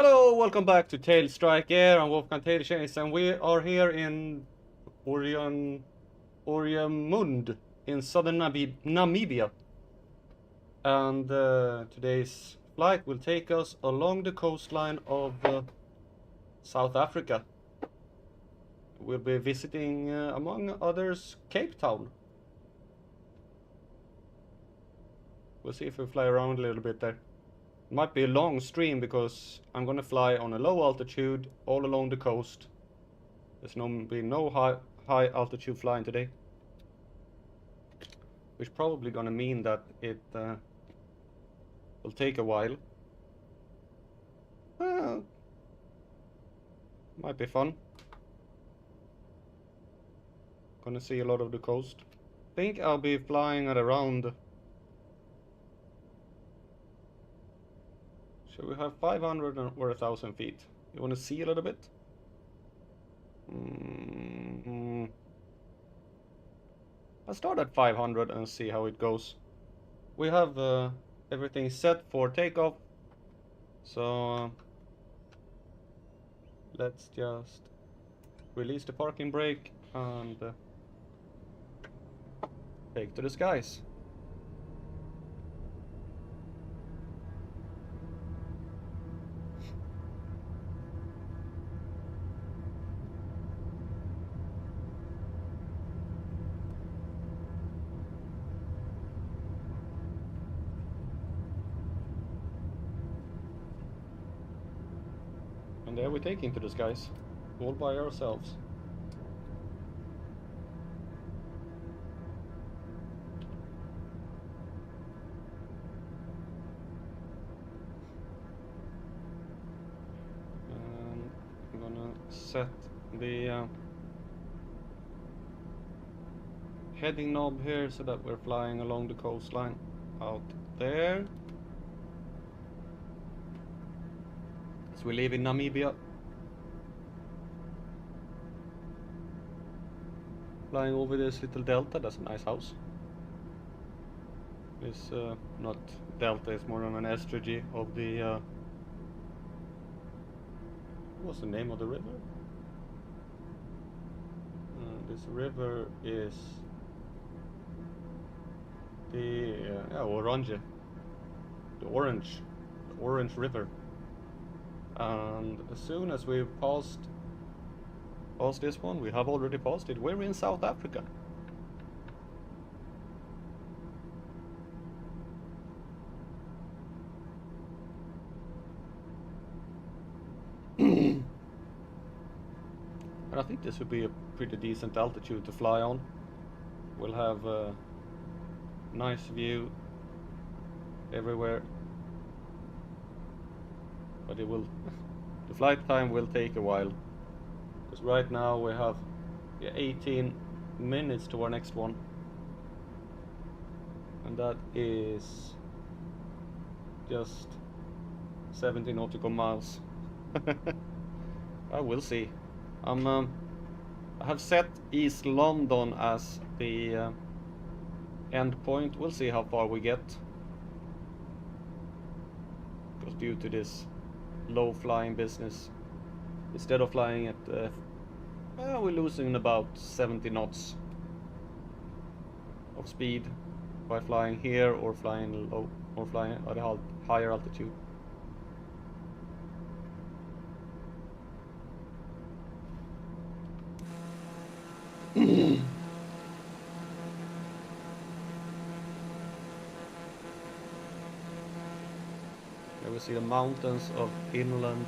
Hello, welcome back to Tailstrike here. I'm Wolfgang Tailstrike, and we are here in Oranjemund in southern Namibia. And today's flight will take us along the coastline of South Africa. We'll be visiting, among others, Capetown. We'll see if we fly around a little bit there. Might be a long stream because I'm gonna fly on a low altitude all along the coast. There's no high altitude flying today, which probably gonna mean that it will take a while. Might be fun. Gonna see a lot of the coast. Think I'll be flying at around. So we have 500 or 1,000 feet. You want to see a little bit? I'll start at 500 and see how it goes. We have everything set for takeoff. So let's just release the parking brake and take to the skies. And there we're taking to the skies, all by ourselves. And I'm gonna set the heading knob here so that we're flying along the coastline out there. We live in Namibia. Flying over this little delta, that's a nice house. It's not delta, it's more of an estuary of the what's the name of the river? This river is the Orange, the Orange River. And as soon as we passed this one, we have already passed it. We're in South Africa. And I think this would be a pretty decent altitude to fly on. We'll have a nice view everywhere. But it will, the flight time will take a while, because right now we have 18 minutes to our next one, and that is just 70 nautical miles. I will see. I have set East London as the end point. We'll see how far we get, because due to this low flying business, instead of flying at we're losing about 70 knots of speed by flying here or flying low or flying at a higher altitude. We see the mountains of inland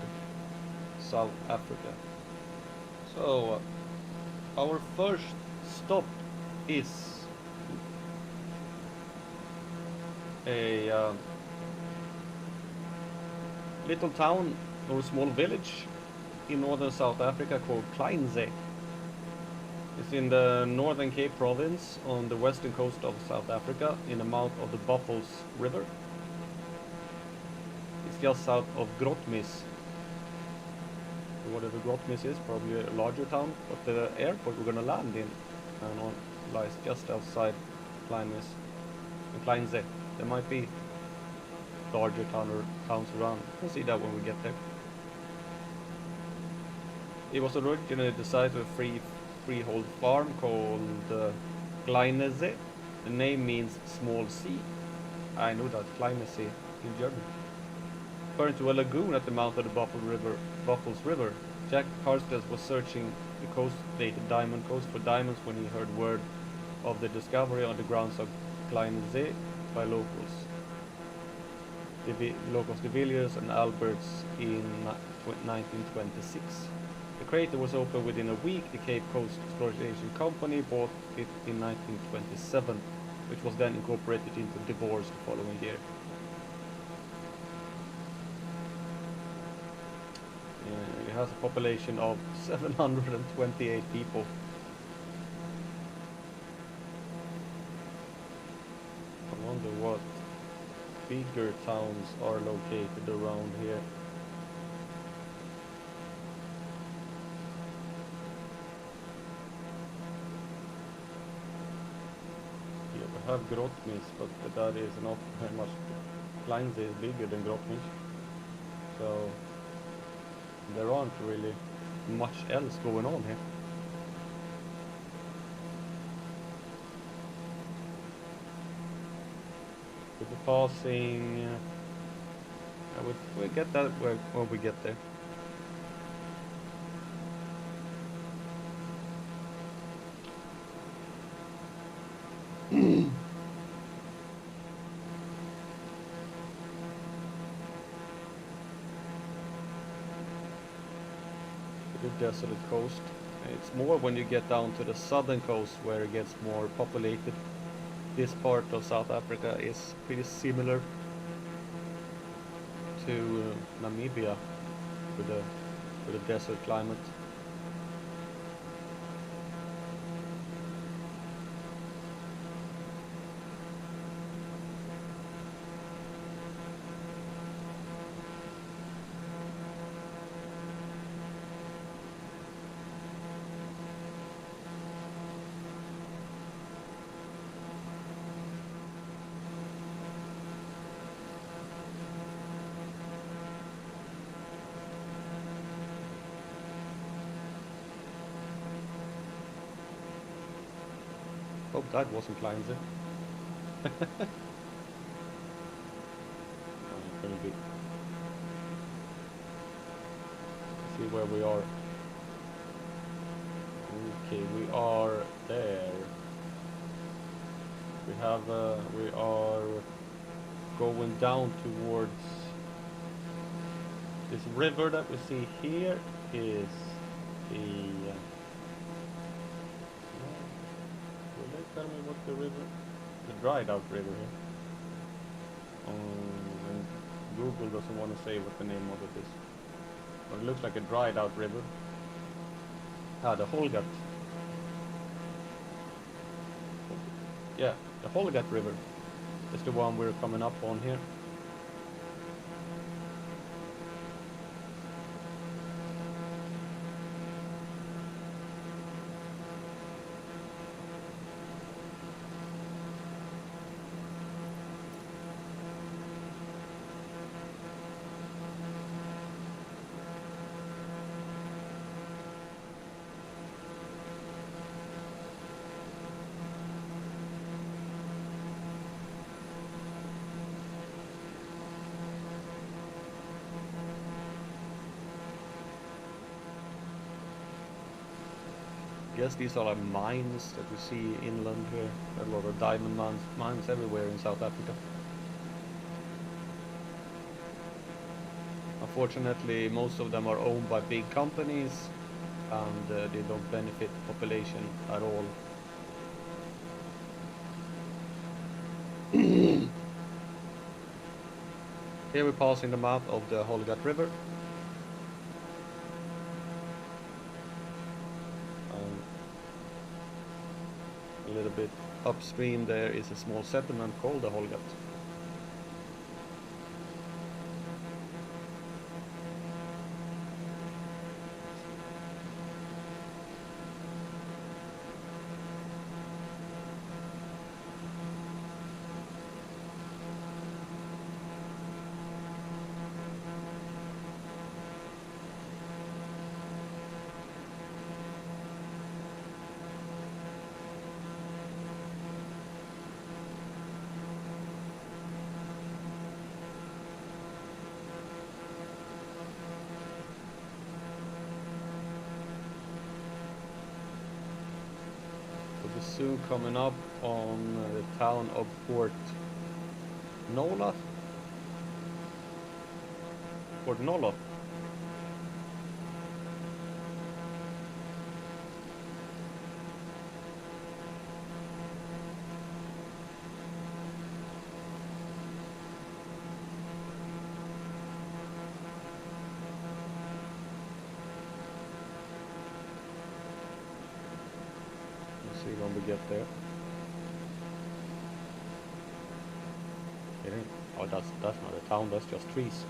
South Africa. So our first stop is a little town or small village in northern South Africa called Kleinzee. It's in the Northern Cape province on the western coast of South Africa in the mouth of the Buffels River. Just south of Grotmis. Whatever Grotmis is, probably a larger town, but the airport we're gonna land in lies just outside Kleinzee. There might be larger towns around. We'll see that when we get there. It was originally designed as a freehold farm called Kleinese. The name means small sea. I know that, Kleinese in German. Referring to a lagoon at the mouth of the Buffles River. Jack Carstairs was searching the coast dated Diamond Coast for diamonds when he heard word of the discovery on the grounds of Kleinese by locals. De Villiers and Alberts in 1926. The crater was opened within a week. The Cape Coast Exploration Company bought it in 1927, which was then incorporated into divorce the following year. It has a population of 728 people. I wonder what bigger towns are located around here. Here we have Grottmys, but that is not very much. Kleinse is bigger than Grottmys, so there aren't really much else going on here. We'll be passing. We'll get that when we get there. The desolate coast. It's more when you get down to the southern coast where it gets more populated. This part of South Africa is pretty similar to Namibia with a desert climate. Hope that wasn't Kleinse. Gonna be. See where we are. Okay, we are there. We are going down towards this river that we see here is the. Will they tell me what the river? The dried out river here. And Google doesn't want to say what the name of it is. But it looks like a dried out river. The Holgat. Yeah, the Holgat River is the one we're coming up on here. I guess these are like mines that we see inland here. There are a lot of diamond mines everywhere in South Africa. Unfortunately, most of them are owned by big companies and they don't benefit the population at all. Here we're passing the mouth of the Holgat River. A little bit upstream there is a small settlement called the Holgat. soon coming up on the town of Port Nola. Port Nola. We'll see when we get there. Oh, that's not a town, that's just trees.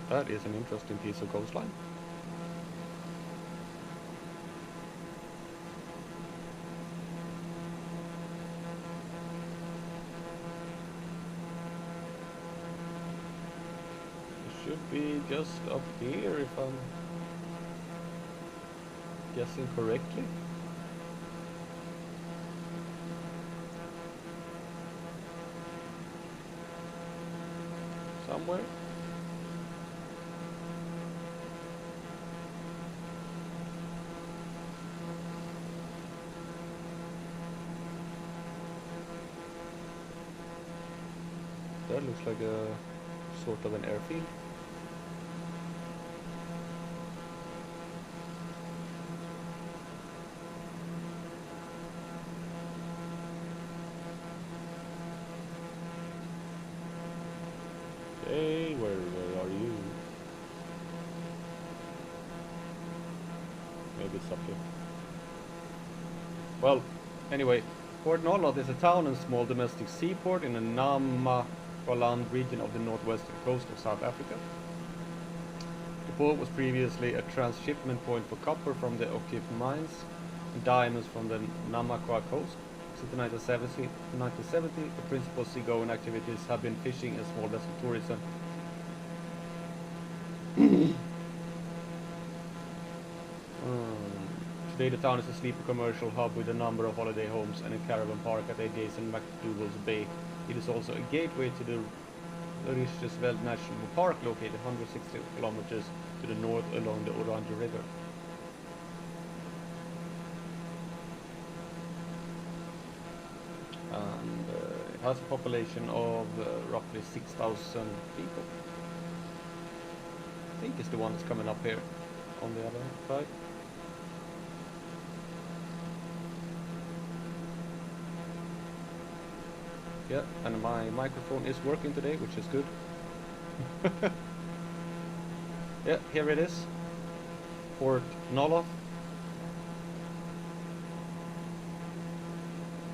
That is an interesting piece of coastline. It should be just up here if I'm guessing correctly. Somewhere. That looks like a sort of an airfield. Hey, where are you? Maybe it's up here. Well, anyway, Port Nollad is a town and small domestic seaport in the Namaqualand region of the northwestern coast of South Africa. The port was previously a transshipment point for copper from the Okip mines and diamonds from the Namakwa coast. Since the 1970, the principal seagoing activities have been fishing and small vessel tourism. Today the town is a sleeper commercial hub with a number of holiday homes and a caravan park at adjacent McDougall's Bay. It is also a gateway to the Richtersveld National Park, located 160 kilometers to the north along the Oranjemund River. And it has a population of roughly 6,000 people. I think it's the one that's coming up here on the other side. Yeah, and my microphone is working today, which is good. Yeah, here it is. Port Nollad.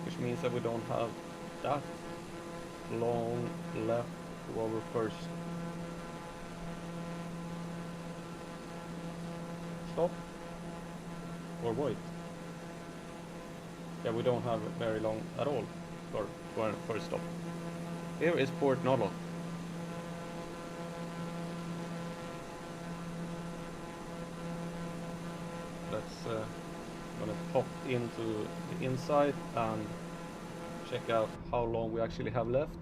Which means that we don't have that long left to our first stop. Or wait. Yeah, we don't have very long at all for our first stop. Here is Port Nollad. Let's gonna pop into the inside and check out how long we actually have left.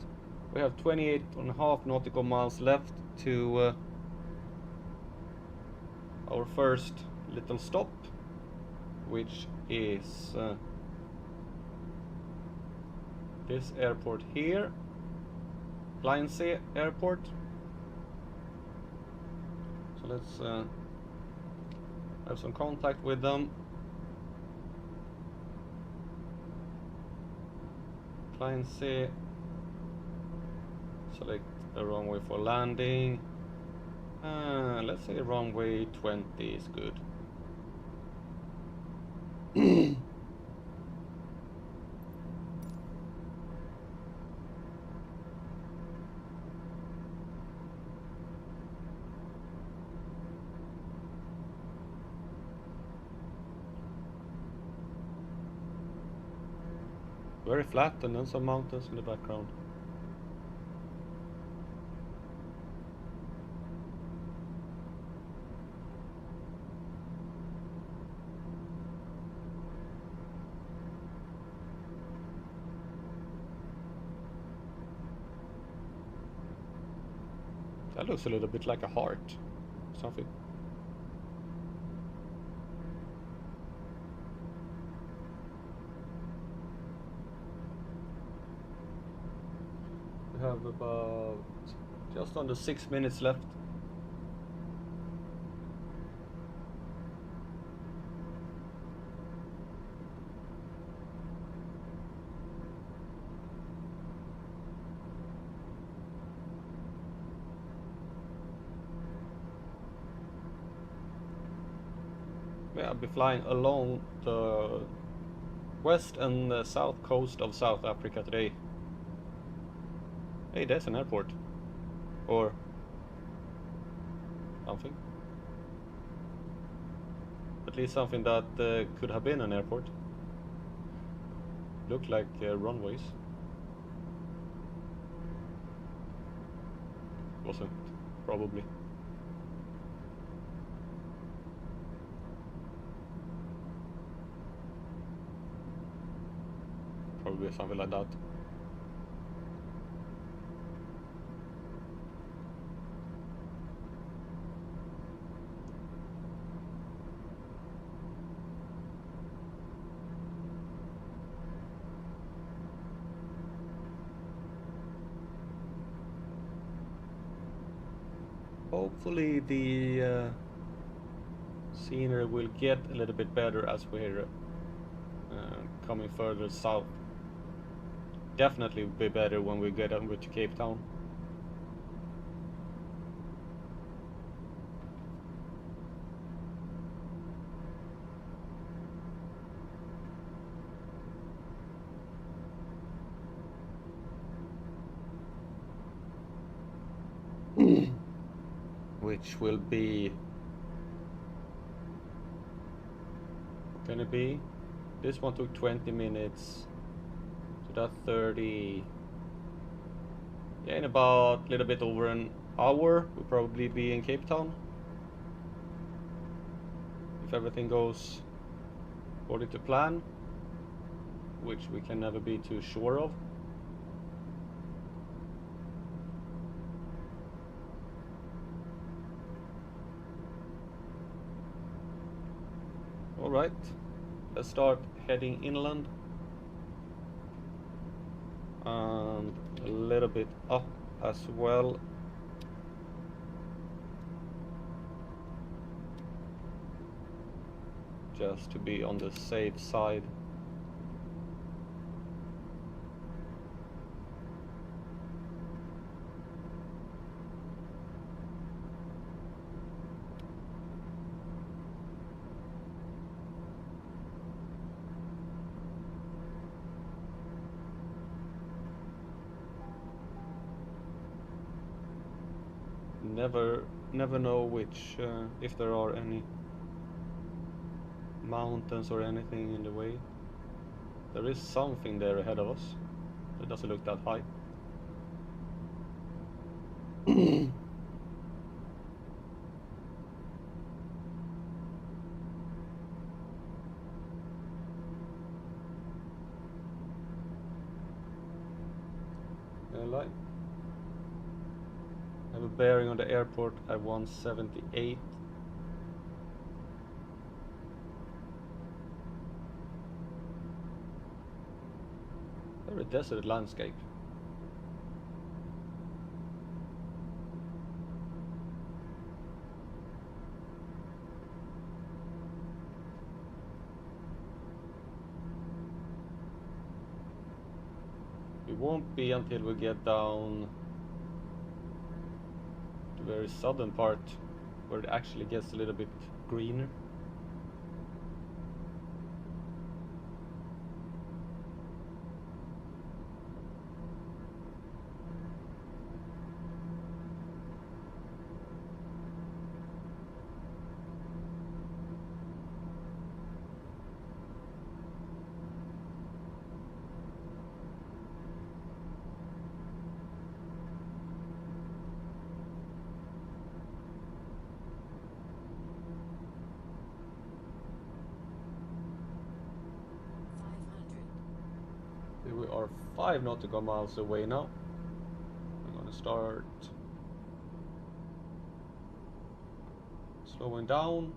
We have 28.5 nautical miles left to our first little stop, which is this airport here, Langebaanweg airport. So let's have some contact with them. Langebaanweg. Select a runway for landing. Let's say runway 20 is good. Very flat and then some mountains in the background. That looks a little bit like a heart. Something. We have about just under 6 minutes left. Yeah, I'll be flying along the west and the south coast of South Africa today. Hey, there's an airport. Or something. At least something that could have been an airport. Looked like runways. Wasn't, probably. Probably something like that. Hopefully the scenery will get a little bit better as we're coming further south. Definitely will be better when we get over to Capetown. Which will be, what can it be? This one took 20 minutes, so that's 30. Yeah, in about a little bit over an hour we'll probably be in Capetown, if everything goes according to plan, which we can never be too sure of. Alright, let's start heading inland and a little bit up as well. Just to be on the safe side. Never know which, if there are any mountains or anything in the way. There is something there ahead of us. It doesn't look that high. Light. I have a bearing on the airport at 178. Very desert landscape. It won't be until we get down to the very southern part where it actually gets a little bit greener. are 5 nautical miles away now. I'm gonna start slowing down.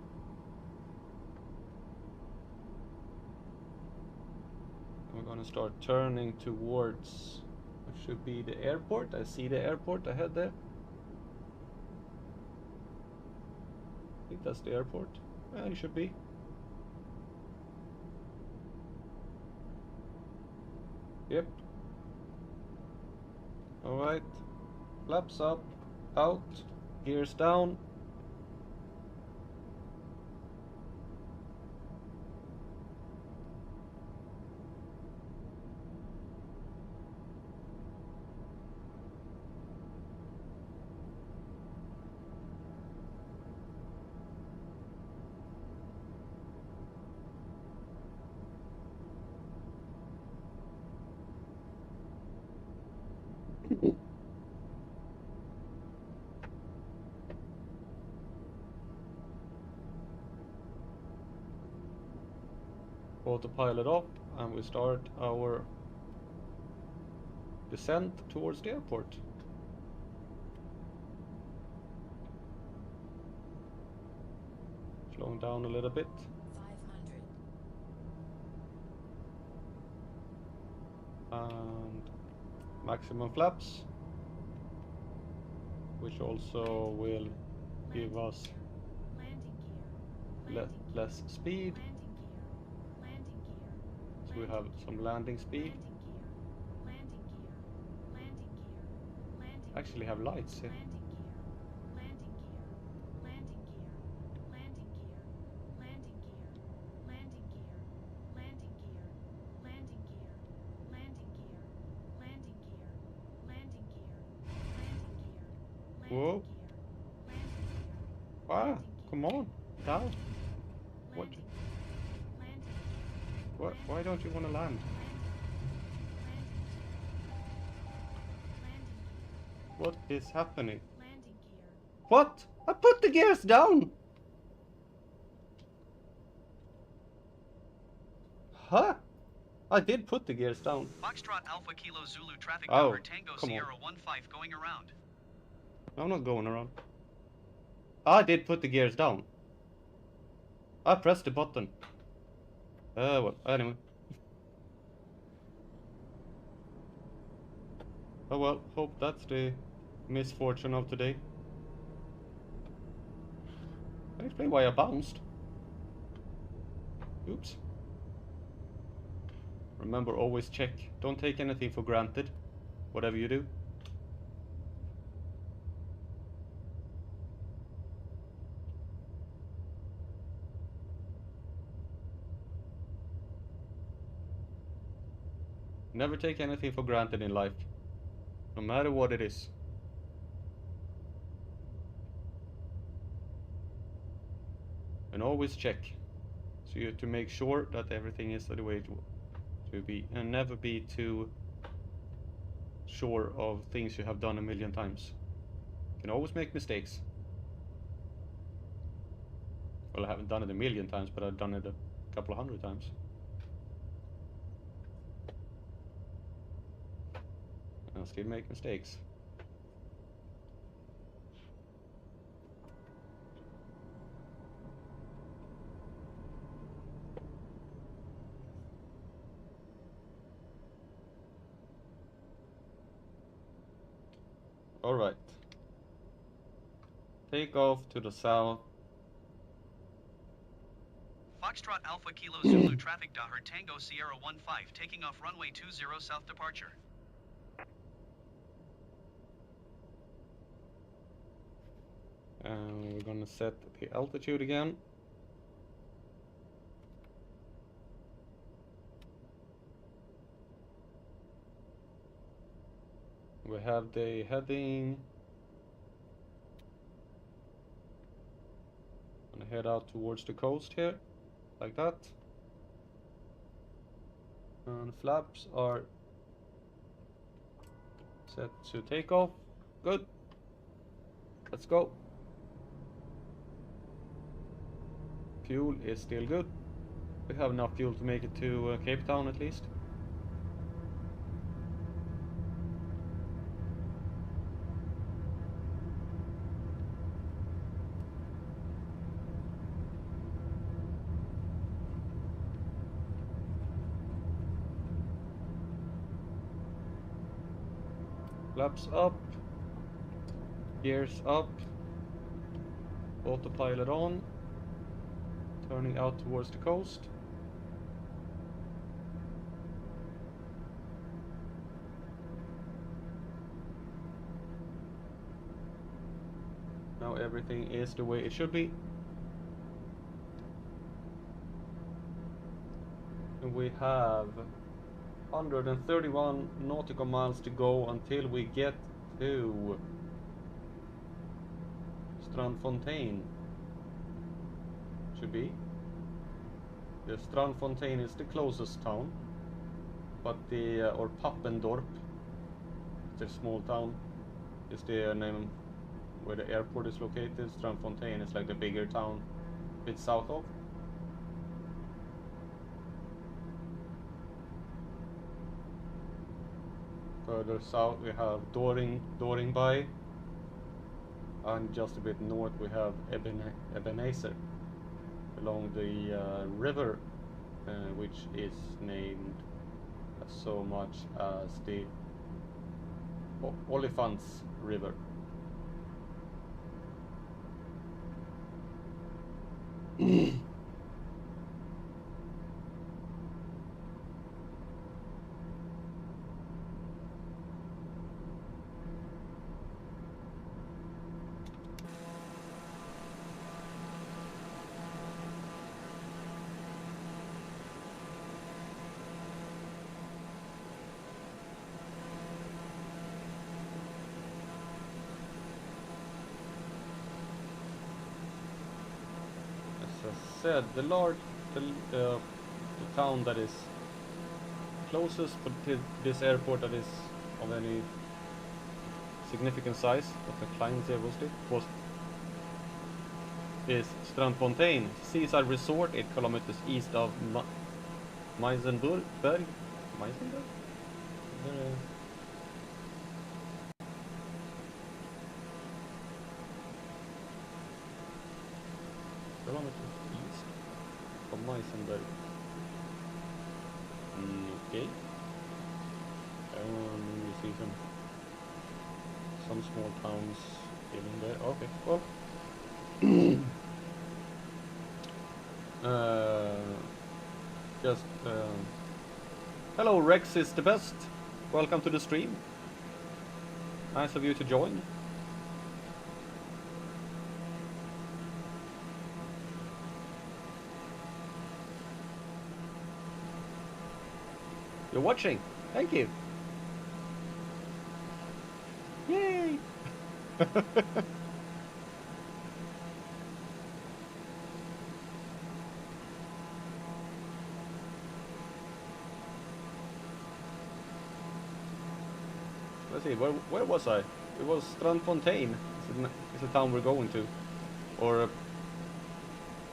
We're gonna start turning towards what should be the airport. I see the airport ahead there. I think that's the airport. Yeah, it should be. Yep. Alright. Flaps up, out, gears down. Autopilot off, and we start our descent towards the airport. Slowing down a little bit. 500. And maximum flaps, which also will give us less speed. So we have some landing speed. Actually have lights here. Whoa. Ah, come on, down. What? What? Why don't you want to land? What is happening? What? I put the gears down! Huh? I did put the gears down. Foxtrot Alpha Kilo Zulu traffic Oh, number Tango come on. Sierra 15 going around. I'm not going around. I did put the gears down. I pressed the button. Well, anyway. Oh well, hope that's the misfortune of today. Can I explain why I bounced? Oops. Remember, always check. Don't take anything for granted, whatever you do. Never take anything for granted in life, no matter what it is. And always check, so you to make sure that everything is the way it to be, and never be too sure of things you have done a million times. You can always make mistakes. Well, I haven't done it a million times, but I've done it a couple of hundred times. And I still make mistakes. Alright. Take off to the south. Foxtrot Alpha Kilo Zulu traffic Daher Tango Sierra 15 taking off runway 20 south departure. And we're gonna set the altitude again. We have the heading. Gonna head out towards the coast here, like that. And flaps are set to take off. Good. Let's go. Fuel is still good. We have enough fuel to make it to Capetown at least. Flaps up. Gears up. Autopilot on. Turning out towards the coast. Now everything is the way it should be. And we have 131 nautical miles to go until we get to Strandfontein. Should be. The Strandfontein is the closest town, but the or Papendorp, it's a small town, is the name where the airport is located. Strandfontein is like the bigger town, a bit south of. Further south we have Doringby, and just a bit north we have Ebenezer, along the river, which is named so much as the Olifants River. Said the town that is closest to this airport that is of any significant size, that the client was is Strandfontein, seaside resort 8 kilometers east of Meisenberg. Meisenberg? Kilometers east of Meisenberg. Okay. You see some small towns in there. Okay, well. Hello, Rex is the best. Welcome to the stream. Nice of you to join. You're watching. Thank you. Yay! Let's see, where was I? It was Strandfontein. It's a town we're going to. Or...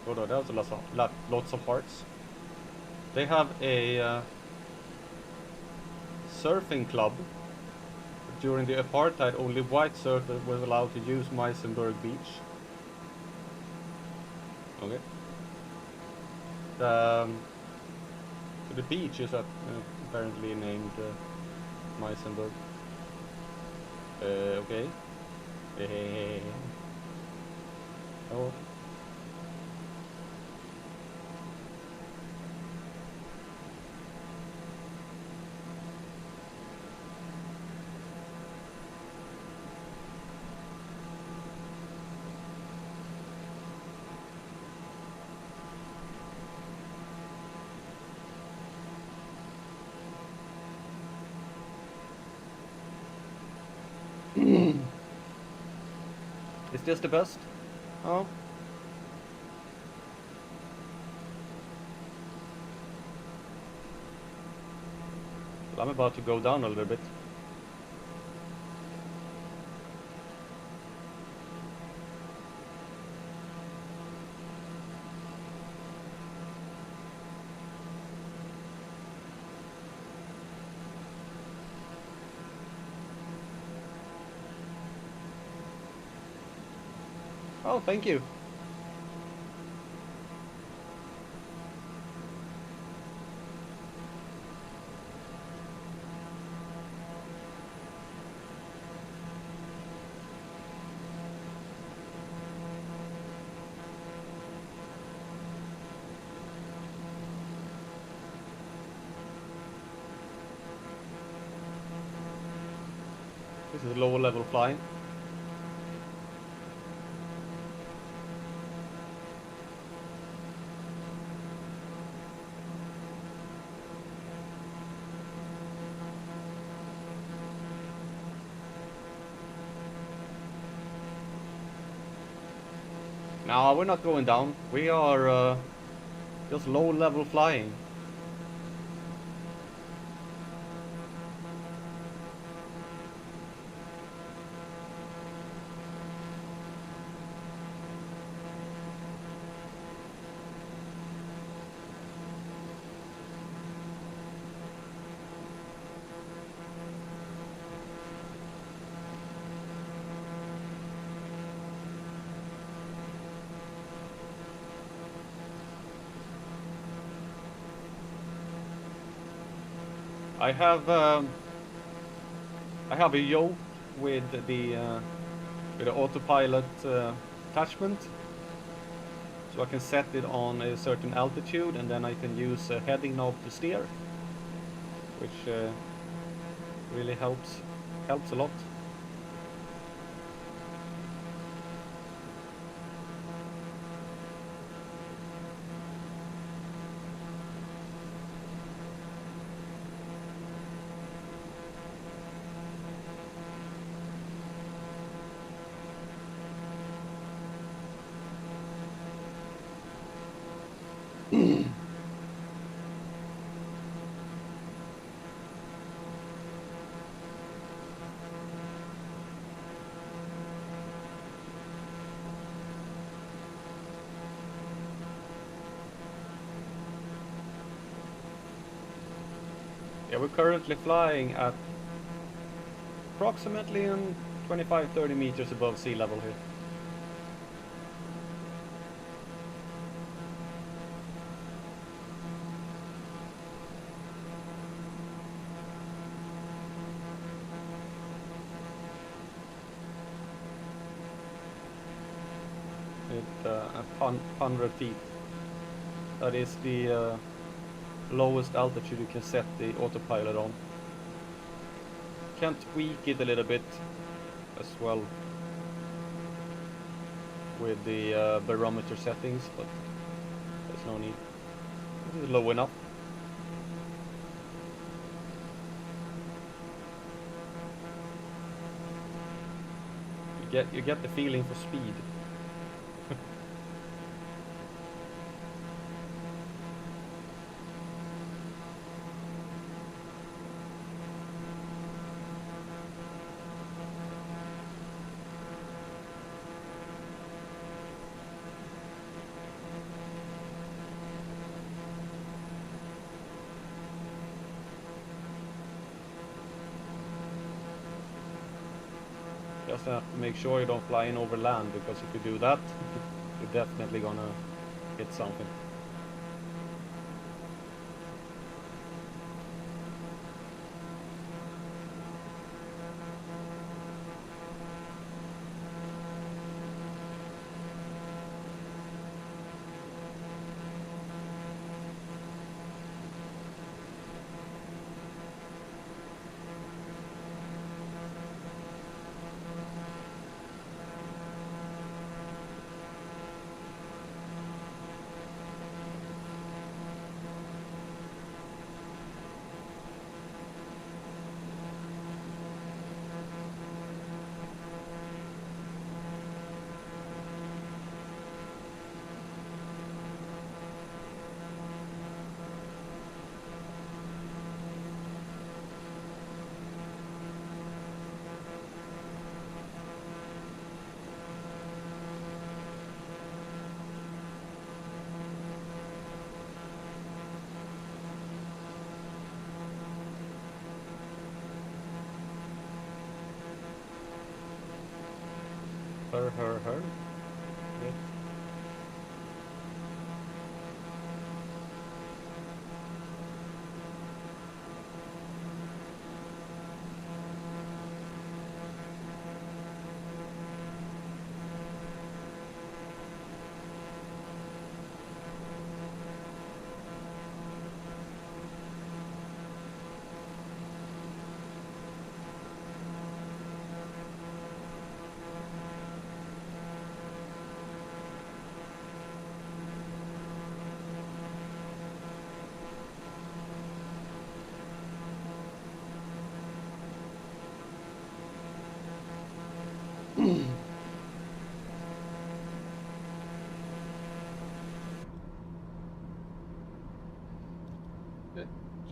oh no, that was lots of parts. They have a... surfing club. During the apartheid, only white surfers were allowed to use Meisenberg Beach. Okay. So the beach is apparently named Meisenberg. Okay. Oh. Is this the best? Oh. Well, I'm about to go down a little bit. Oh, thank you. This is lower level flying. No, we're not going down. We are just low level flying. I have a yoke with the autopilot attachment, so I can set it on a certain altitude, and then I can use a heading knob to steer, which really helps a lot. Yeah, we're currently flying at approximately 25-30 meters above sea level here. At 100 feet. That is the lowest altitude you can set the autopilot on. Can tweak it a little bit as well with the barometer settings, but there's no need. This is low enough. You get the feeling for speed. Just have to make sure you don't fly in over land, because if you do that, you're definitely gonna hit something. Her. Yeah.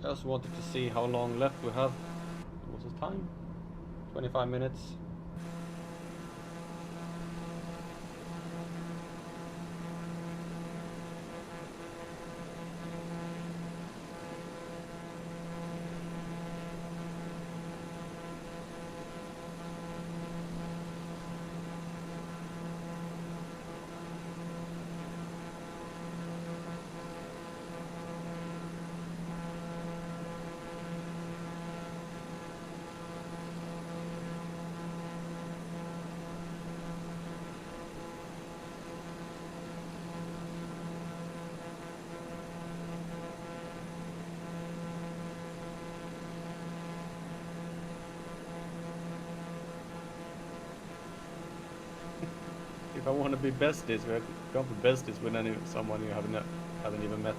Just wanted to see how long left we have. What's the time? 25 minutes. If I want to be besties, we can't be besties with someone you haven't even met.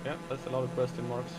Yeah, that's a lot of question marks.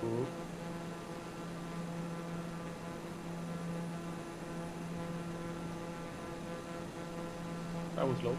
Cool. That was low.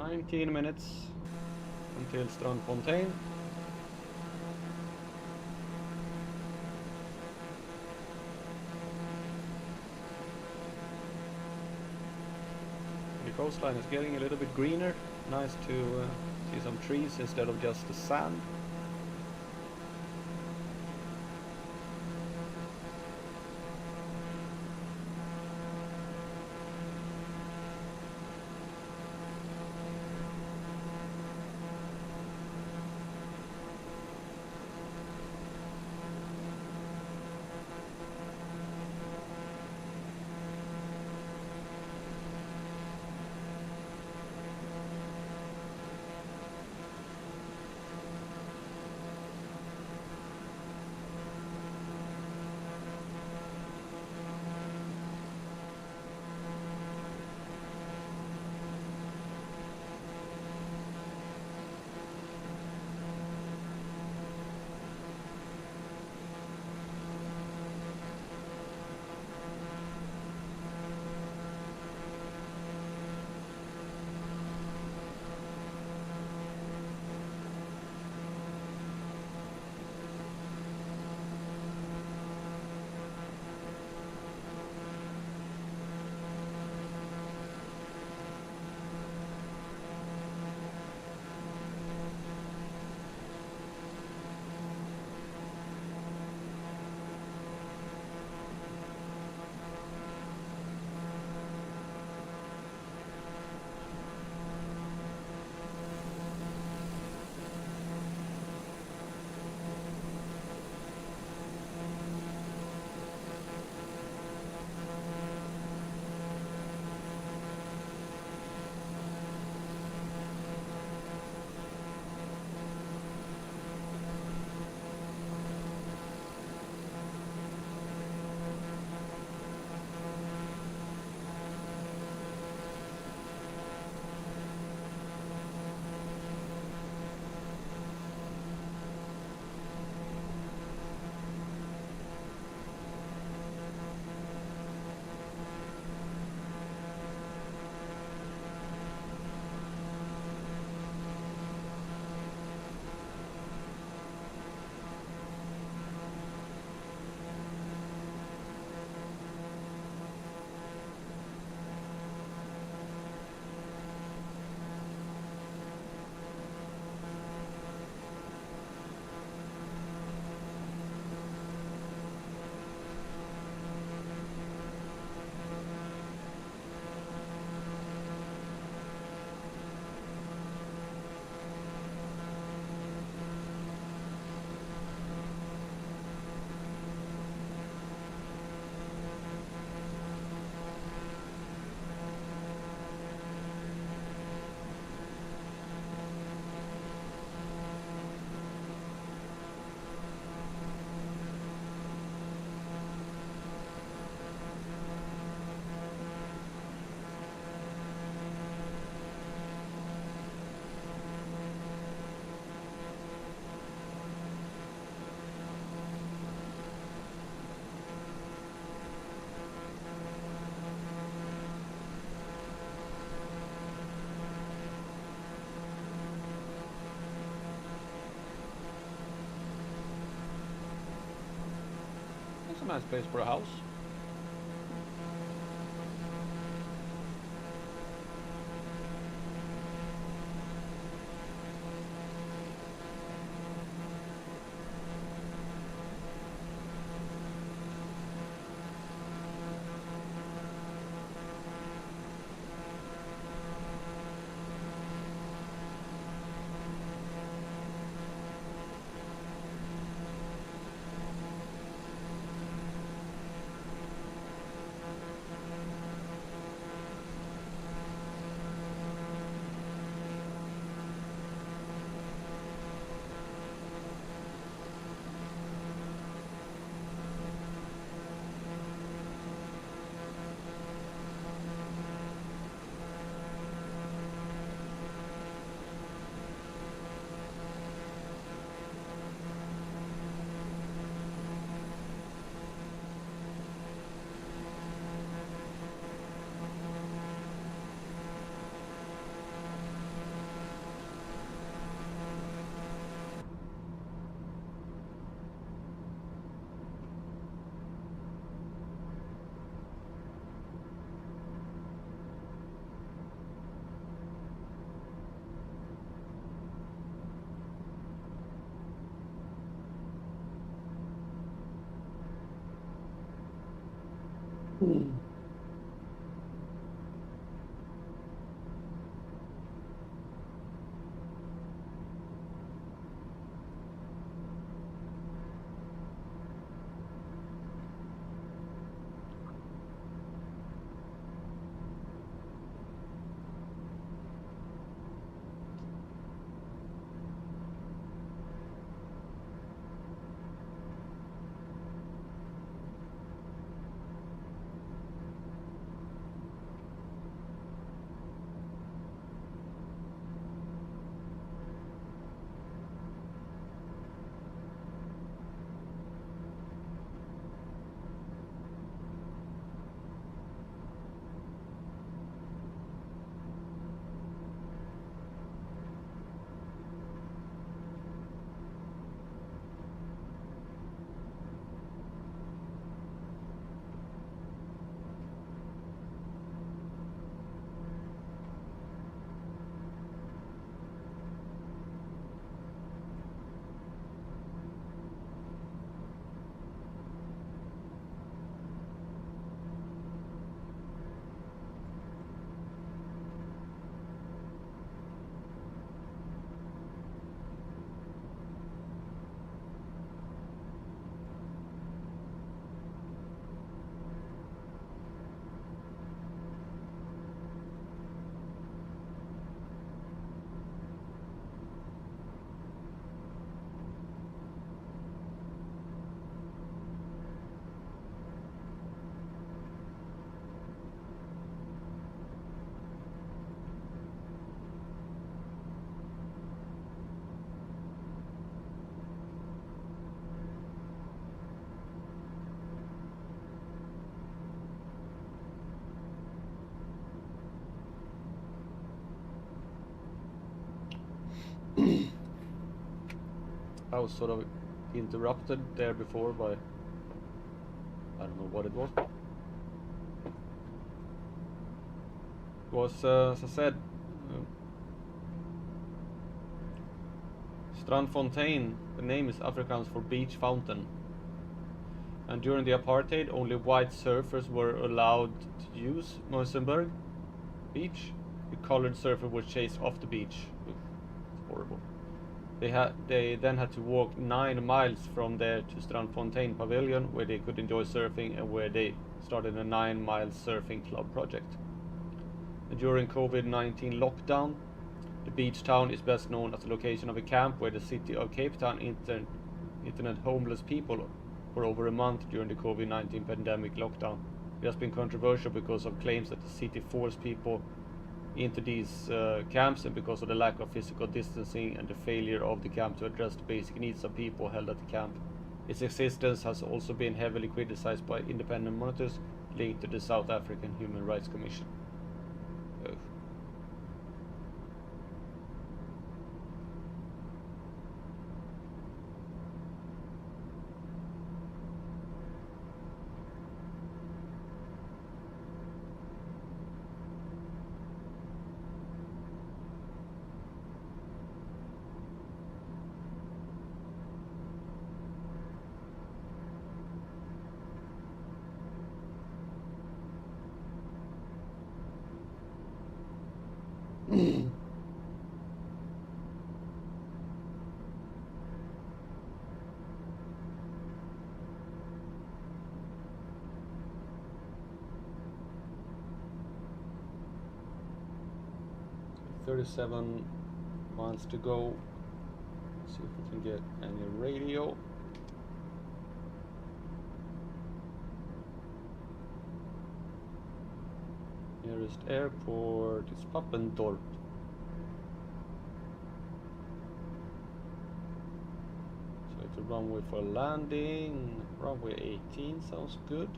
19 minutes until Strandfontein. The coastline is getting a little bit greener. Nice to see some trees instead of just the sand. A nice place for a house. I was sort of interrupted there before by, I don't know what it was. It was, as I said, Strandfontein. The name is Afrikaans for beach fountain. And during the apartheid, only white surfers were allowed to use Mosselbaai beach. The colored surfer was chased off the beach. It's horrible. They then had to walk 9 miles from there to Strandfontein Pavilion, where they could enjoy surfing and where they started a 9-mile surfing club project. And during COVID-19 lockdown, the beach town is best known as the location of a camp where the city of Capetown interned homeless people for over a month during the COVID-19 pandemic lockdown. It has been controversial because of claims that the city forced people into these camps, and because of the lack of physical distancing and the failure of the camp to address the basic needs of people held at the camp. Its existence has also been heavily criticized by independent monitors linked to the South African Human Rights Commission. Ugh. 37 miles to go. Let's see if we can get any radio. Nearest airport is Papendorp. So it's a runway for landing. Runway 18 sounds good.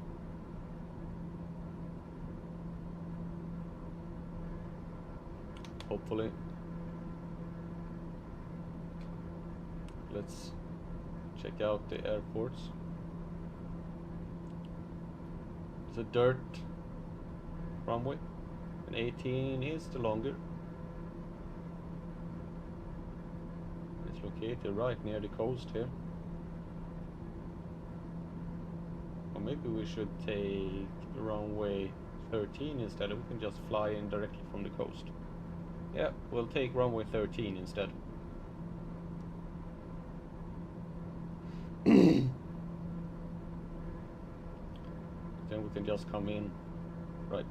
Hopefully. Let's check out the airports. It's a dirt runway, and 18 is the longer. It's located right near the coast here. Or maybe we should take the runway 13 instead. We can just fly in directly from the coast. Yeah, we'll take runway 13 instead. Then we can just come in right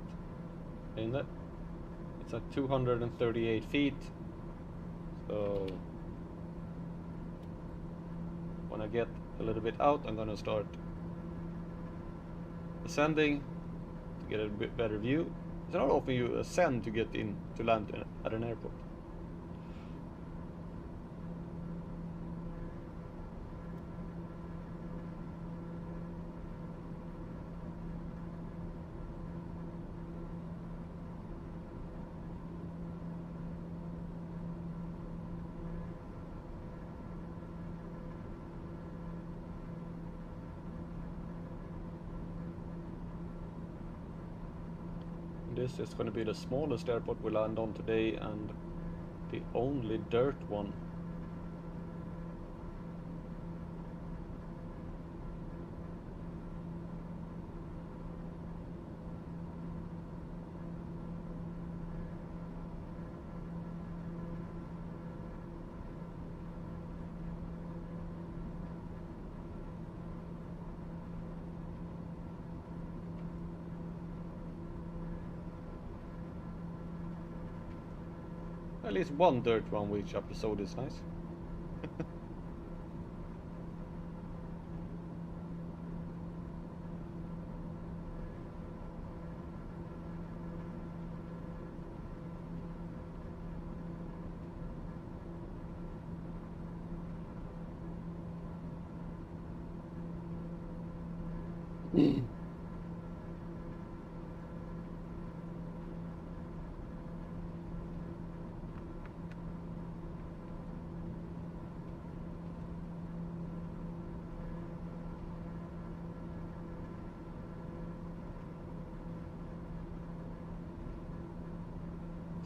in there. It's at 238 feet. So when I get a little bit out, I'm gonna start ascending to get a bit better view. It's not often you ascend to get in to land at an airport. This is going to be the smallest airport we land on today and the only dirt one. At least one dirt one each episode is nice.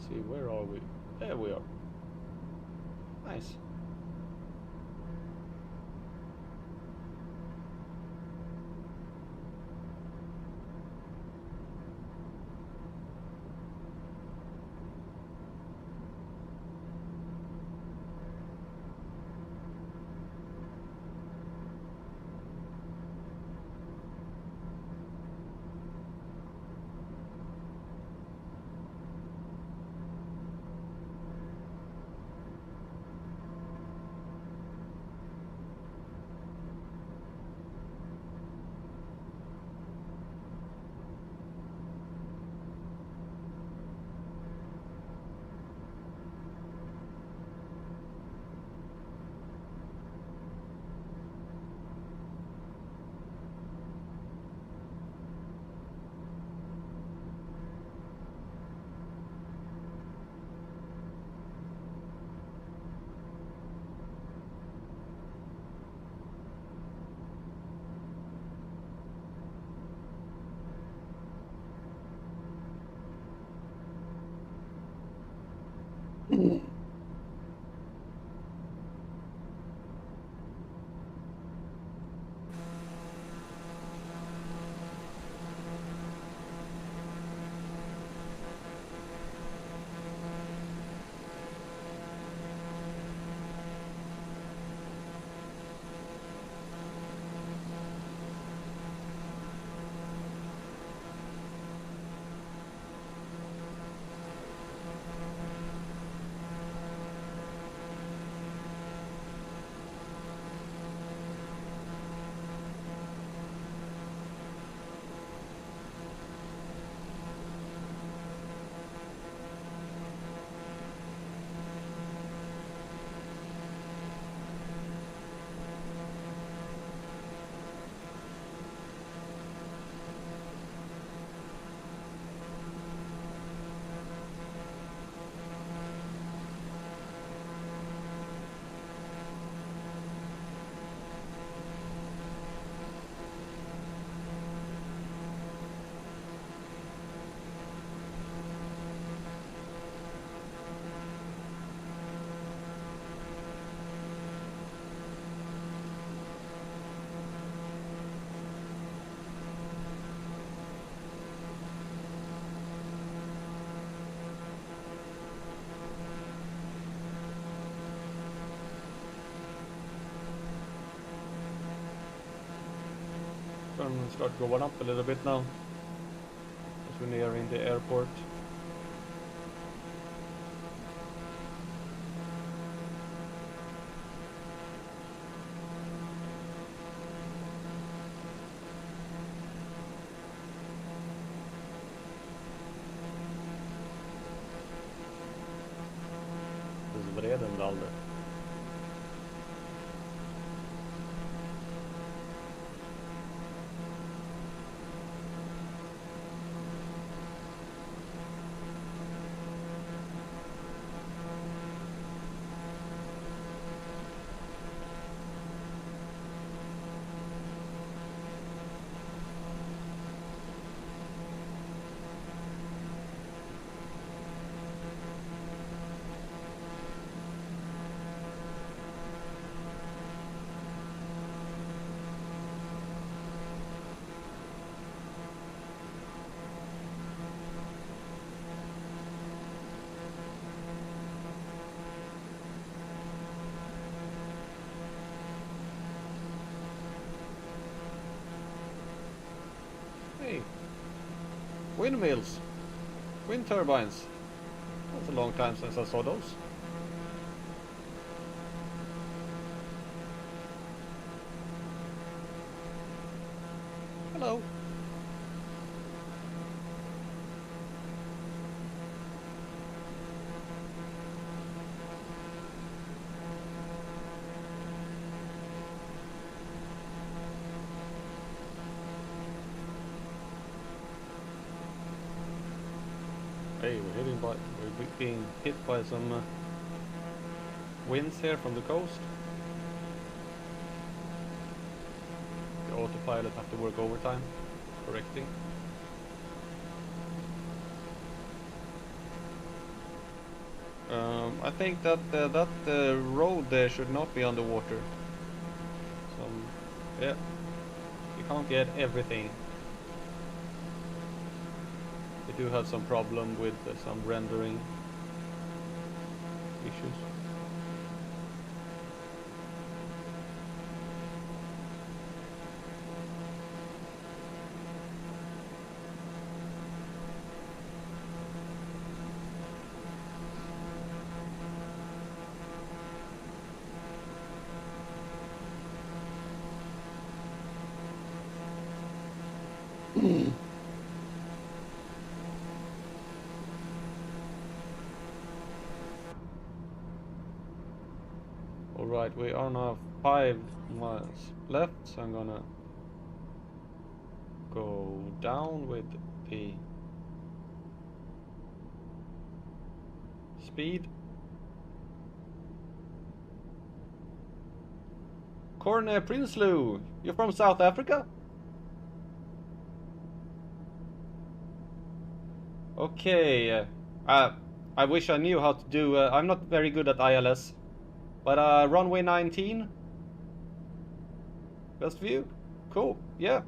See, where are we? There we are. Nice. Gonna start going up a little bit now as we're nearing the airport. This is Bredasdorp. Hey, windmills, wind turbines. That's a long time since I saw those. Hello. Hey, we're being hit by some winds here from the coast. The autopilot have to work overtime, correcting. I think that that road there should not be underwater. Yeah, you can't get everything. They do have some problem with some rendering issues. Alright, we are now 5 miles left, so I'm gonna go down with the speed. Corne Prinsloo, you're from South Africa? Okay, I wish I knew how to do, I'm not very good at ILS, but runway 19, best view, cool, yeah.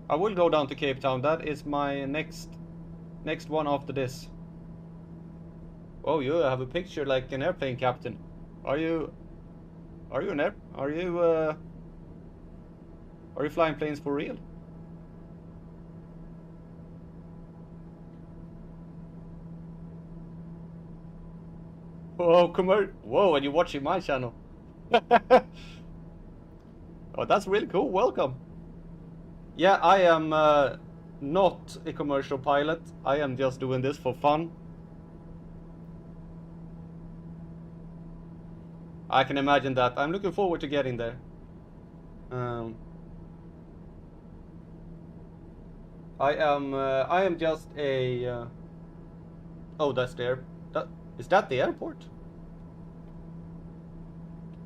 I will go down to Capetown, that is my next one after this. Oh, you have a picture like an airplane captain. Are you flying planes for real? Oh, whoa, and you're watching my channel. Oh, that's really cool. Welcome. Yeah, I am not a commercial pilot. I am just doing this for fun. I can imagine that. I'm looking forward to getting there. I am just a. Oh, that's there. Is that the airport?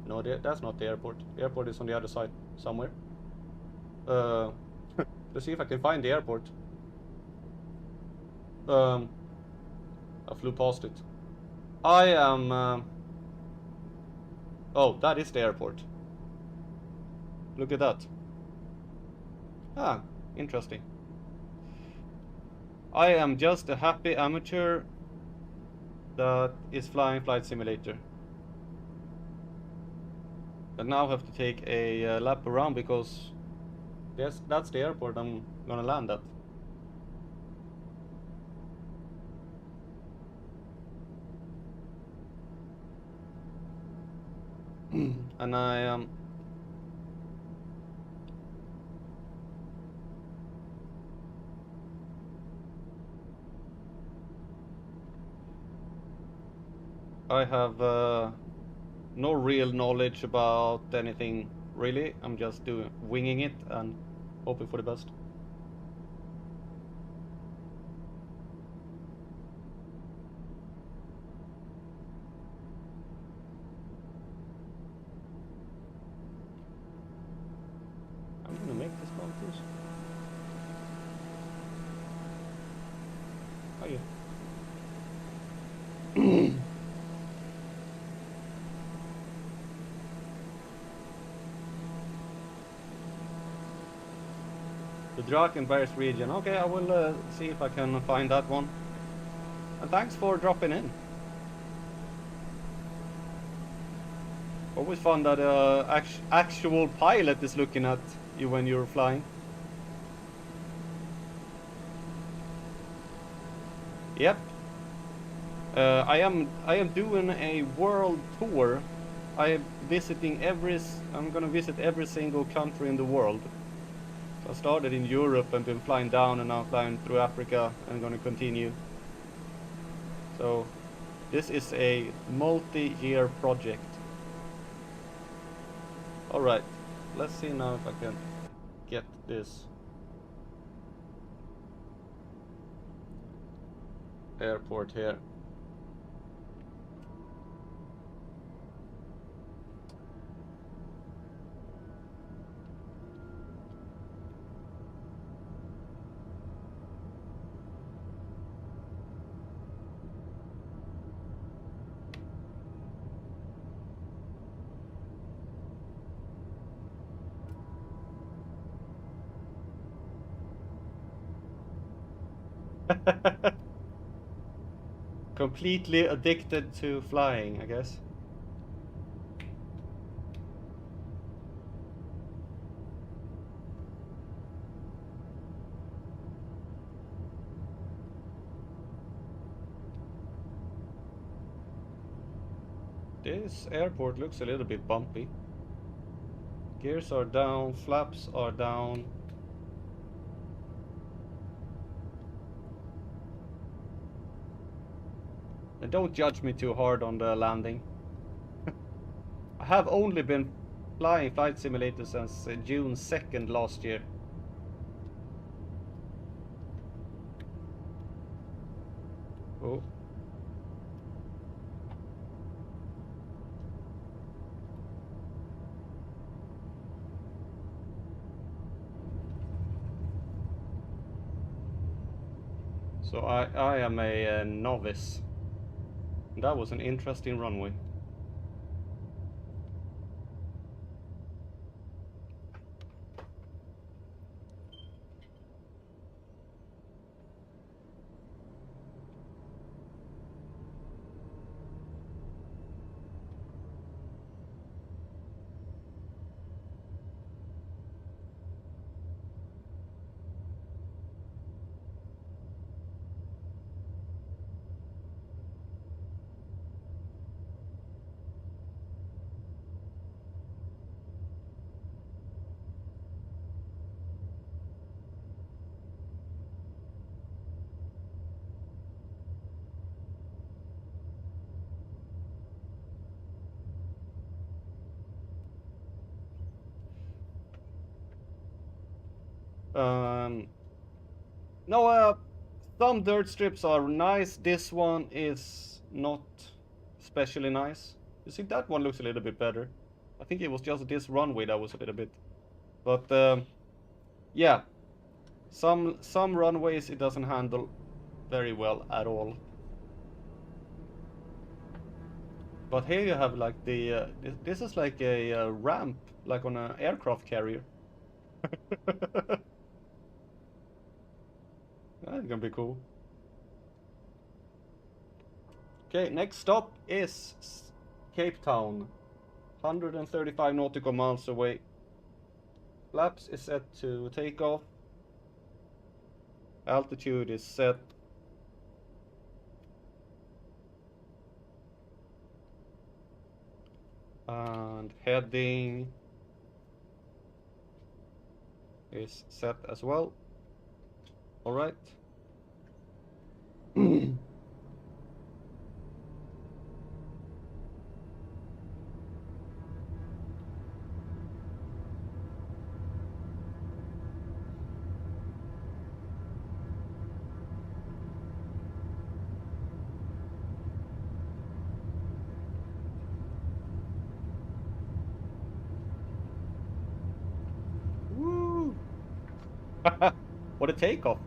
No, that's not the airport. The airport is on the other side somewhere. Let's see if I can find the airport. I flew past it. I am. Oh, that is the airport. Look at that. Ah, interesting. I am just a happy amateur that is flying Flight Simulator. I now have to take a lap around because that's the airport I'm gonna land at. And I have no real knowledge about anything really. I'm just winging it and hoping for the best. I'm gonna make this mountains. Are you? The Drakenbergs region. Okay, I will see if I can find that one. And thanks for dropping in. Always fun that actual pilot is looking at you when you're flying. Yep. I am doing a world tour. I'm gonna visit every single country in the world. So I started in Europe and been flying down and now flying through Africa and gonna continue. So this is a multi-year project. Alright, let's see now if I can get this airport here. Completely addicted to flying, I guess. This airport looks a little bit bumpy. Gears are down, flaps are down. And don't judge me too hard on the landing. I have only been flying Flight Simulator since June 2nd last year. Oh. So I am a novice. That was an interesting runway. No, some dirt strips are nice. This one is not especially nice. You see, that one looks a little bit better. I think it was just this runway that was a little bit. But yeah, some runways it doesn't handle very well at all. But here you have like the this is like a ramp, like on an aircraft carrier. That's gonna be cool. Okay, next stop is Capetown. 135 nautical miles away. Flaps is set to take off. Altitude is set. And heading is set as well. All right. Woo! What a takeoff!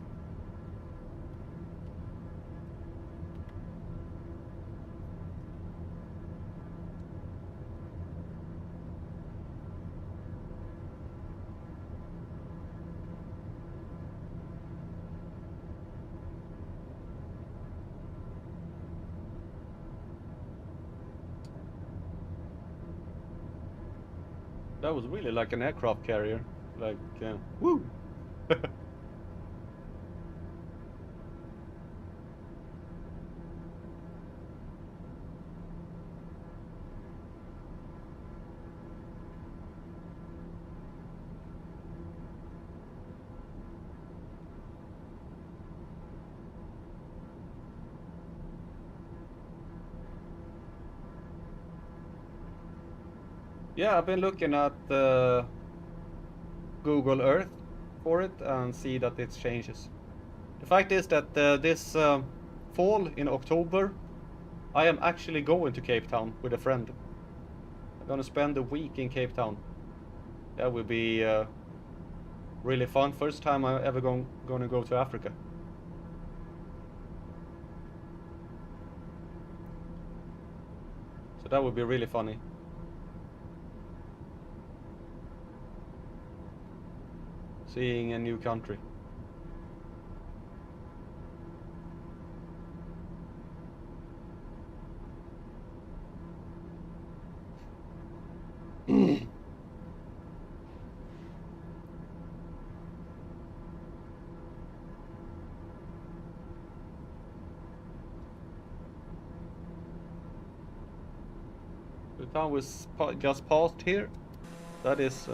That was really like an aircraft carrier. Like, woo! Yeah, I've been looking at Google Earth for it and see that it changes. The fact is that this fall in October, I am actually going to Cape Town with a friend. I'm gonna spend a week in Cape Town. That will be really fun. First time I'm ever gonna go to Africa. So that would be really funny. Seeing a new country. The town was just passed here. That is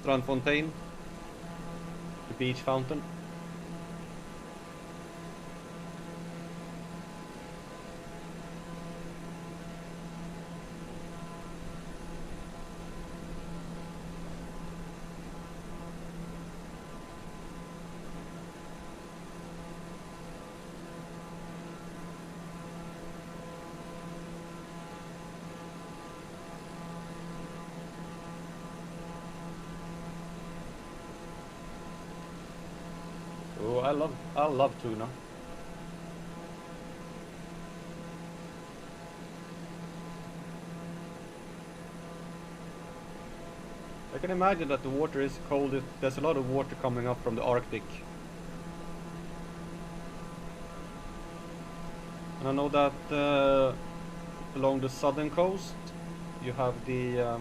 Strandfontein, the beach fountain. Oh, I love tuna. I can imagine that the water is cold. There's a lot of water coming up from the Arctic. And I know that along the southern coast you have the I've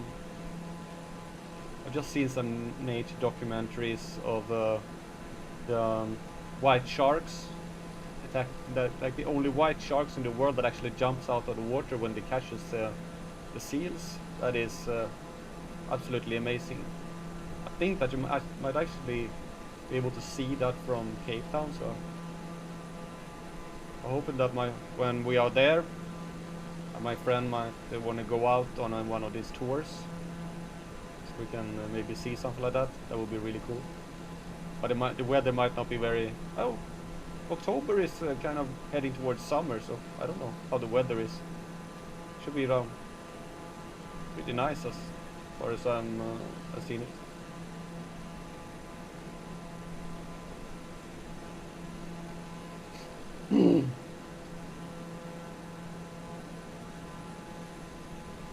just seen some nature documentaries of the white sharks attack, like the only white sharks in the world that actually jumps out of the water when they catches the seals. That is absolutely amazing. I think that you might actually be able to see that from Cape Town, so I'm hoping that when we are there, my friend might want to go out on one of these tours, so we can maybe see something like that. That would be really cool. But the weather might not be very... Oh, October is kind of heading towards summer, so I don't know how the weather is. Should be around pretty nice as far as I've seen it.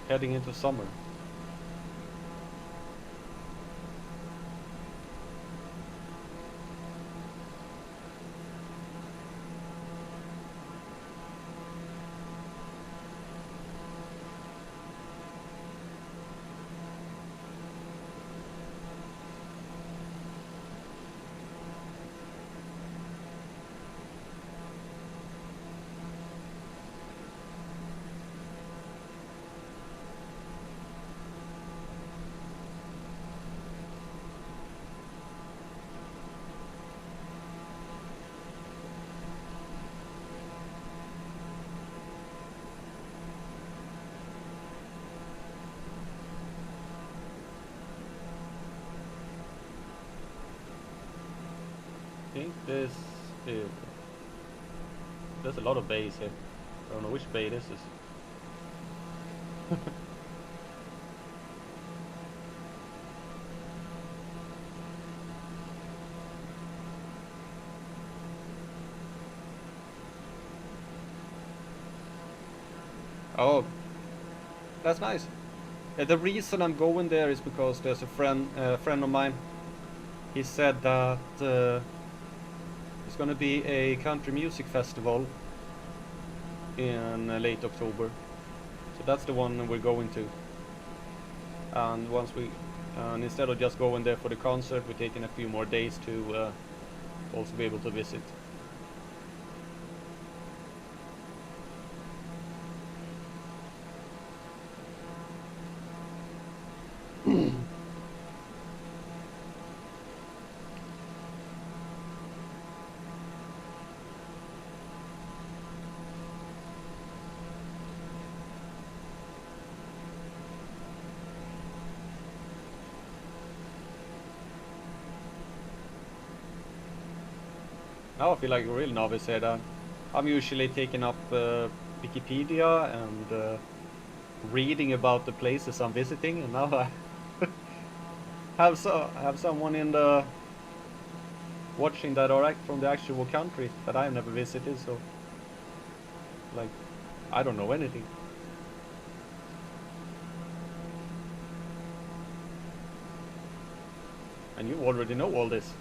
Heading into summer. This is... There's a lot of bays here. I don't know which bay this is. Oh, that's nice. The reason I'm going there is because there's a friend of mine. He said that there's gonna be a country music festival in late October. So that's the one we're going to. And instead of just going there for the concert, we're taking a few more days to also be able to visit. Now I feel like a real novice here. I'm usually taking up Wikipedia and reading about the places I'm visiting, and now I have someone in the watching that are from the actual country that I've never visited. So, like, I don't know anything. And you already know all this.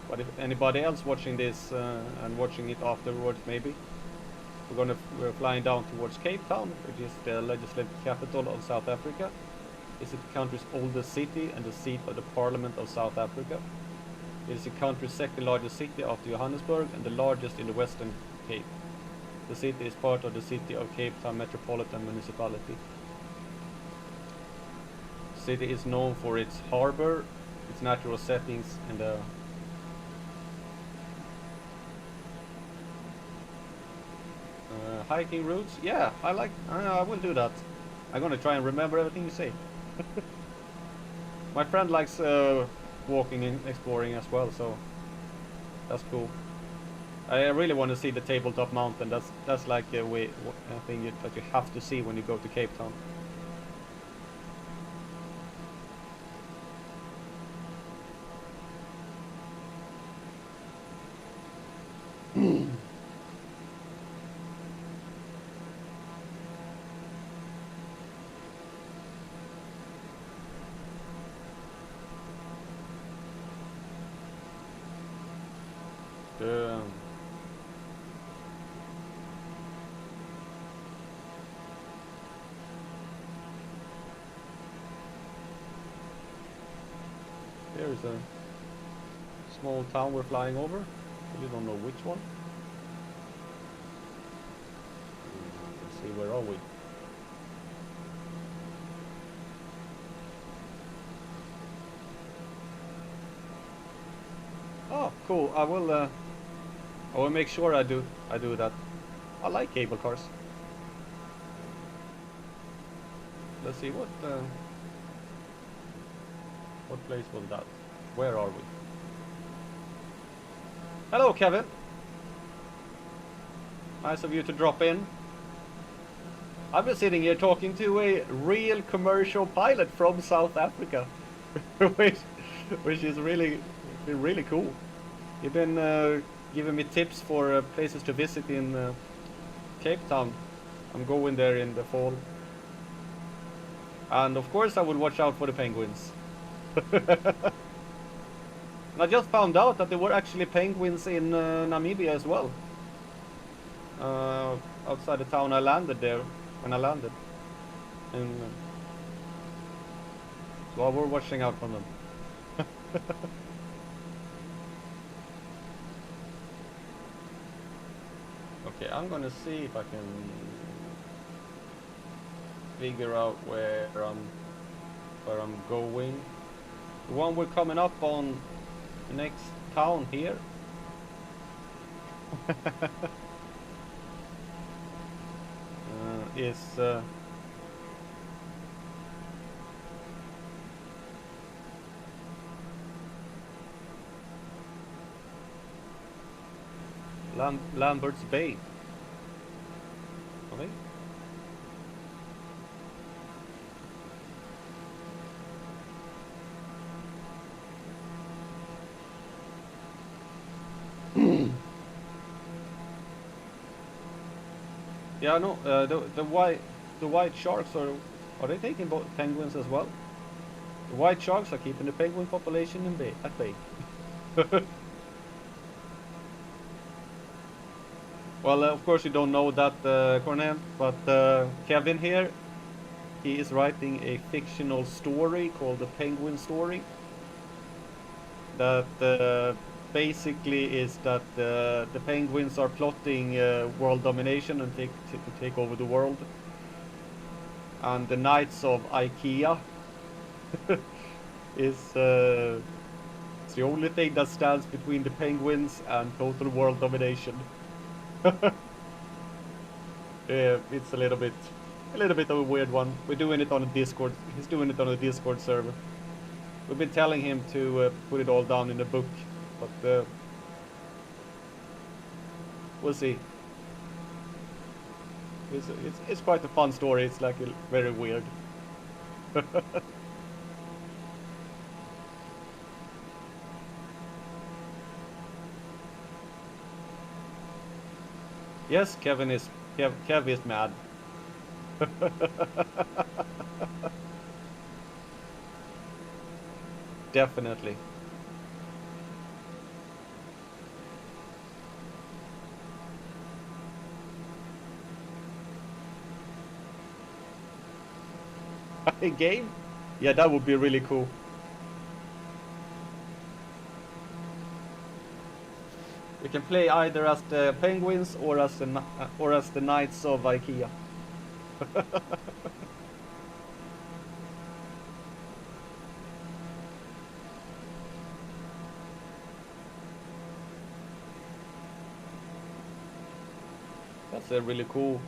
But if anybody else watching this and watching it afterwards, maybe we're flying down towards Capetown, which is the legislative capital of South Africa. It's the country's oldest city and the seat of the Parliament of South Africa. It is the country's second largest city after Johannesburg and the largest in the Western Cape. The city is part of the City of Cape Town Metropolitan Municipality. The city is known for its harbour, its natural settings, and the hiking routes. Yeah, I will do that. I'm gonna try and remember everything you say. My friend likes walking and exploring as well, so that's cool. I really want to see the Tabletop Mountain. That's like a thing that you have to see when you go to Cape Town. There's a small town we're flying over. We don't know which one. Let's see, where are we? Oh, cool. I will make sure I do that. I like cable cars. Let's see what place was that? Where are we? Hello, Kevin. Nice of you to drop in. I've been sitting here talking to a real commercial pilot from South Africa, which is really cool. You've been giving me tips for places to visit in Cape Town. I'm going there in the fall, and of course I will watch out for the penguins. And I just found out that there were actually penguins in Namibia as well. Outside the town I landed there, when I landed. And so we're watching out for them. Okay, I'm gonna see if I can figure out where I'm going. The one we're coming up on, the next town here. Is Lambert's Bay. Are they? Yeah, no. The white sharks are they taking both penguins as well? The white sharks are keeping the penguin population at bay. Well, of course you don't know that, Cornell, but Kevin here, he is writing a fictional story called The Penguin Story. That basically is that the penguins are plotting world domination and take over the world. And the Knights of IKEA is it's the only thing that stands between the penguins and total world domination. It's a little bit of a weird one. We're doing it on a Discord. He's doing it on a Discord server. We've been telling him to put it all down in a book, but we'll see. It's quite a fun story. It's like very weird. Yes, Kev is mad. Definitely. A game? Yeah, that would be really cool. We can play either as the penguins or as the Knights of IKEA. That's a really cool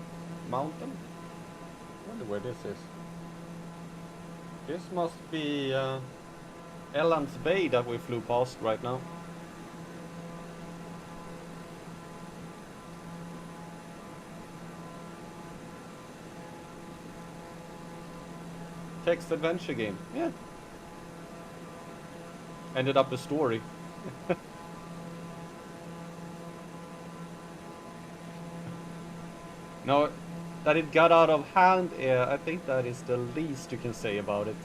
mountain. I wonder where this is. This must be Elland's Bay that we flew past right now. Text adventure game. Yeah. Ended up a story. No, that it got out of hand, I think that is the least you can say about it.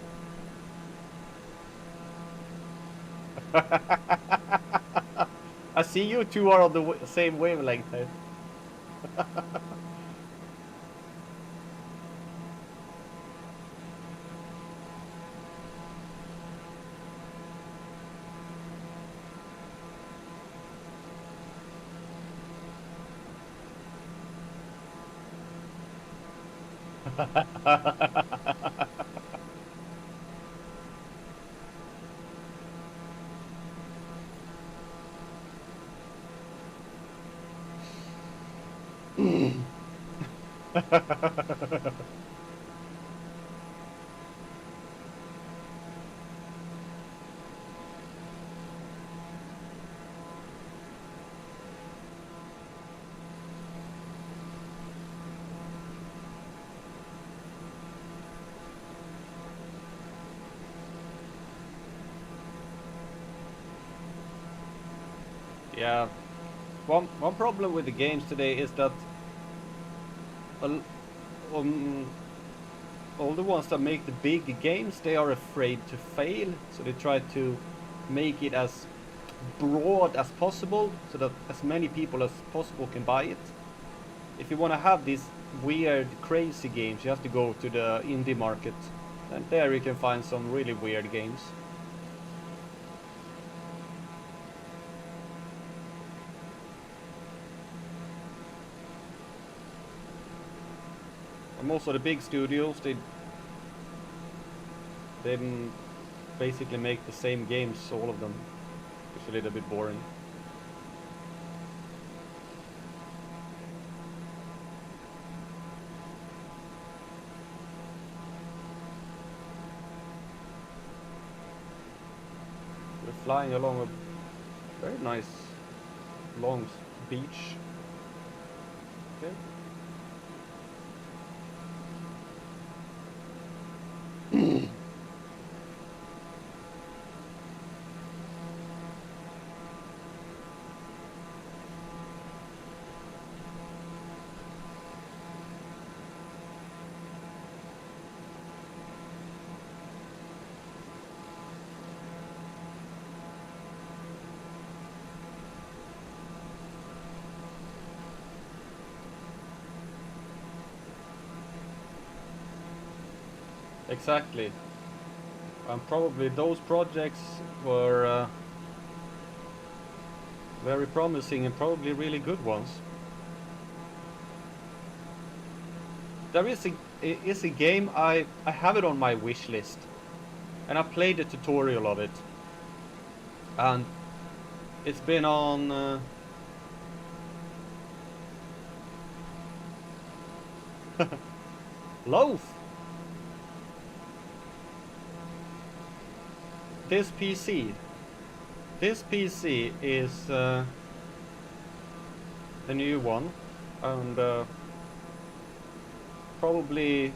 I see you two are on the same wavelength here. Yeah. One problem with the games today is that um, all the ones that make the big games, they are afraid to fail, so they try to make it as broad as possible so that as many people as possible can buy it. If you want to have these weird, crazy games, you have to go to the indie market, and there you can find some really weird games. And also the big studios, they then basically make the same games, all of them. It's a little bit boring. We're flying along a very nice long beach. Okay. Exactly. And probably those projects were very promising and probably really good ones. There is a game, I have it on my wish list, and I played the tutorial of it, and it's been on Loaf. This PC. This PC is the new one, and probably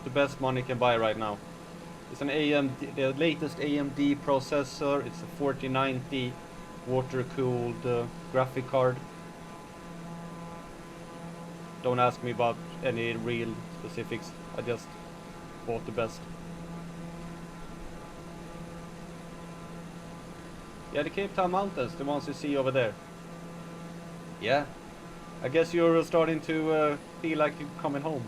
the best money can buy right now. It's an AMD, the latest AMD processor. It's a 4090 water-cooled graphic card. Don't ask me about any real specifics. I just bought the best. Yeah, the Capetown Mountains, the ones you see over there. Yeah, I guess you're starting to feel like you're coming home.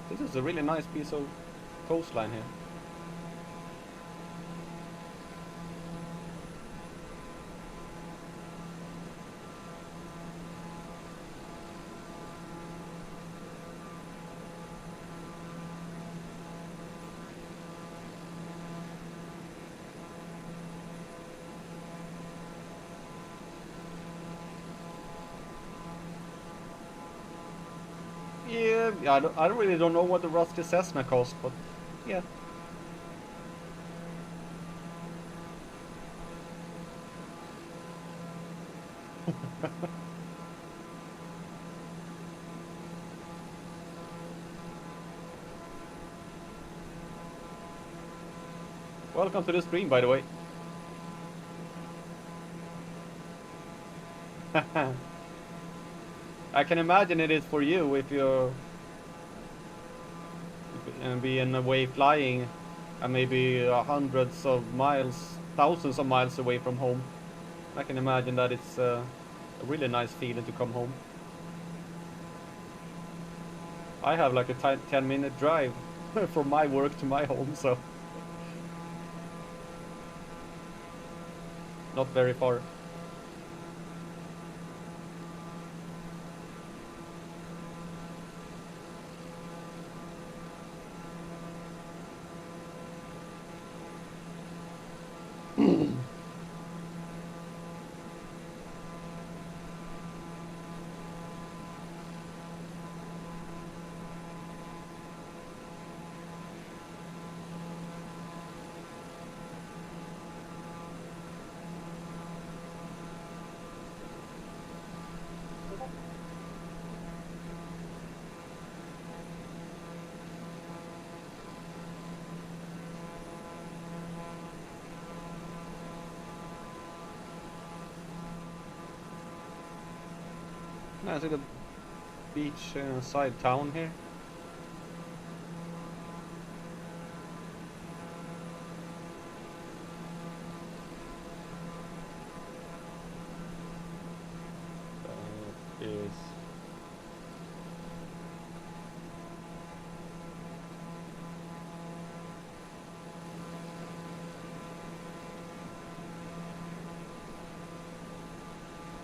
This is a really nice piece of coastline here. Yeah, I really don't know what the rusty Cessna cost, but yeah. Welcome to the stream, by the way. I can imagine it is for you if you're being away flying and maybe hundreds of miles, thousands of miles away from home. I can imagine that it's a really nice feeling to come home. I have like a 10-minute drive from my work to my home, so not very far. Is it a beach side town here? That is...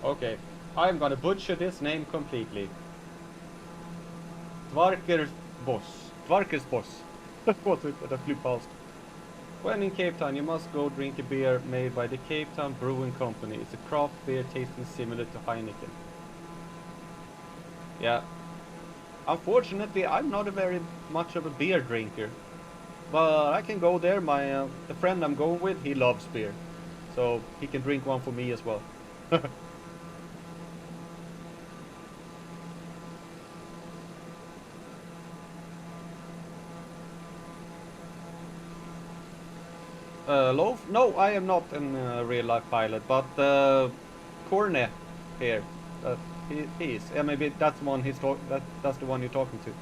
Okay, I'm gonna butcher this name completely. Dvarkersbos. What I flew past. When in Cape Town, you must go drink a beer made by the Cape Town Brewing Company. It's a craft beer tasting similar to Heineken. Yeah. Unfortunately, I'm not a very much of a beer drinker. but I can go there. My the friend I'm going with, he loves beer, so he can drink one for me as well. Loaf? No, I am not a real life pilot, but Corne here, uh, he is. Yeah, maybe that's the one that's the one you're talking to.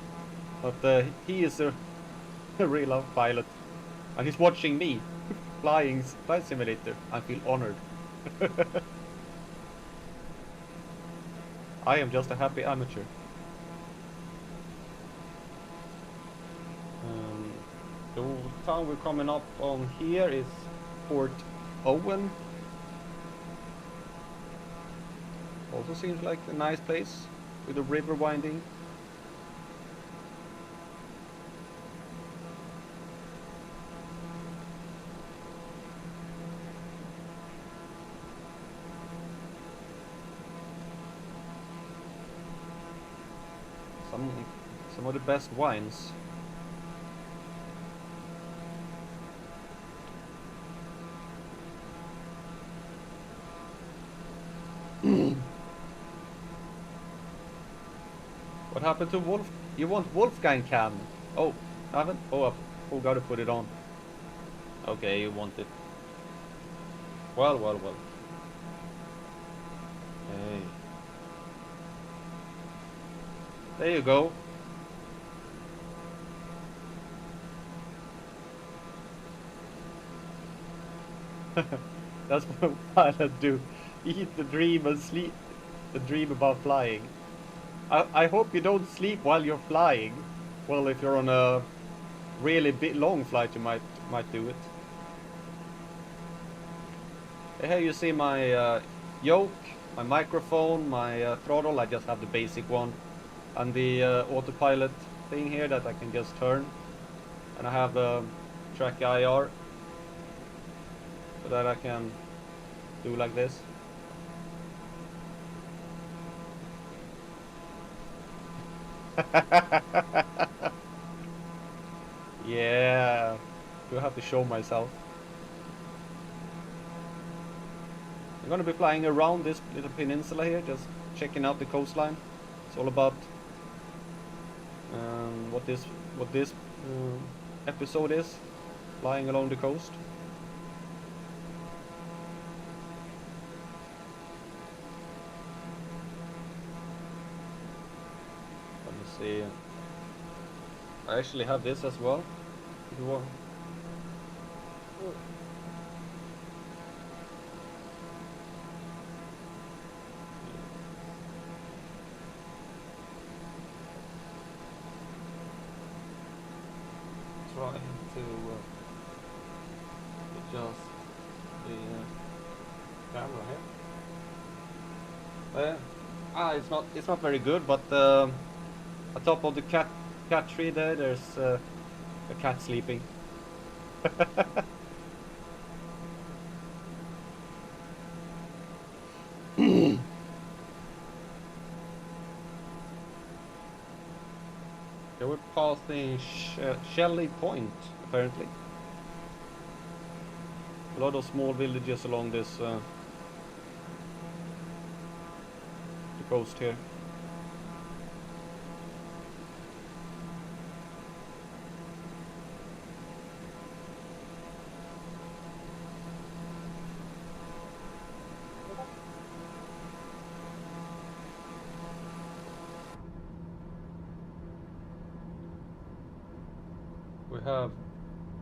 But he is a real life pilot, and he's watching me flying flight simulator. I feel honored. I am just a happy amateur. Um, the town we're coming up on here is Port Owen. Also seems like a nice place with a river winding. Some some of the best wines. What happened to Wolf? You want Wolfgang cam? Oh, haven't? Oh, I forgot to put it on. Okay, you want it. Well, well, well. Hey. There you go. That's what pilots do. Eat the dream and sleep the dream about flying. I hope you don't sleep while you're flying. Well, if you're on a really big long flight, you might do it. Here you see my yoke, my microphone, my throttle. I just have the basic one, and the autopilot thing here that I can just turn. And I have track IR so that I can do like this. Yeah, do have to show myself. I'm gonna be flying around this little peninsula here, just checking out the coastline. It's all about what this episode is, flying along the coast. Let me see. I actually have this as well. If you want. Trying to adjust the camera here. It's not very good, but on top of the cat tree there's a cat sleeping. They were passing Shelley Point, apparently. A lot of small villages along this the coast here.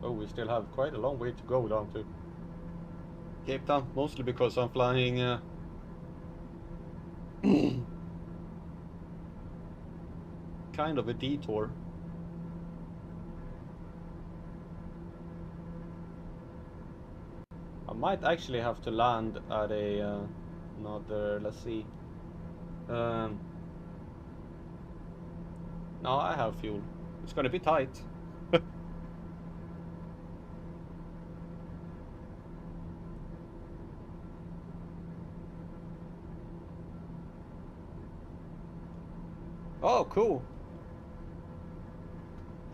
We still have quite a long way to go down to Cape Town, mostly because I'm flying kind of a detour. I might actually have to land at a another, let's see. Um, no, I have fuel. It's gonna be tight. Oh, cool.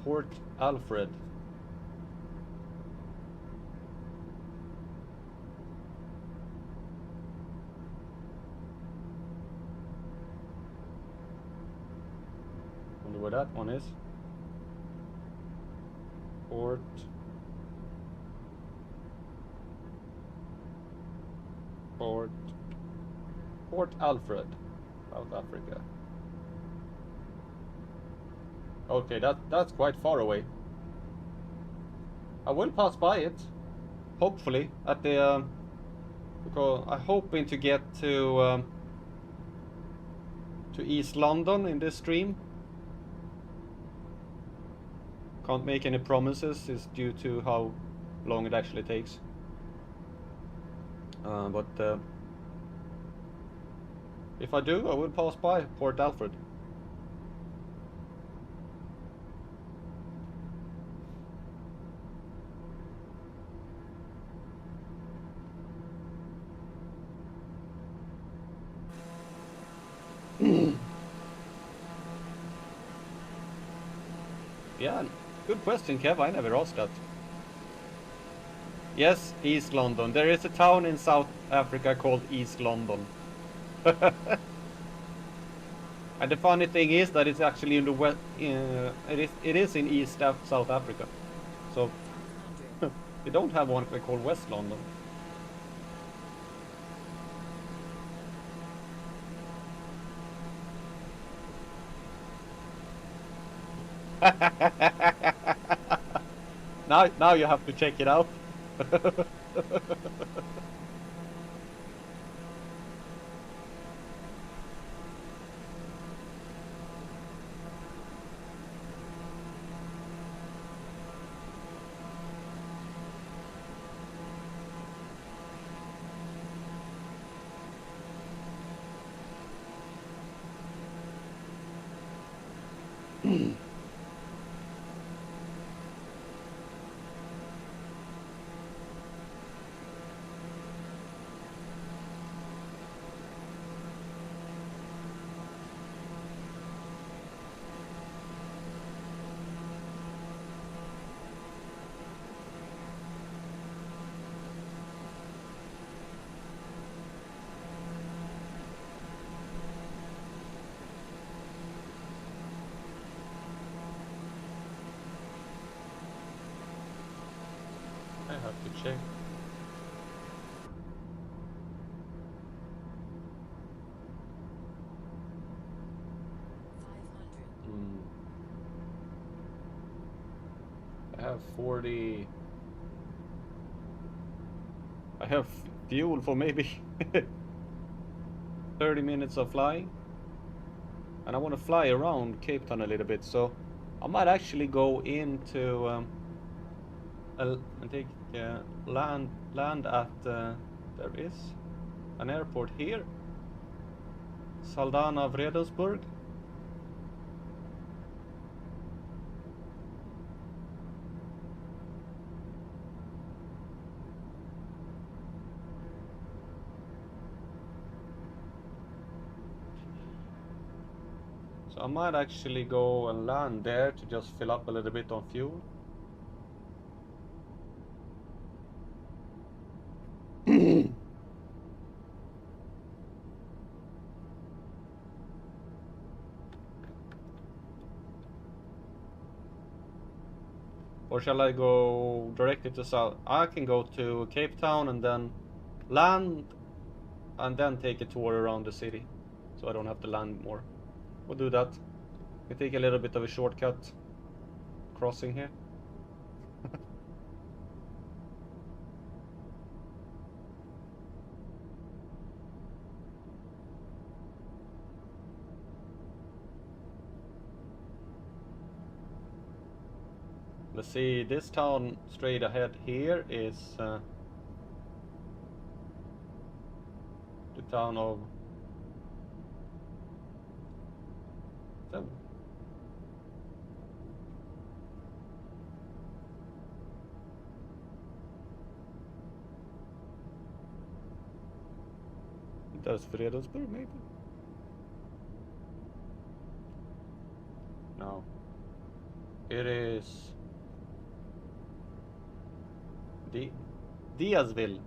Port Alfred. where that one is. Port Alfred, South Africa. Okay, that's quite far away. I will pass by it, hopefully, at the because I'm hoping to get to East London in this stream. Can't make any promises, is due to how long it actually takes. But if I do, I will pass by Port Alfred. Yeah, good question, Kev. I never asked that. Yes, East London. There is a town in South Africa called East London. And the funny thing is that it's actually in the west. It is in East South Africa. So they don't have one called West London. Now you have to check it out. I have to check. I have 40. I have fuel for maybe 30 minutes of flying. And I want to fly around Capetown a little bit, so I might actually go into and take land at there is an airport here, Saldanha Bredasdorp. So I might actually go and land there to just fill up a little bit on fuel. Or shall I go directly to South? I can go to Capetown and then land and then take a tour around the city, so I don't have to land more. We'll do that. We take a little bit of a shortcut crossing here. Let's see, this town straight ahead here is the town of... That's Bredasdorp, maybe? No. It is... Diazville.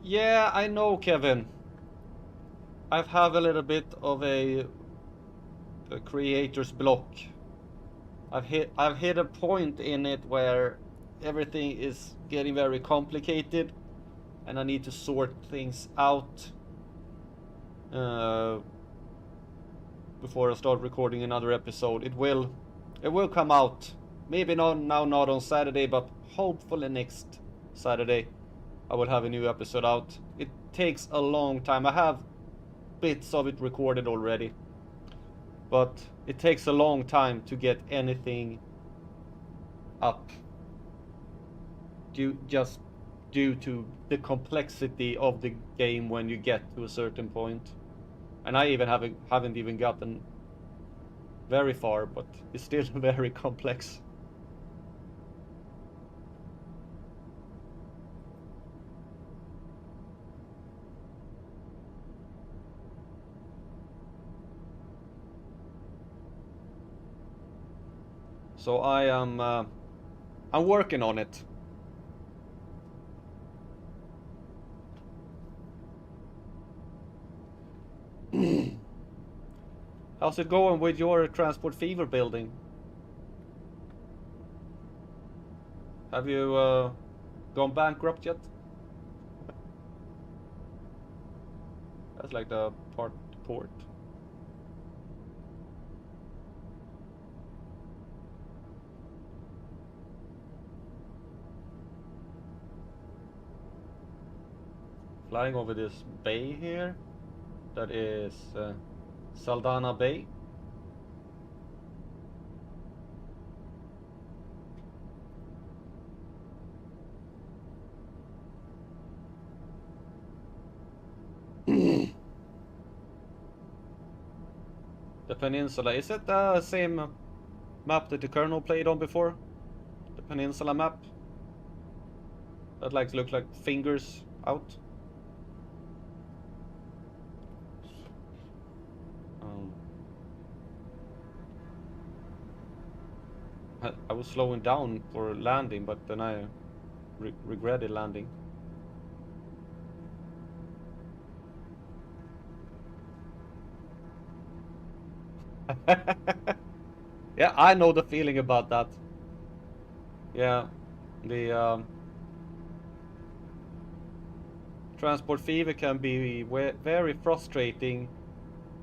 Yeah, I know, Kevin. I've have a little bit of a creator's block. I've hit a point in it where everything is getting very complicated, and I need to sort things out uh, before I start recording another episode. It will come out. Maybe not on Saturday, but hopefully next Saturday I will have a new episode out. It takes a long time. I have bits of it recorded already, but it takes a long time to get anything up just due to the complexity of the game when you get to a certain point. And I even haven't even gotten very far, but it's still very complex. So I'm working on it. How's it going with your Transport Fever building? Have you gone bankrupt yet? That's like the port. Flying over this bay here. That is Saldana Bay. The peninsula, is it the same map that the Colonel played on before? The peninsula map? That like looks like fingers out. I was slowing down for landing, but then I regretted landing. Yeah, I know the feeling about that. Yeah, the Transport Fever can be very frustrating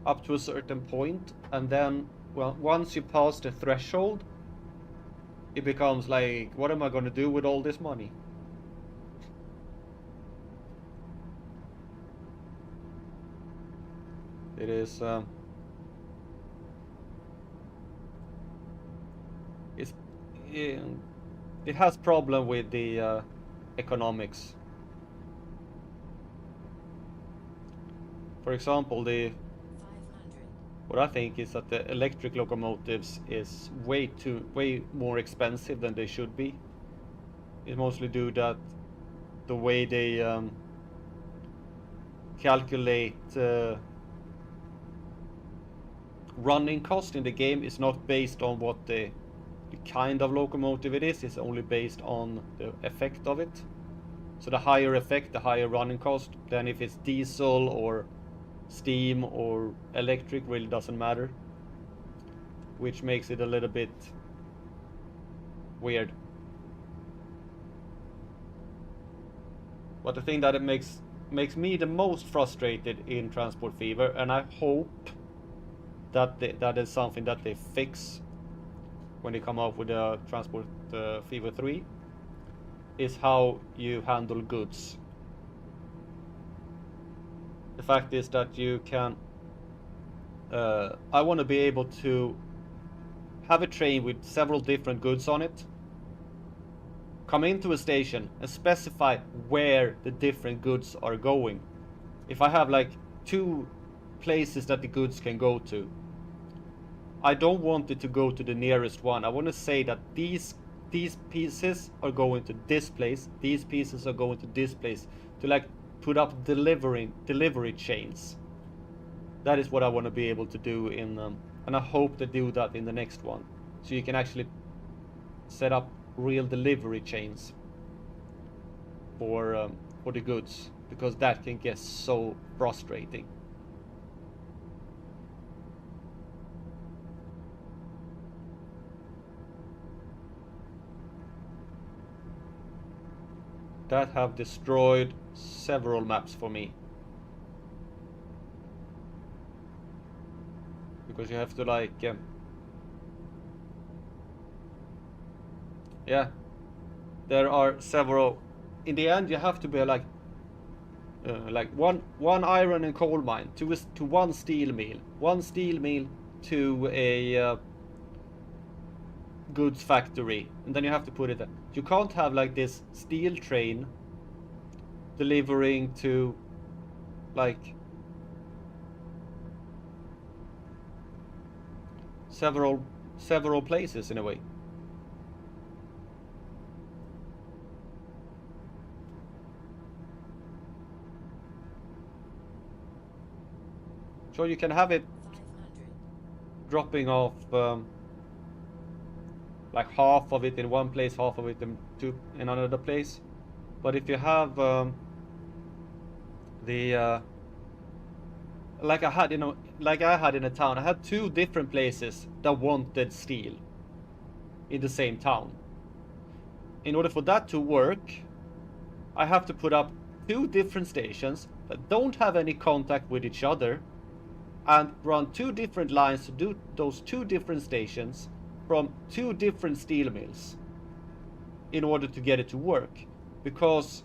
up to a certain point, and then, well, once you pass the threshold, it becomes like, what am I going to do with all this money? It is it has problem with the economics. For example, what I think is that the electric locomotives is way more expensive than they should be. It's mostly due that the way they calculate running cost in the game is not based on what the kind of locomotive it is. It's only based on the effect of it. So the higher effect, the higher running cost. Then if it's diesel or steam or electric, really doesn't matter, which makes it a little bit weird. But the thing that it makes me the most frustrated in Transport Fever, and I hope that that is something that they fix when they come out with the Transport Fever 3, is how you handle goods. The fact is that you can I want to be able to have a train with several different goods on it, come into a station and specify where the different goods are going. If I have like 2 places that the goods can go to, I don't want it to go to the nearest one. I want to say that these pieces are going to this place, these pieces are going to this place, to like put up delivery chains. That is what I want to be able to do in and I hope to do that in the next one, so you can actually set up real delivery chains for the goods. because that can get so frustrating. That have destroyed several maps for me. Because you have to like... yeah. There are several... in the end you have to be like one iron and coal mine to one steel mill. One steel mill to a goods factory, and then you have to put it there. You can't have like this steel train delivering to like several places in a way. So you can have it dropping off like half of it in one place, half of it in another place. But if you have the like I had in a town, I had 2 different places that wanted steel in the same town. In order for that to work, I have to put up 2 different stations that don't have any contact with each other, and run 2 different lines to do those 2 different stations from 2 different steel mills in order to get it to work. Because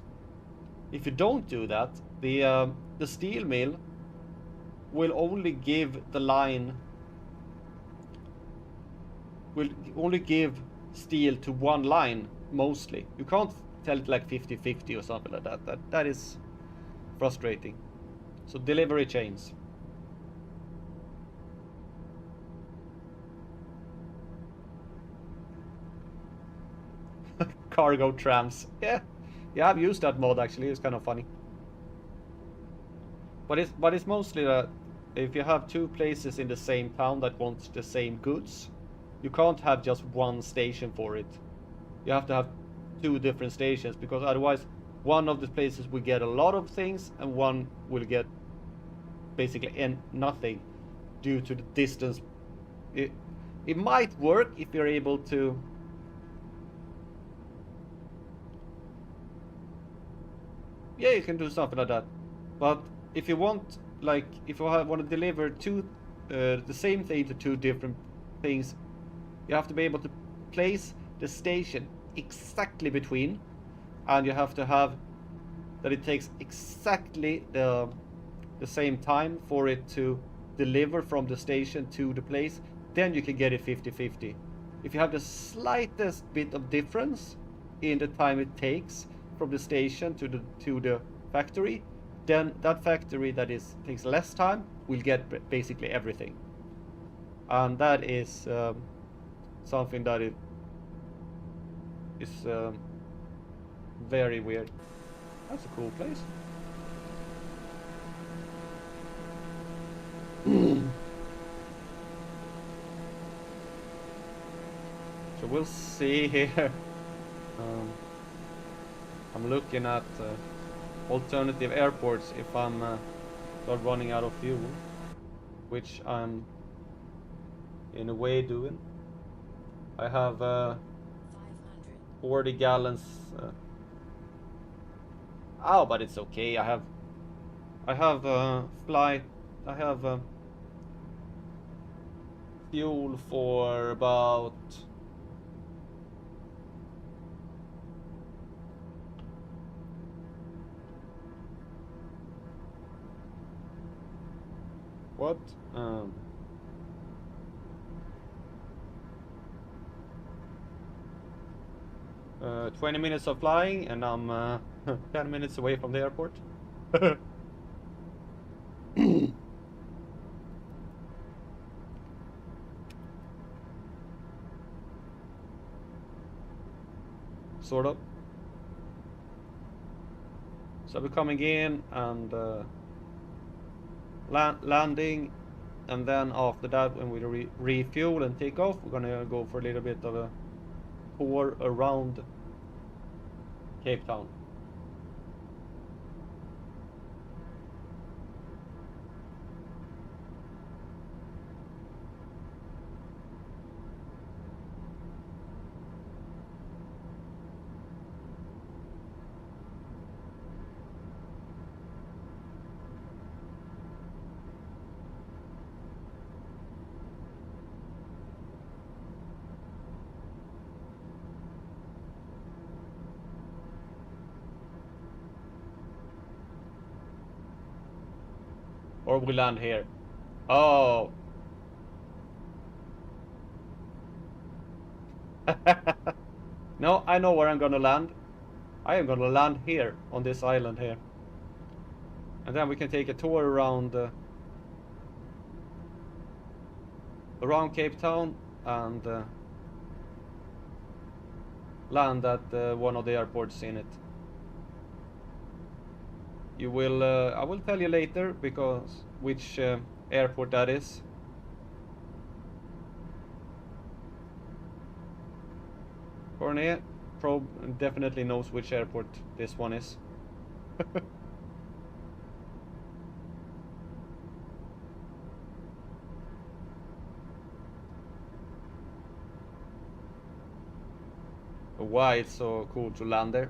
if you don't do that, the steel mill will only give the line, will only give steel to one line mostly. You can't tell it like 50-50 or something like that. That is frustrating. So delivery chains. Cargo trams. Yeah, I've used that mod actually. It's kind of funny. But it's mostly that if you have 2 places in the same town that want the same goods, you can't have just one station for it. You have to have 2 different stations, because otherwise one of the places will get a lot of things and one will get basically nothing due to the distance. It might work if you're able to... yeah, you can do something like that. But if you want, like, if you want to deliver the same thing to 2 different things, you have to be able to place the station exactly between, and you have to have that it takes exactly the same time for it to deliver from the station to the place. Then you can get it 50-50. If you have the slightest bit of difference in the time it takes from the station to the factory, then that factory that takes less time will get basically everything. And that is something that is very weird. That's a cool place. So we'll see here. I'm looking at alternative airports if I'm start running out of fuel, which I'm in a way doing. I have 40 gallons. Oh, but it's okay. I have flight. I have fuel for about... what? 20 minutes of flying, and I'm 10 minutes away from the airport. Sort of. So we're coming in and landing, and then after that, when we refuel and take off, we're gonna go for a little bit of a tour around Capetown. Or we land here. Oh. No, I know where I'm gonna land. I am gonna land here, on this island here. And then we can take a tour around around Capetown and land at one of the airports in it. You will, I will tell you later because which airport that is. Cornet definitely knows which airport this one is. Why it's so cool to land there.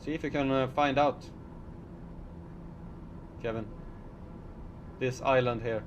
See if you can find out, Kevin. This island here.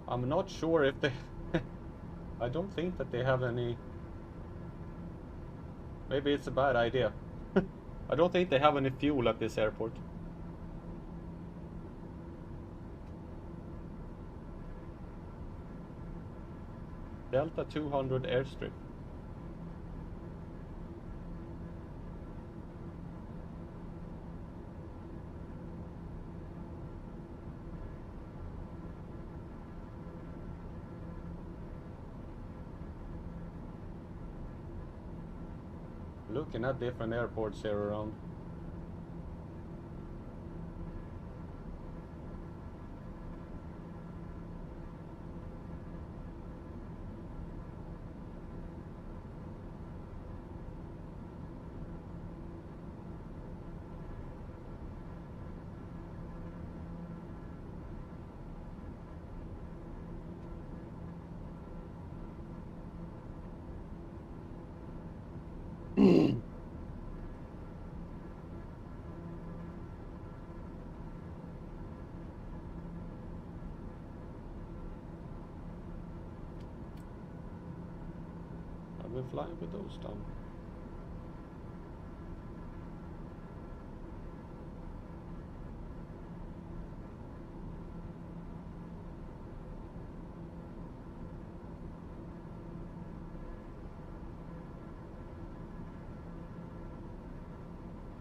I'm not sure if they... I don't think that they have any... Maybe it's a bad idea. I don't think they have any fuel at this airport. Delta 200 airstrip. Looking at different airports here around. We're flying with those down.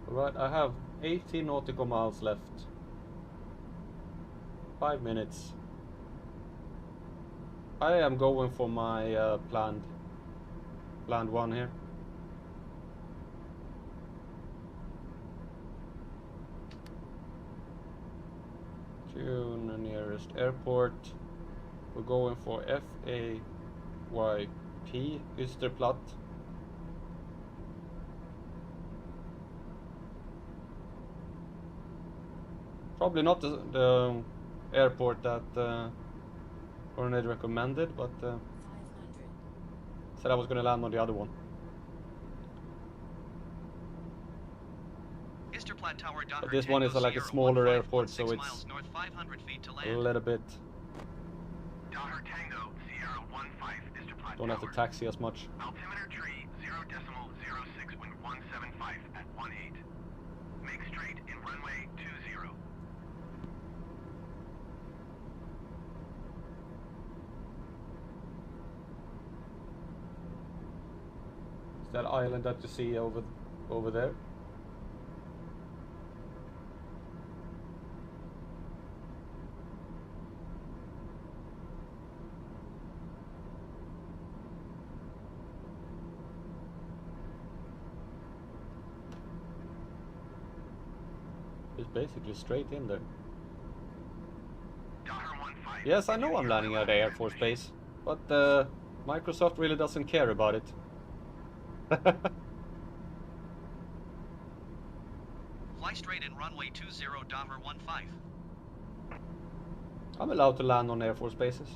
Right, I have 18 nautical miles left. 5 minutes. I am going for my planned one here. To the nearest airport. We're going for FAYP, Österplatt. Probably not the airport that Ornette recommended, but said I was going to land on the other one. But this one is like a smaller airport, so it's a little bit... Don't have to taxi as much. Altimeter tree 0.06 wind 175 at 18. Make straight in runway 20. That island that you see over there. It's basically straight in there. Yes, I know I'm landing at the Air Force Base, but Microsoft really doesn't care about it. Fly straight in runway 20.15. I'm allowed to land on Air Force bases.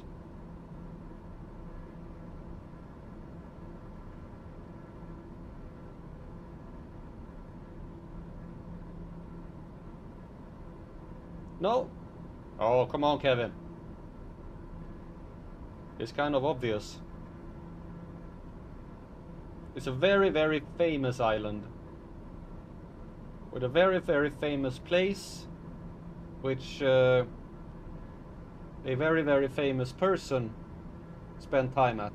No? Oh, come on, Kevin. It's kind of obvious. It's a very, very famous island. With a very, very famous place. Which a very, very famous person spent time at.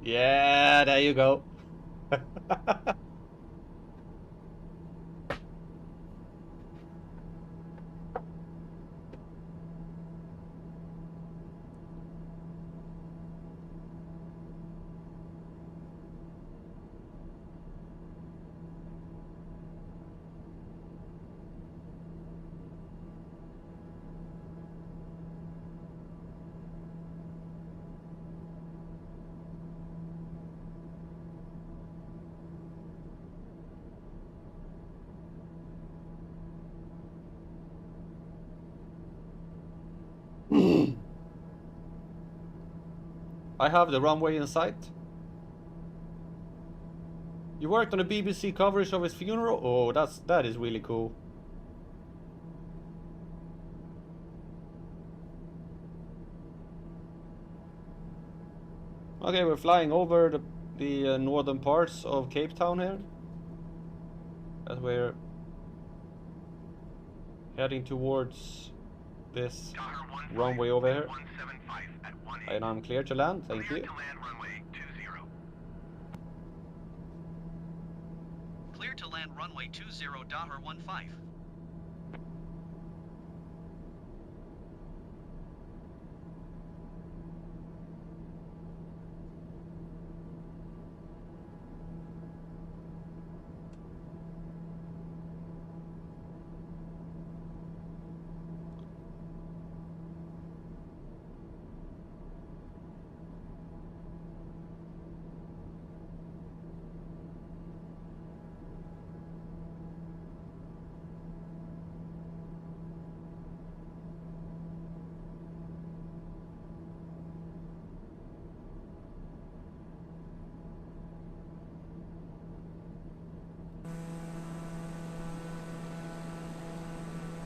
Yeah, there you go. I have the runway in sight. You worked on a BBC coverage of his funeral? Oh, that is really cool. Okay, we're flying over the northern parts of Capetown here. As we're heading towards this runway over here. And I'm clear to land, thank you. Clear to land runway 20.15.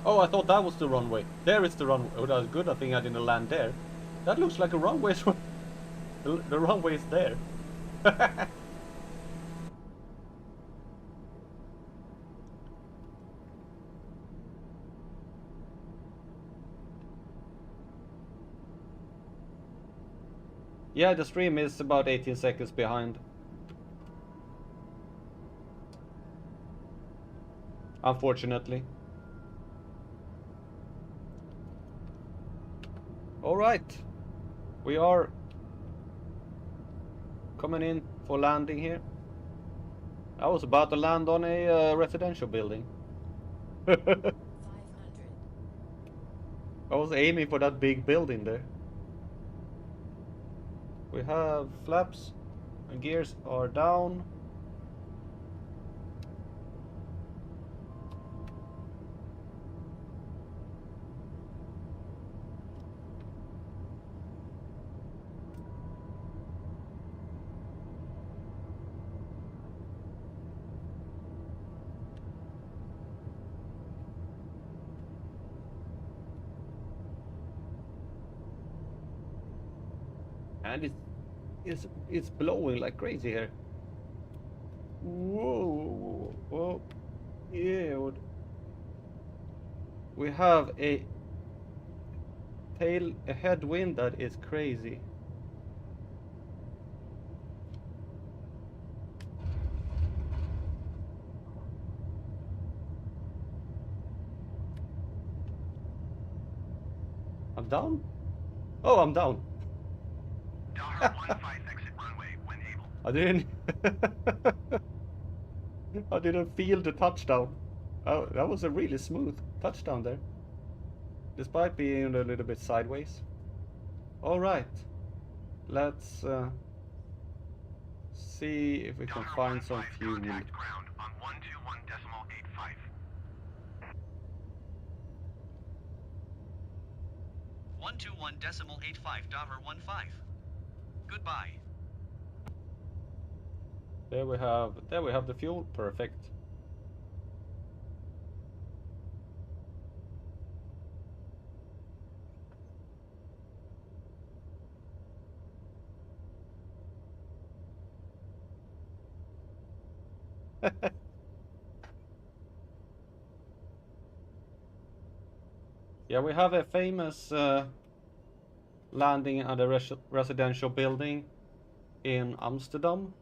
Oh, I thought that was the runway. There is the runway. Oh, that was good. I think I didn't land there. That looks like a runway. The runway is there. Yeah, the stream is about 18 seconds behind. Unfortunately. Alright. We are coming in for landing here. I was about to land on a residential building. 500. I was aiming for that big building there. We have flaps and gears are down. And it's blowing like crazy here. Whoa, whoa, yeah. We have a headwind that is crazy. I'm down? Oh, I'm down. Daher 15 exit runway when able. I didn't. I didn't feel the touchdown. Oh, that was a really smooth touchdown there, despite being a little bit sideways. All right, let's see if we can Daher find some 15 fuel. contact ground on 121.85. 121.85 Daher 15. Goodbye. There we have the fuel. Perfect. Yeah, we have a famous landing at a residential building in Amsterdam.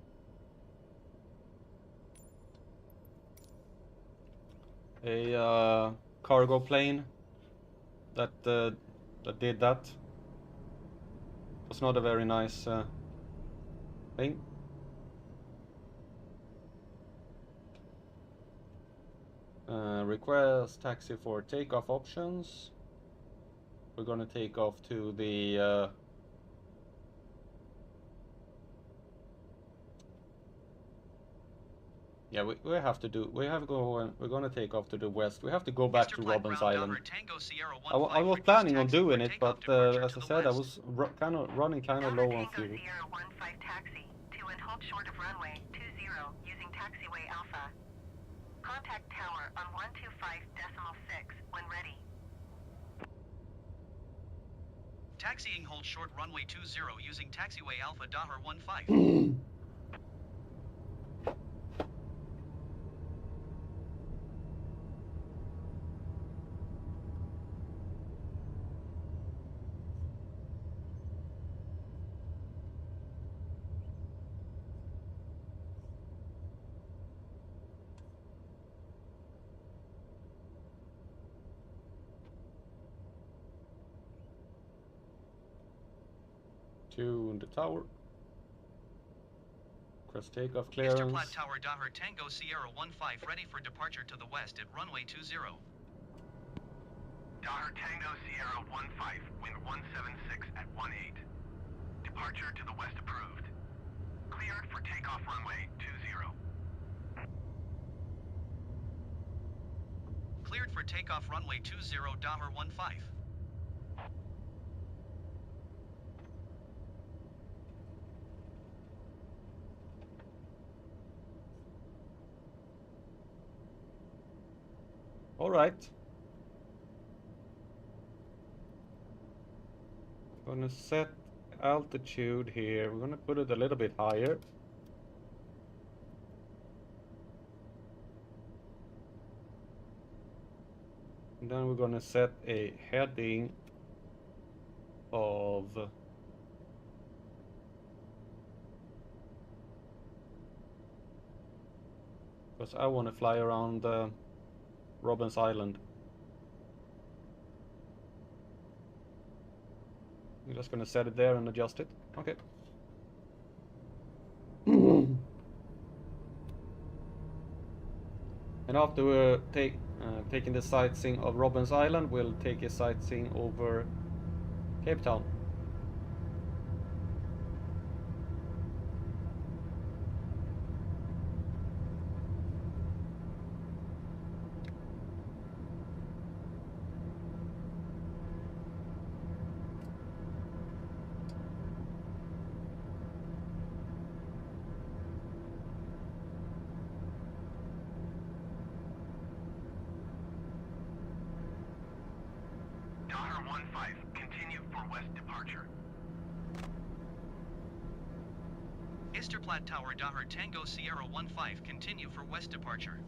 A cargo plane that did that. It was not a very nice thing. Request taxi for takeoff options. We're gonna take off to the yeah, we have to do. We have to go. We're gonna take off to the west. We have to go back to Robben's Island. I was planning on doing it, but as I said, I was kind of running kind of low on fuel. Sierra 15 taxi to and hold short of runway 20 using taxiway Alpha. Contact tower on 125.6 when ready. Taxiing hold short runway 20 using taxiway Alpha Daher 15. To the tower. Crest takeoff clearance. Esterplatte Tower Daher Tango Sierra 15 ready for departure to the west at runway 20. Daher Tango Sierra 15, wind 176 at 18. Departure to the west approved. Cleared for takeoff runway 20. Cleared for takeoff runway 20 Daher 15. All right. Gonna set altitude here. We're gonna put it a little bit higher. And then we're gonna set a heading of because I want to fly around Robben's Island. I'm just gonna set it there and adjust it. Okay. And after we're taking the sightseeing of Robben's Island, we'll take a sightseeing over Capetown. Daher 15, continue for west departure. Isterplatte Tower Daher Tango Sierra 15 continue for west departure.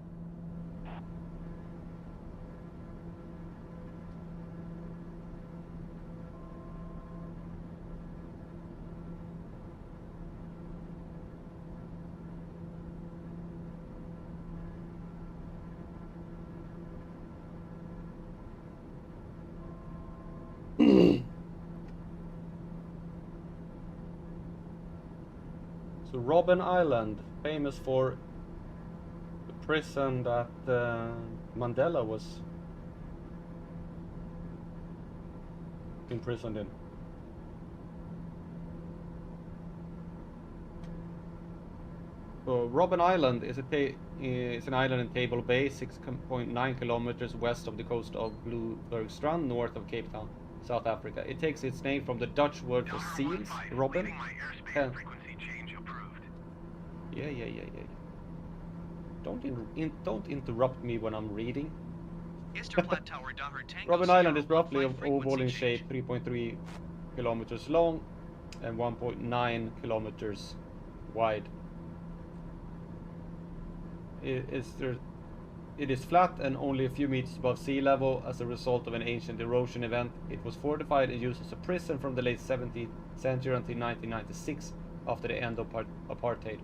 So Robben Island, famous for the prison that Mandela was imprisoned in. So Robben Island is an island in Table Bay, 6.9 kilometers west of the coast of Bluebergstrand, north of Cape Town, South Africa. It takes its name from the Dutch word for seals, robin. Leaving my airspace Hen. frequency change approved. Yeah. Don't interrupt me when I'm reading. Isterplatte Tower Daher Tango Robben Sierra Island is roughly 15 of frequency oval in change. shape, 3.3 kilometers long and 1.9 kilometers wide. It is flat and only a few meters above sea level as a result of an ancient erosion event. It was fortified and used as a prison from the late 17th century until 1996, after the end of apartheid.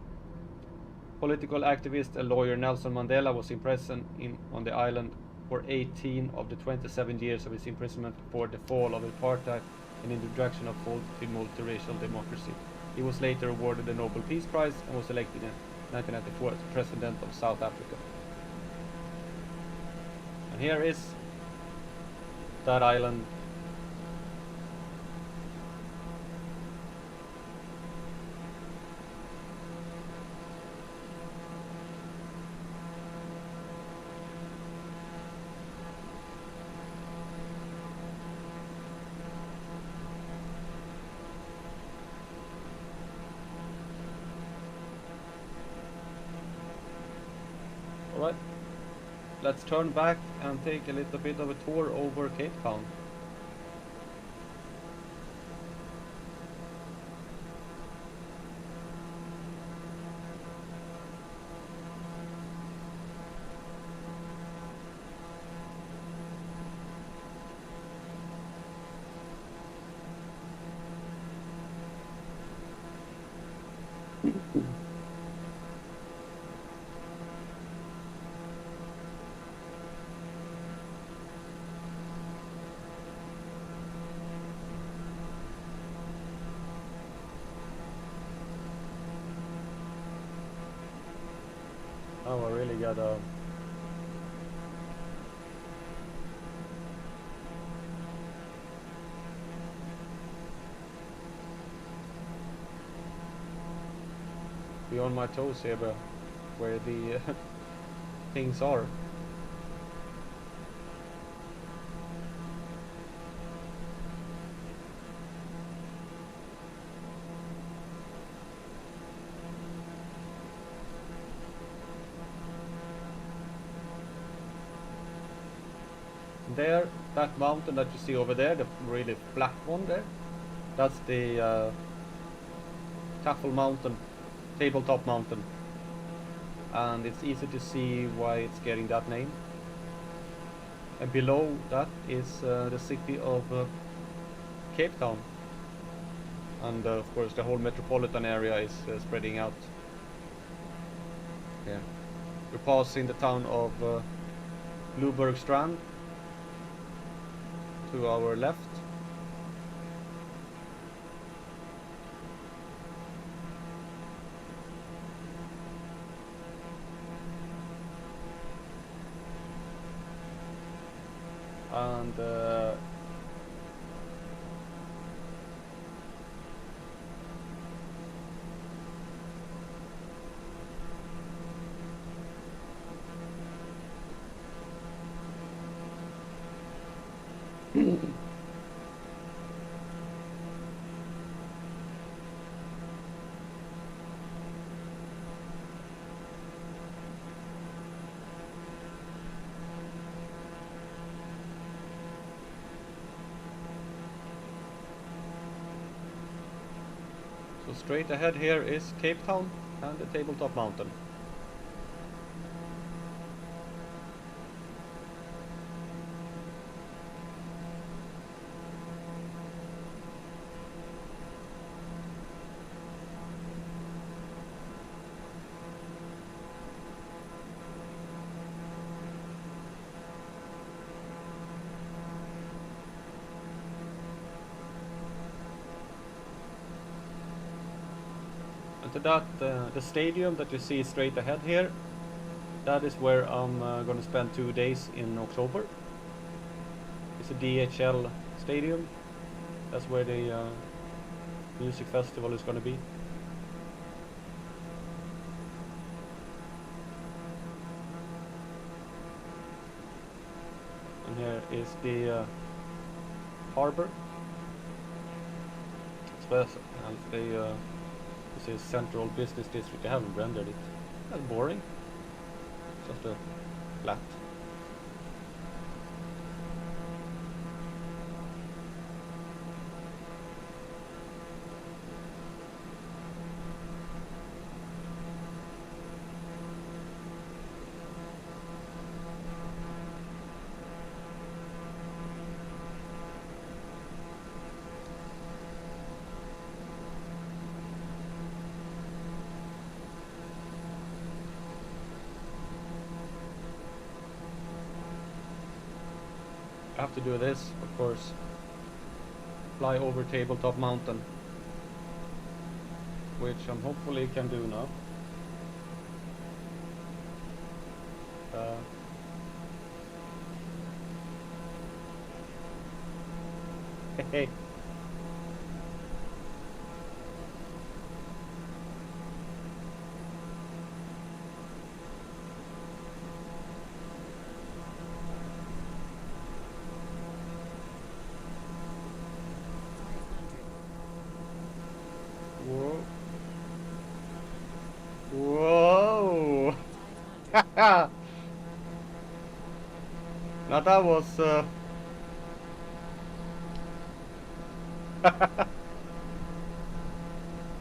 Political activist and lawyer Nelson Mandela was imprisoned on the island for 18 of the 27 years of his imprisonment before the fall of apartheid and introduction of full multiracial democracy. He was later awarded the Nobel Peace Prize and was elected in 1994 as President of South Africa. And here is that island. Alright, let's turn back and take a little bit of a tour over Cape Town. Oh, I really gotta... be on my toes here, but where the things are. There, that mountain that you see over there, the really flat one there, that's the Taffel Mountain, Tabletop Mountain, and it's easy to see why it's getting that name. And below that is the city of Cape Town, and of course the whole metropolitan area is spreading out. Yeah, we're passing the town of Bluebergstrand to our left. And So straight ahead here is Capetown and the Tabletop Mountain. And to that, the stadium that you see straight ahead here, that is where I'm gonna spend 2 days in October. It's a DHL stadium. That's where the music festival is gonna be. And here is the harbor. And this is Central Business District. I haven't rendered it. That's boring. Just a flat. I have to do this, of course. Fly over Tabletop Mountain, which I'm hopefully can do now. Hey. Whoa. Whoa. Now that was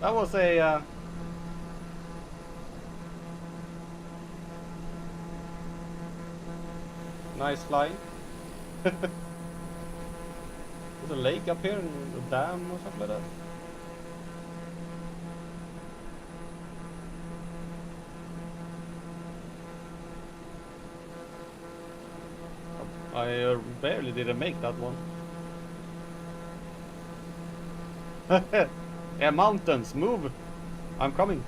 that was a nice flying. There's a lake up here and a dam or something like that. I barely didn't make that one. Yeah, mountains, move! I'm coming.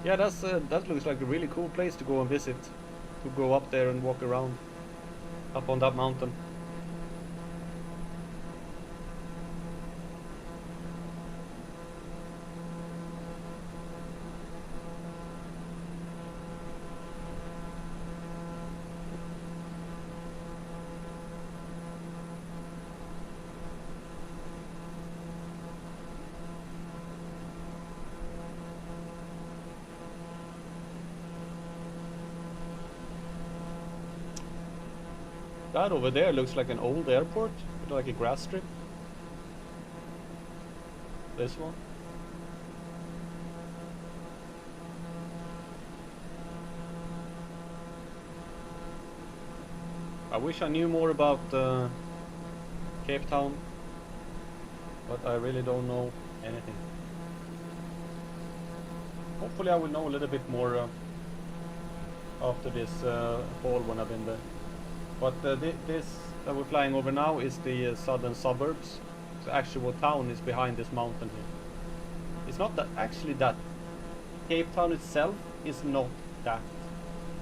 Yeah, that looks like a really cool place to go and visit. To go up there and walk around up on that mountain. That over there looks like an old airport, like a grass strip. This one. I wish I knew more about Cape Town, but I really don't know anything. Hopefully I will know a little bit more after this fall when I've been there. But this that we're flying over now is the southern suburbs. The actual town is behind this mountain here. It's not that actually that Cape Town itself is not that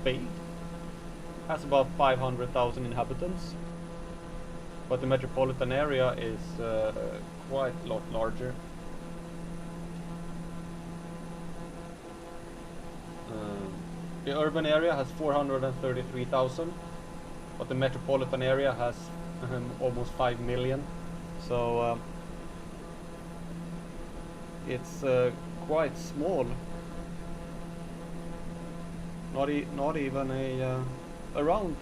big. It has about 500,000 inhabitants, but the metropolitan area is quite a lot larger. The urban area has 433,000. but the metropolitan area has almost 5 million, so it's quite small. Not even around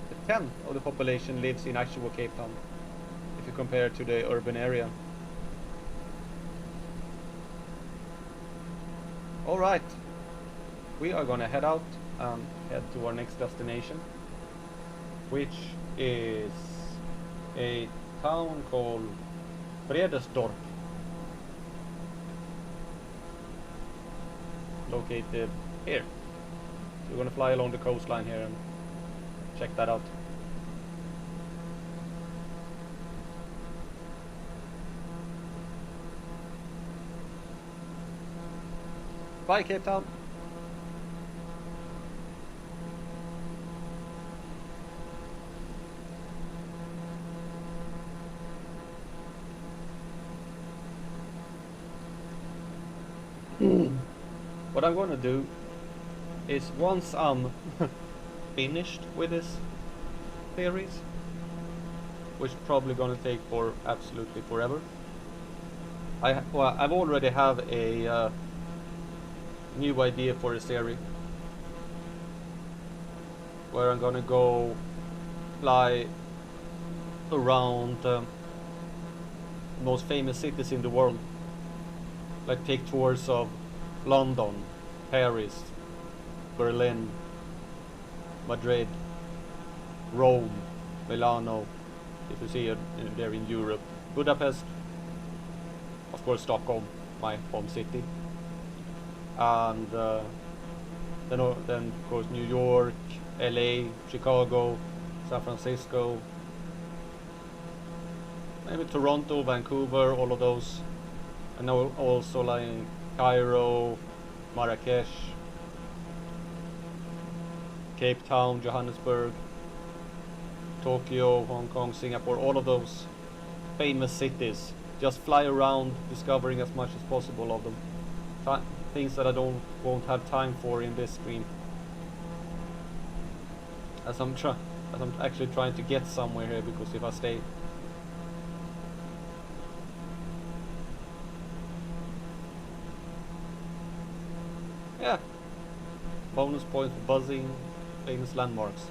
a tenth of the population lives in actual Cape Town, if you compare it to the urban area. Alright, we are gonna head out and head to our next destination, which is a town called Bredasdorp, located here. So we're gonna fly along the coastline here and check that out. Bye, Cape Town. What I'm gonna do is, once I'm finished with this series, which is probably gonna take for absolutely forever, I've already have a new idea for a series where I'm gonna go fly around most famous cities in the world, like take tours of London, Paris, Berlin, Madrid, Rome, Milano, if you see it there in Europe, Budapest, of course Stockholm, my home city, and then of course New York, LA, Chicago, San Francisco, maybe Toronto, Vancouver, all of those. I know also like Cairo, Marrakesh, Cape Town, Johannesburg, Tokyo, Hong Kong, Singapore, all of those famous cities. Just fly around, discovering as much as possible of them. Things that I won't have time for in this stream. As I'm actually trying to get somewhere here, because if I stay, yeah, bonus points for buzzing famous landmarks.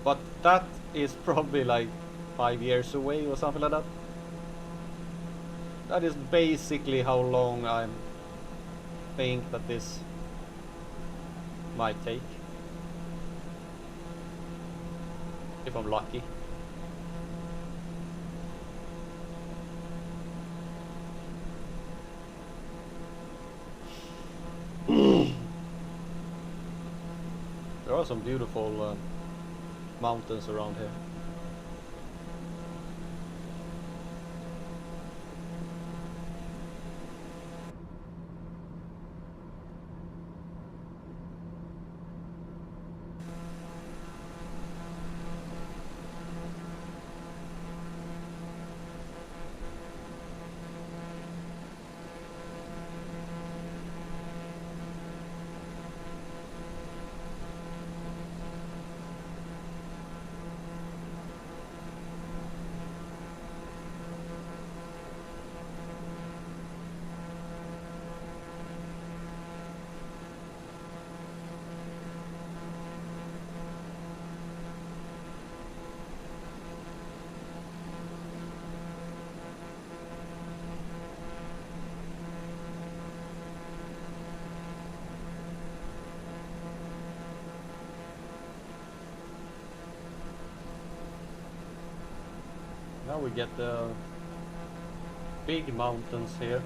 But that is probably like 5 years away or something like that. That is basically how long I think that this might take, if I'm lucky. There are some beautiful mountains around here. Now we get the big mountains here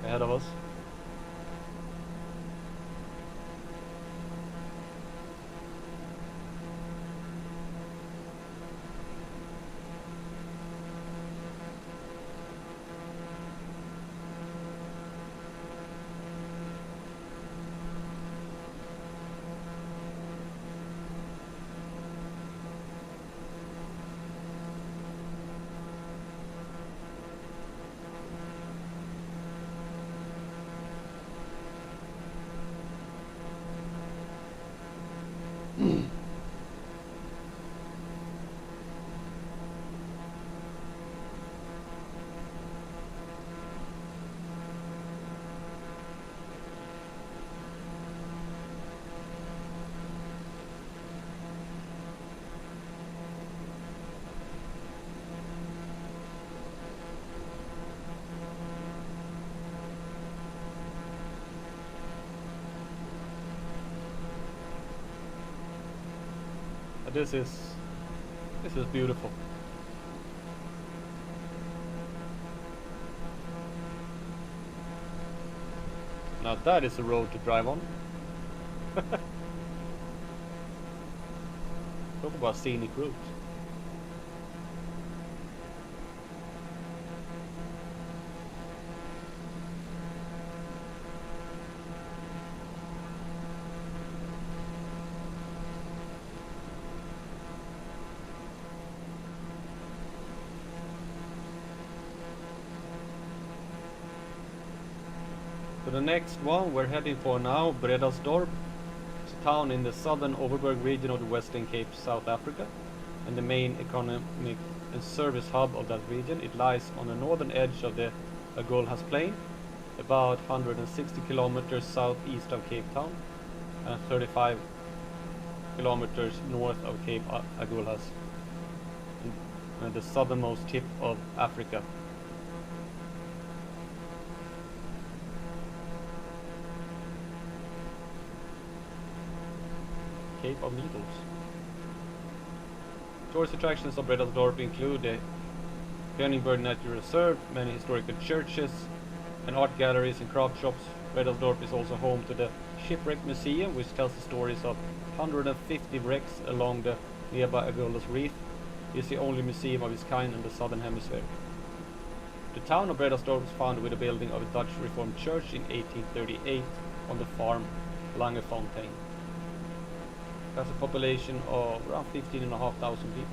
ahead of us. This is beautiful. Now that is a road to drive on. Talk about scenic route. So the next one we're heading for now, Bredasdorp. It's a town in the southern Overberg region of the Western Cape, South Africa, and the main economic and service hub of that region. It lies on the northern edge of the Agulhas Plain, about 160 kilometers southeast of Cape Town, and 35 kilometers north of Cape Agulhas, and the southernmost tip of Africa. Cape of Needles. Tourist attractions of Bredasdorp include the Langebaanweg Nature Reserve, many historical churches, and art galleries and craft shops. Bredasdorp is also home to the Shipwreck Museum, which tells the stories of 150 wrecks along the nearby Agulhas Reef. It is the only museum of its kind in the southern hemisphere. The town of Bredasdorp was founded with the building of a Dutch Reformed church in 1838 on the farm Langebaanweg. It has a population of around 15,500 people.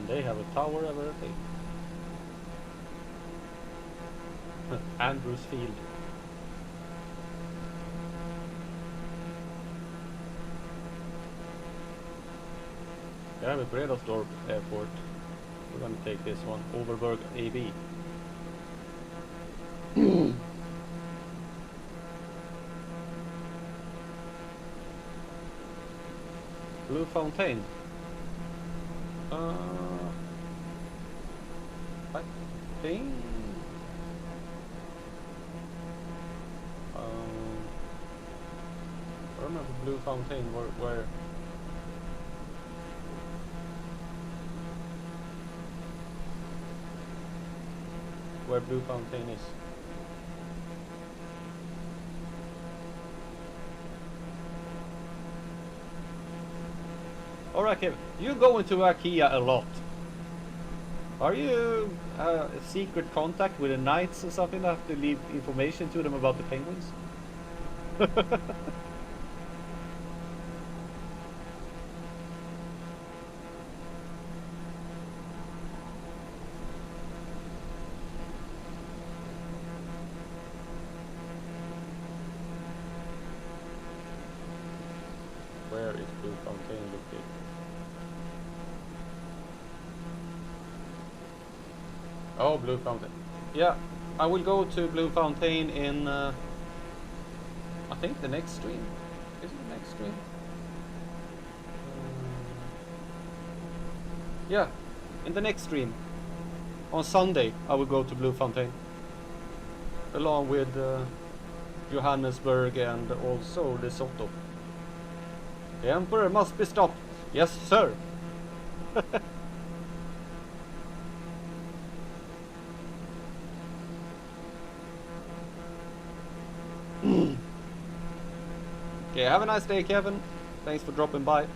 They have a tower and everything. Andrews Field. They have a Bredasdorp airport. We're gonna take this one. Overberg AB. Blue Fountain. I think I don't know the Blue Fountain where Blue Fountain is. Alright Kevin, you go into IKEA a lot. Are you a secret contact with the knights or something that have to leave information to them about the penguins? Where is Blue Fountain located? Oh, Blue Fountain. Yeah, I will go to Blue Fountain in, I think the next stream. Is it the next stream? Yeah, in the next stream. On Sunday, I will go to Blue Fountain. Along with Johannesburg and also Lesotho. The Emperor must be stopped. Yes, sir. Okay, have a nice day, Kevin. Thanks for dropping by.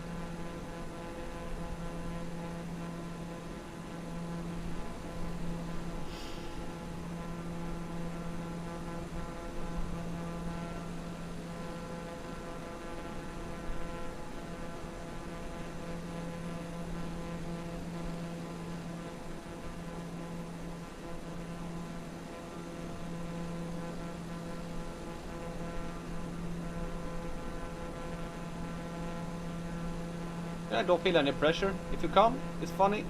I don't feel any pressure. If you come, it's funny.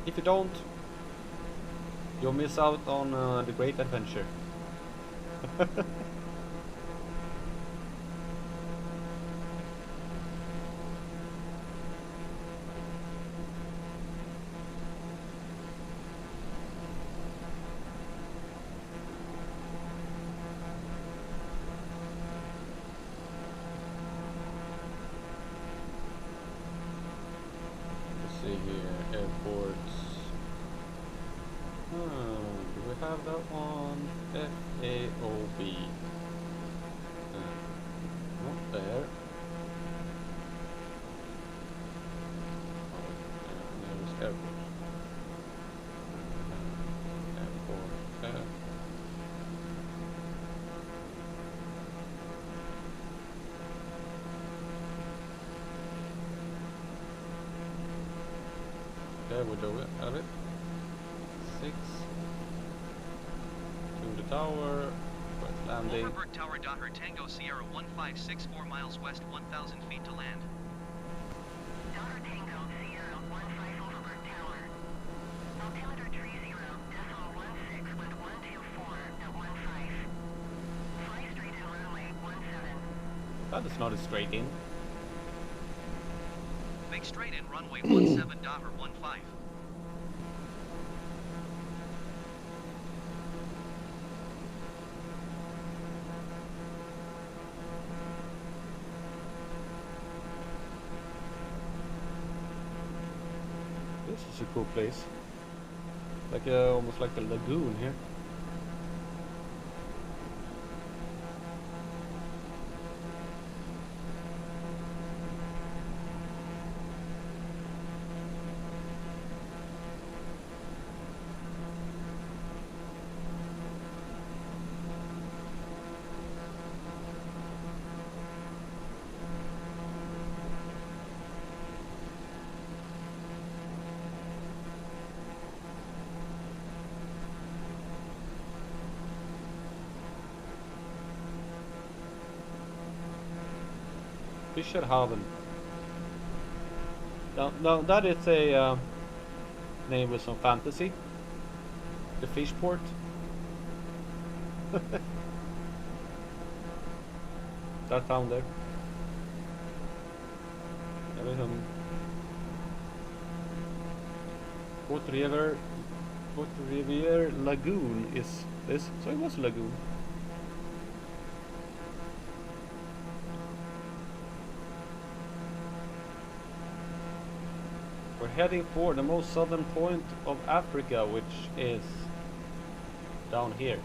If you don't, you'll miss out on the great adventure. Let's see here, airports. Do we have that one? FAOB. Not there. Nearest airport. Airport there. There we do it. Have it. 6 to the tower. First landing. Overberg Tower. Her Tango Sierra 1564 miles west, 1,000 feet to land. Daughter Tango Sierra 15 Overberg Tower. Altimeter 30.16, wind 124 at 15. Fly straight in runway 17. That is not a straight in. Make straight in runway 17. Her 15. This is a cool place. Like almost like a lagoon here. Fischerhaven. Now that is a name with some fantasy. The fish port. That town there. Côte Rivière Lagoon is this. So it was a lagoon. We're heading for the most southern point of Africa, which is down here.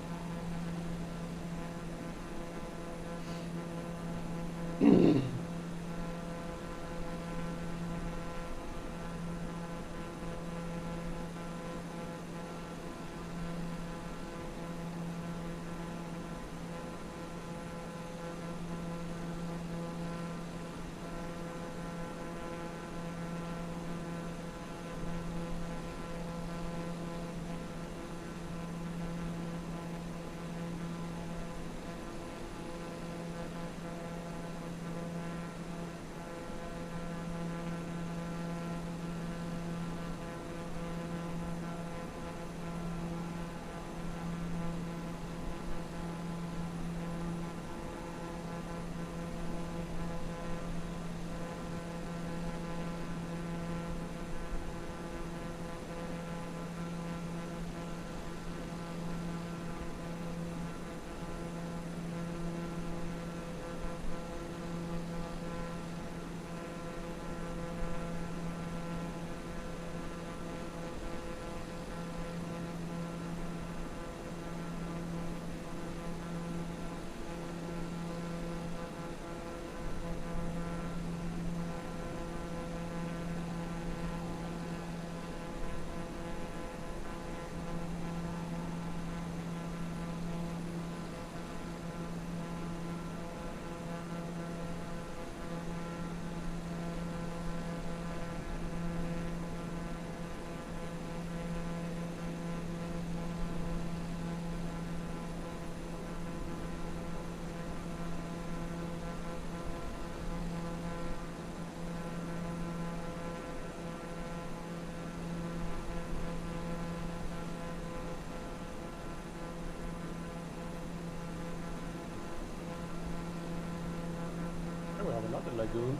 another lagoon,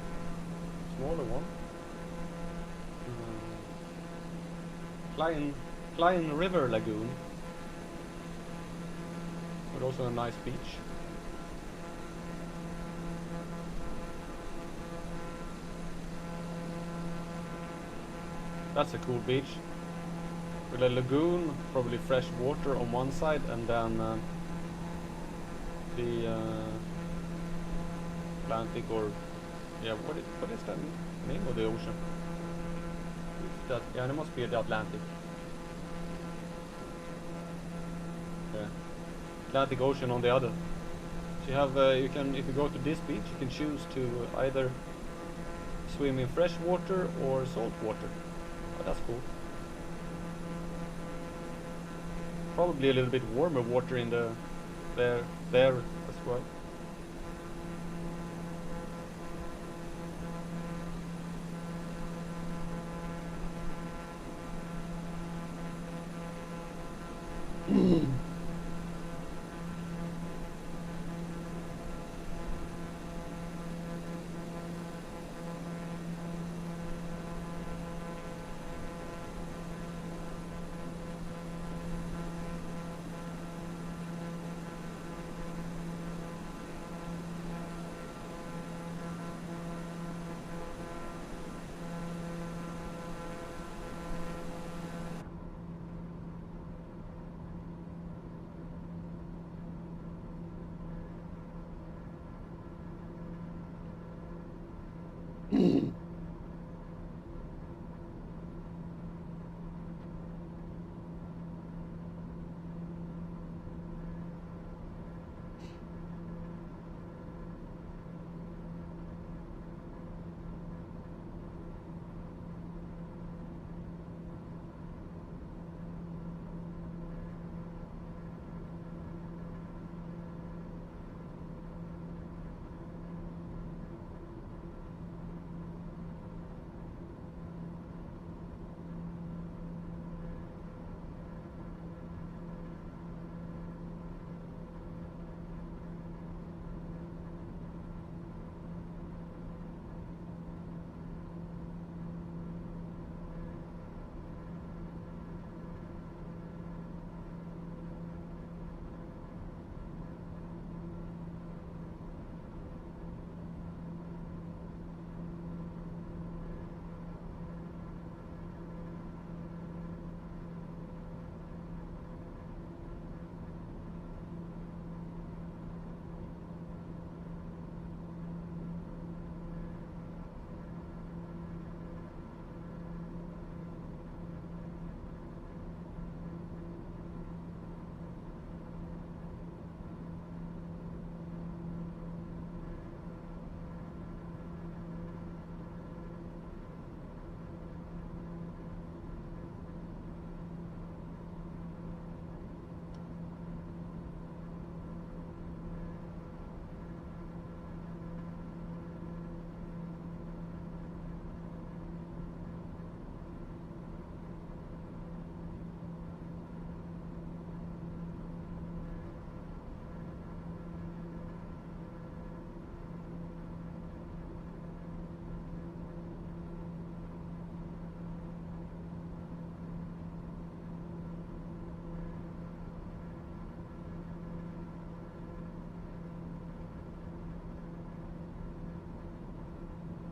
smaller one. Klein River Lagoon, but also a nice beach. That's a cool beach. With a lagoon, probably fresh water on one side, and then the Atlantic, or yeah, what is that name of the ocean? That, yeah, it must be the Atlantic. Yeah, Atlantic Ocean on the other. So you have you can, if you go to this beach, you can choose to either swim in fresh water or salt water. Oh, that's cool. Probably a little bit warmer water in the there as well.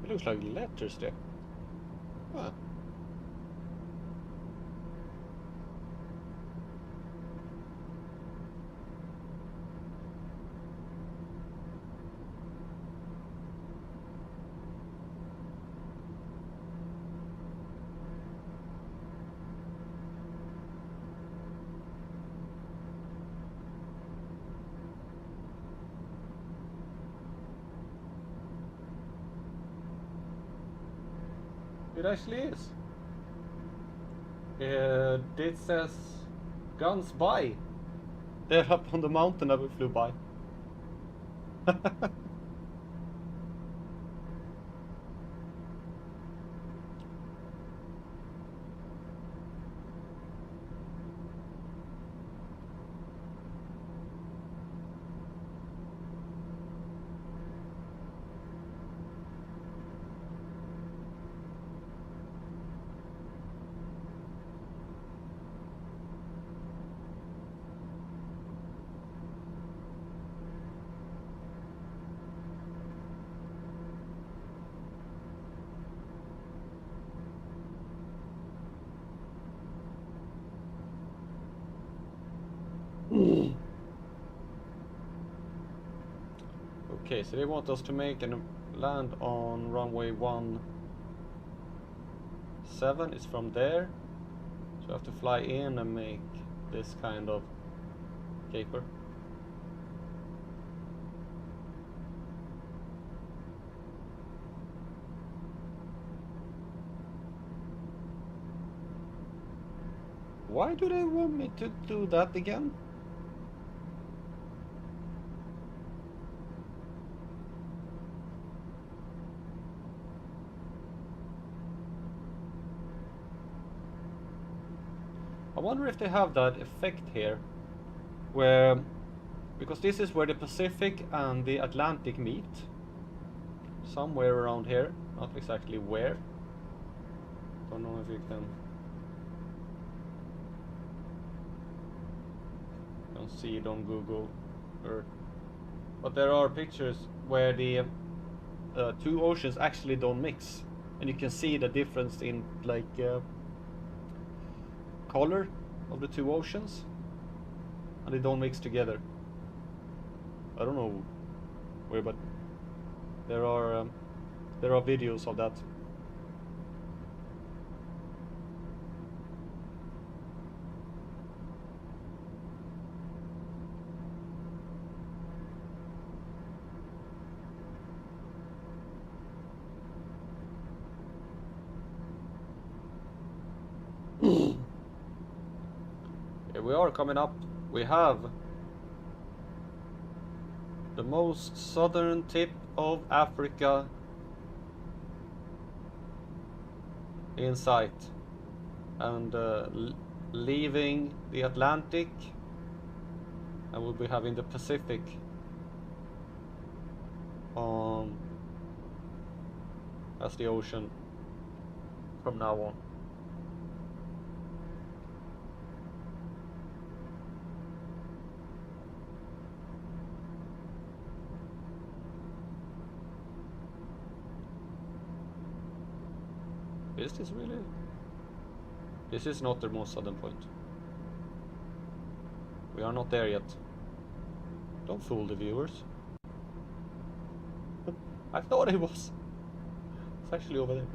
It looks like letters there. Huh. It actually is. It says guns by. They're up on the mountain that we flew by. Okay, so they want us to make and land on runway 17. It's from there. So I have to fly in and make this kind of caper. Why do they want me to do that again? I wonder if they have that effect here, where, because this is where the Pacific and the Atlantic meet, somewhere around here, not exactly where. Don't know if you can see it on Google Earth, but there are pictures where the two oceans actually don't mix, and you can see the difference in like color of the two oceans, and they don't mix together. I don't know where, but there are videos of that. Here we are coming up. We have the most southern tip of Africa in sight, and leaving the Atlantic, and we'll be having the Pacific as the ocean from now on. Is this really? This is not the most southern point. We are not there yet. Don't fool the viewers. I thought it was. It's actually over there.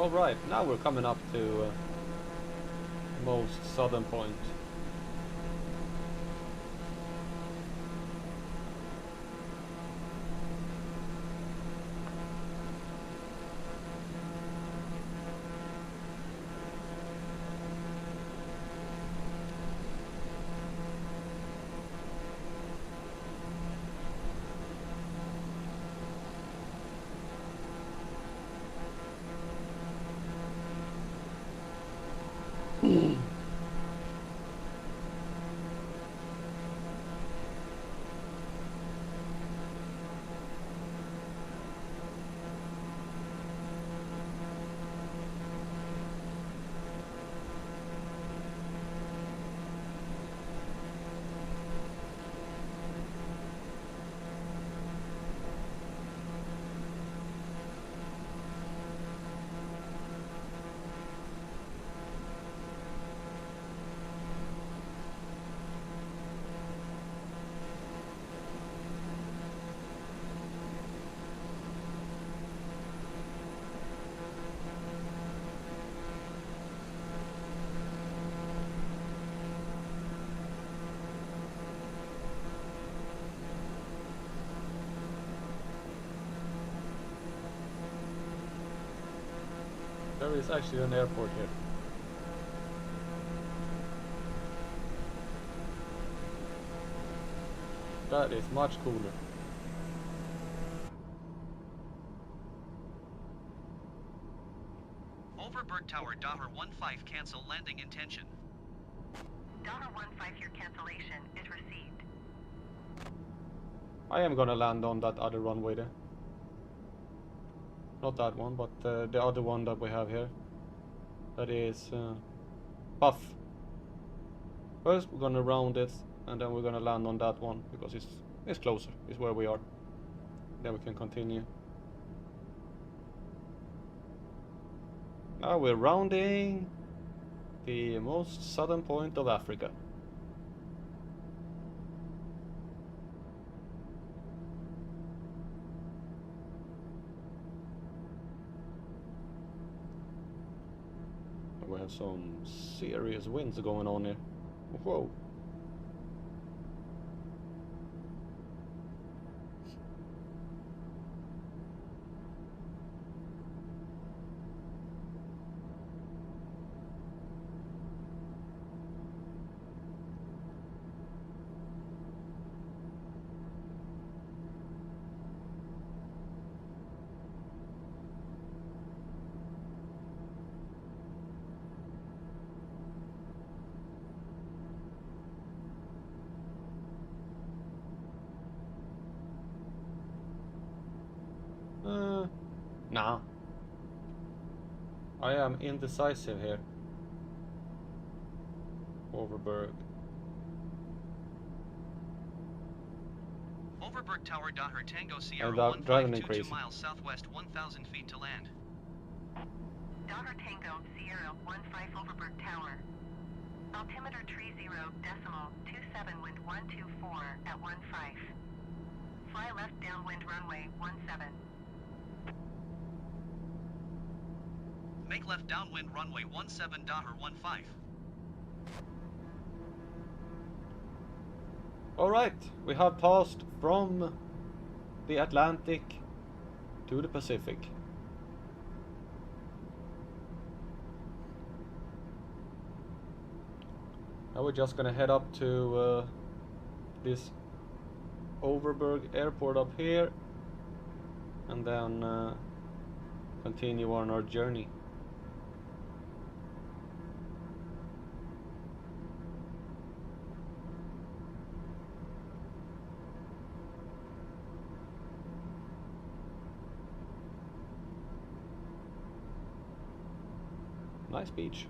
Alright, now we're coming up to most southern point. There is actually an airport here. That is much cooler. Overberg Tower, Daher 15, cancel landing intention. Daher 15, your cancellation is received. I am gonna land on that other runway there. Not that one, but the other one that we have here. That is Buff. First we're gonna round it, and then we're gonna land on that one because it's closer. It's where we are. Then we can continue. Now we're rounding the most southern point of Africa. We have some serious winds going on here. Whoa. Nah. I am indecisive here. Overberg. Overberg Tower, Daher Tango Sierra And driving 1522 crazy. miles southwest, 1,000 feet to land. Daher Tango Sierra 15 Overberg Tower. Altimeter 30 decimal 27 wind 124 at 15. Fly left downwind runway 17. Make left downwind runway 17 Daher 15. Alright, we have passed from the Atlantic to the Pacific. Now we're just gonna head up to this Overberg airport up here and then continue on our journey. Nice beach.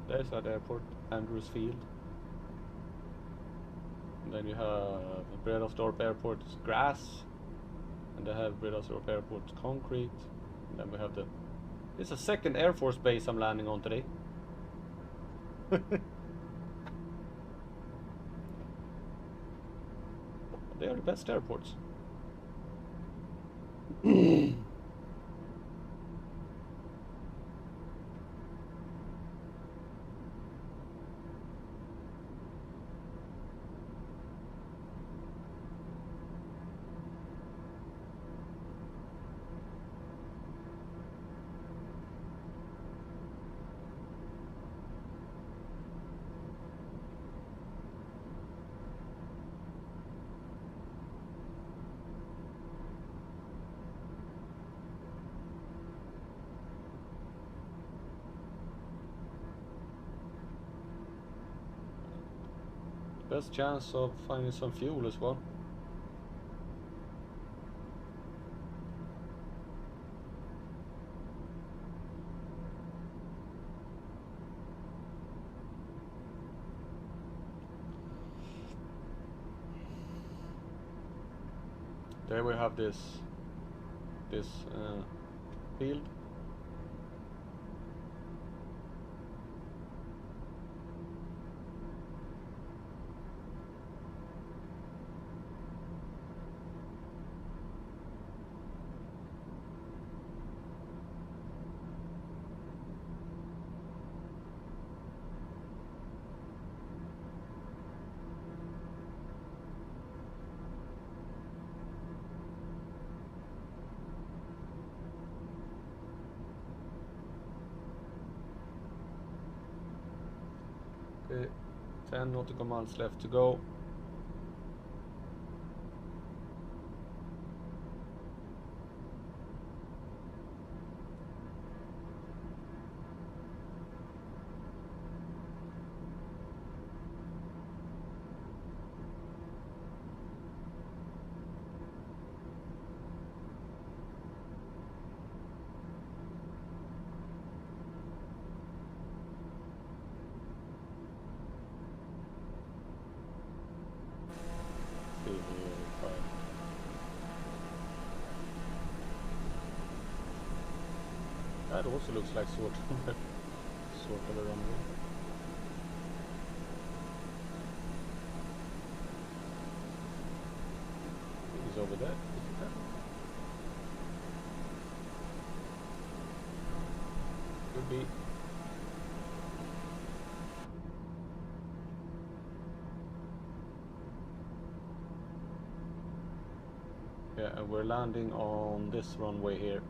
There's that airport, Andrews Field. And then you have Bredasdorp Airport, it's grass. And they have Bredasdorp Airport concrete. And then we have the It's a second Air Force base I'm landing on today. They are the best airports. Best chance of finding some fuel as well. There we have this field. Okay, 10 nautical miles left to go. That also looks like sort of a runway. He's over there. Is it there? Could be. Yeah, and we're landing on this runway here.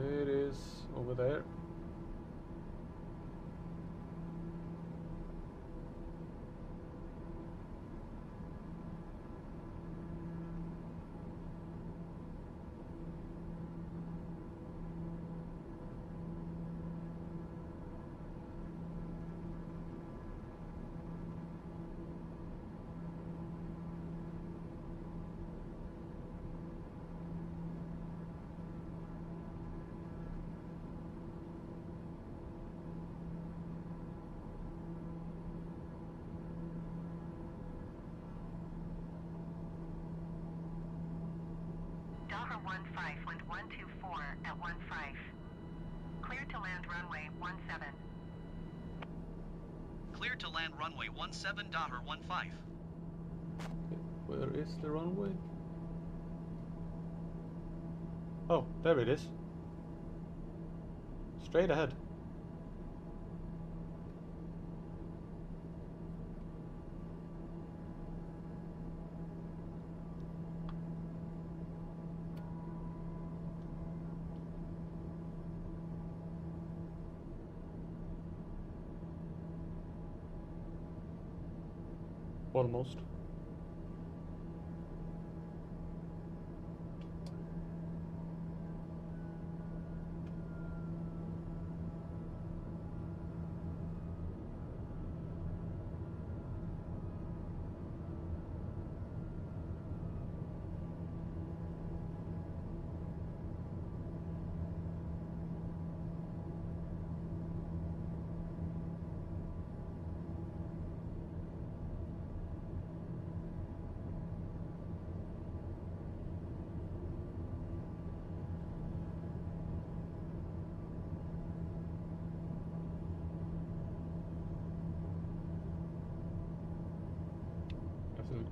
It is over there. 15, wind 124 at 15. Clear to land runway 17. Clear to land runway 17, Daher 15. Where is the runway? Oh, there it is. Straight ahead. Almost.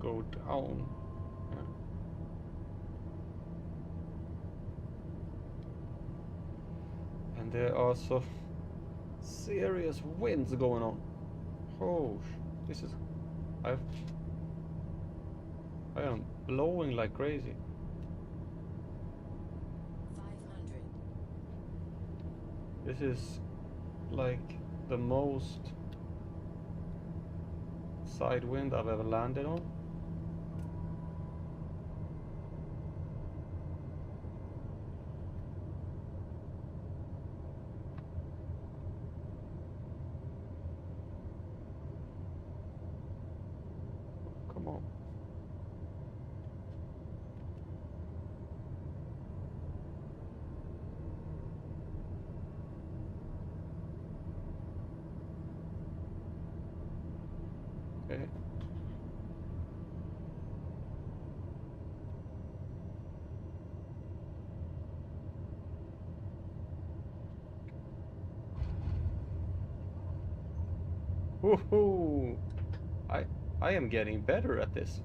Go down. Yeah. And there are so serious winds going on. Oh, this is. I am blowing like crazy. 500. This is like the most side wind I've ever landed on. Come on. Okay. Woohoo! I am getting better at this.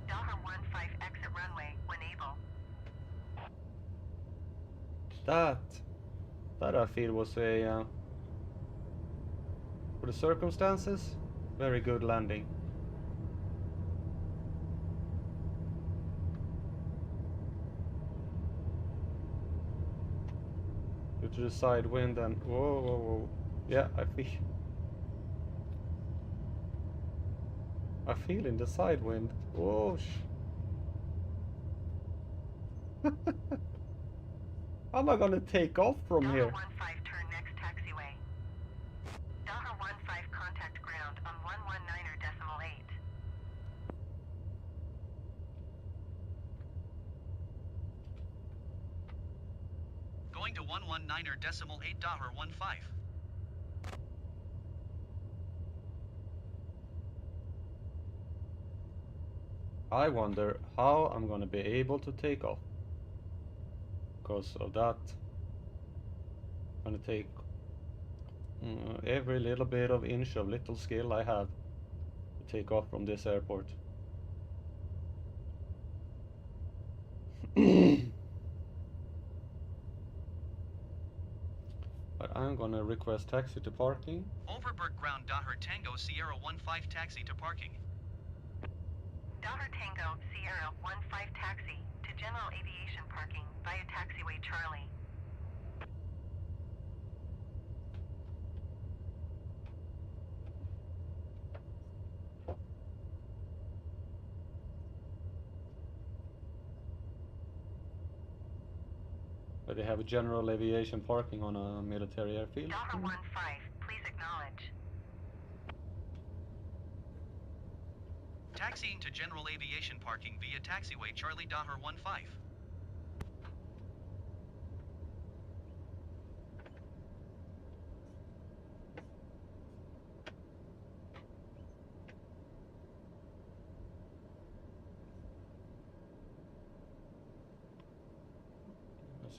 Daher 15, exit runway when able. That I feel was a for the circumstances, very good landing. Due to the side wind and whoa, whoa, whoa. Yeah, I feel in the side wind. Whoa. How am I gonna take off from Daher here? 15, turn next taxiway. Daher 15, contact ground on 119.8. Going to 119.8, Daher 15. I wonder how I'm gonna be able to take off. Because of that, I'm gonna take every little bit of inch of little skill I have to take off from this airport. But I'm gonna request taxi to parking. Overberg ground, Daher Tango Sierra 15, taxi to parking. Daher Tango Sierra 15, taxi to general aviation parking via taxiway Charlie. But they have a general aviation parking on a military airfield. Daher 15, please acknowledge. Taxiing to general aviation parking via taxiway Charlie, Daher 15.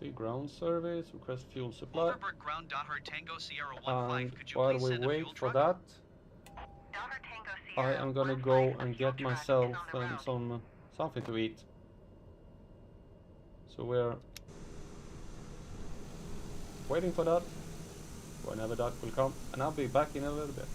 See, ground service, request fuel supply. Overberg Ground Daher Tango Sierra 15. And Could you while please we send a wait fuel for truck? that, Daher Tango I Sierra am gonna 15, go a and fuel get truck myself is on the road. something to eat. So we're waiting for that, whenever that will come, and I'll be back in a little bit.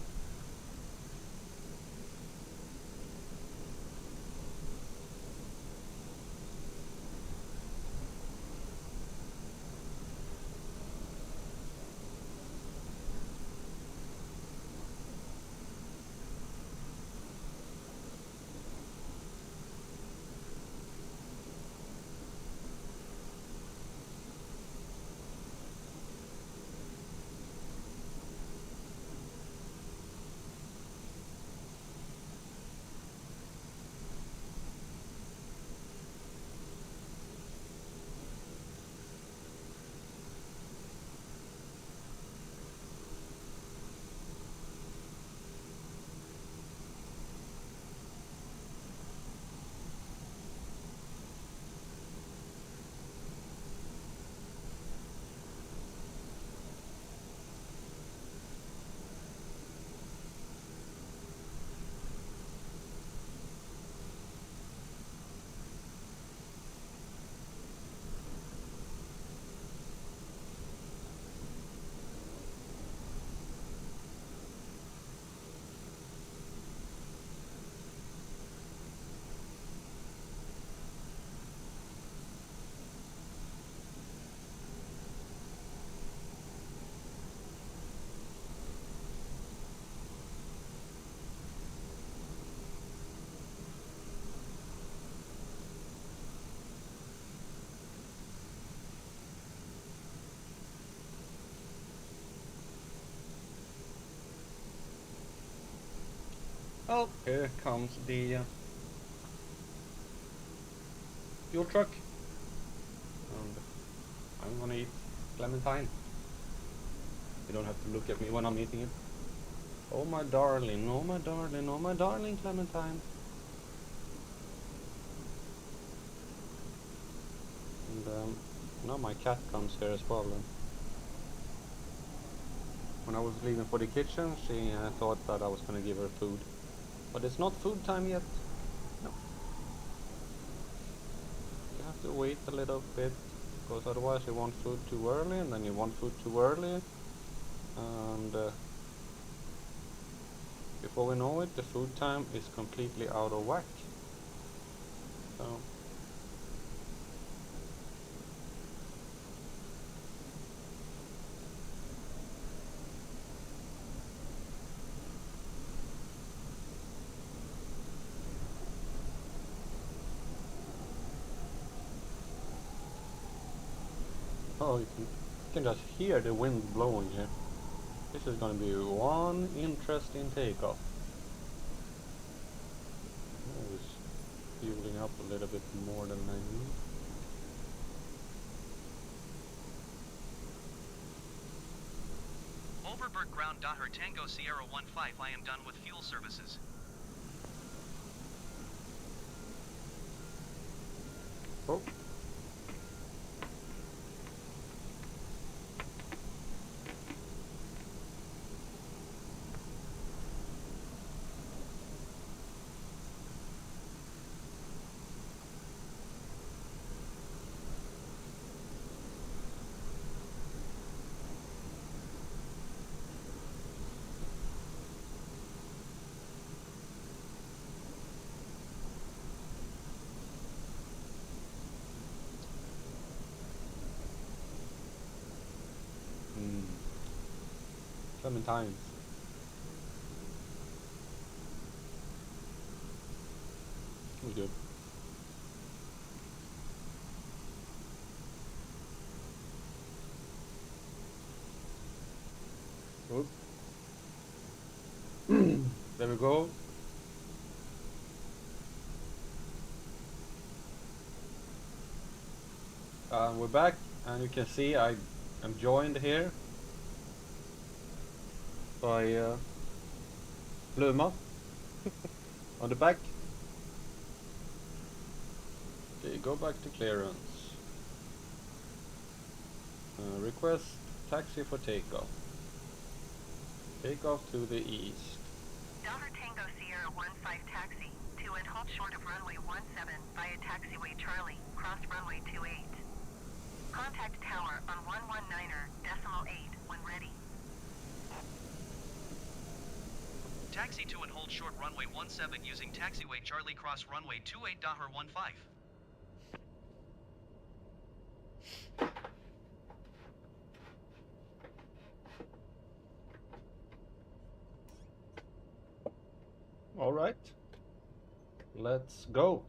Oh, here comes the fuel truck, and I'm gonna eat clementine. You don't have to look at me when I'm eating it. Oh my darling, oh my darling, oh my darling clementine. And now my cat comes here as well. And when I was leaving for the kitchen, she thought that I was gonna give her food. But it's not food time yet. No. You have to wait a little bit, because otherwise you want food too early, and then you want food too early. And before we know it, the food time is completely out of whack. So oh, you can just hear the wind blowing here. This is gonna be one interesting takeoff. Oh, it's fueling up a little bit more than I need. Overberg Ground Daher Tango Sierra 15. I am done with fuel services. Oh. Clementines. It was good. Good. There we go. We're back, and you can see I am joined here by Bluma on the back. Okay, go back to clearance. Request taxi for takeoff. Takeoff to the east. Daughter Tango Sierra 15 taxi to and hold short of runway 17 via taxiway Charlie, cross runway 28. Contact tower on 119.8 when ready. Taxi to and hold short runway 17 using taxiway Charlie, cross runway 28 Daher 15. All right. Let's go.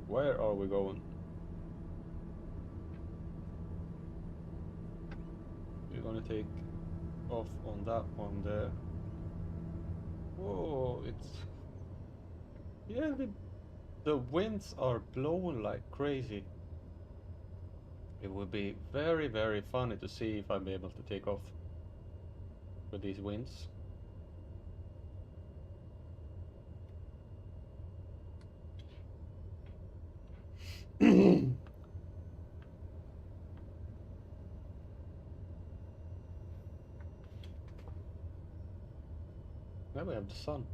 Where are we going? We're gonna take off on that one there. Whoa, it's... Yeah, the winds are blowing like crazy. It would be very, very funny to see if I'll be able to take off with these winds. Now we have the sun.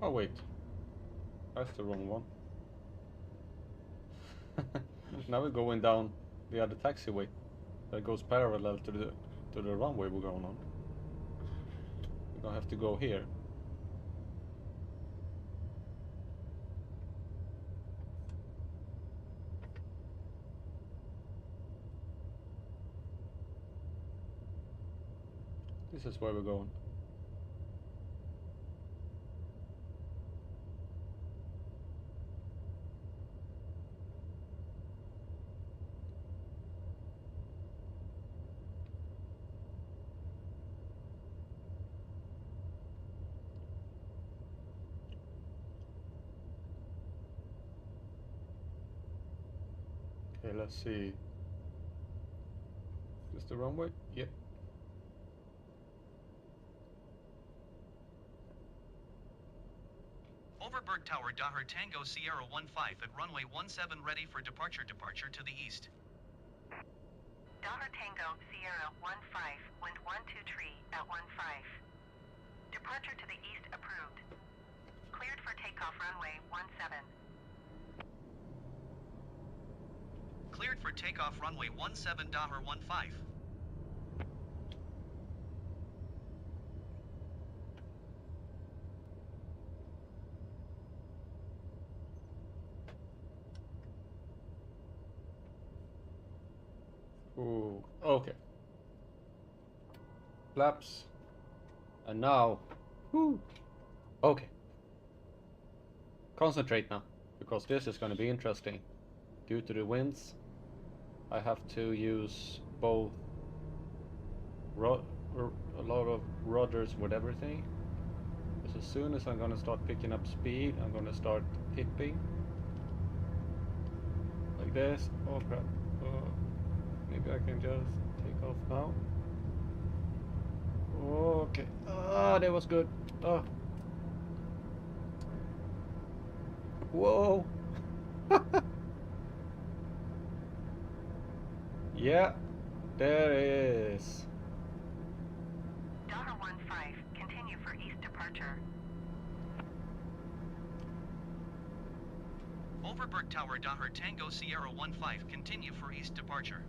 Oh wait, that's the wrong one. Now we're going down the other taxiway that goes parallel to the runway we're going on. We're gonna have to go here. This is where we're going. Okay, let's see. Is this the runway? Yep. Overberg Tower Daher Tango Sierra 15 at runway 17 ready for departure to the east. Daughter Tango Sierra 15 wind 123 at 15. Departure to the east approved. Cleared for takeoff runway 17. Cleared for takeoff runway 17 Daher 15. Ooh, okay. Flaps. And now, whoo. Okay. Concentrate now, because this is going to be interesting. Due to the winds, I have to use both a lot of rudders with everything. Because as soon as I'm going to start picking up speed, I'm going to start tipping. Like this. Oh crap. Maybe I can just take off now. Okay. Ah, that was good. Oh. Whoa. Yeah, there is. Daher 15, continue for east departure. Overberg Tower Daher Tango Sierra 15 continue for east departure.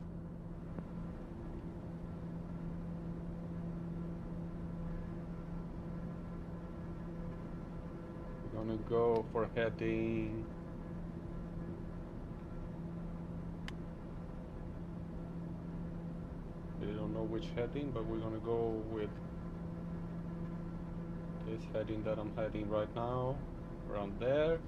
Gonna go for heading. We don't know which heading, but we're gonna go with this heading that I'm heading right now, around there.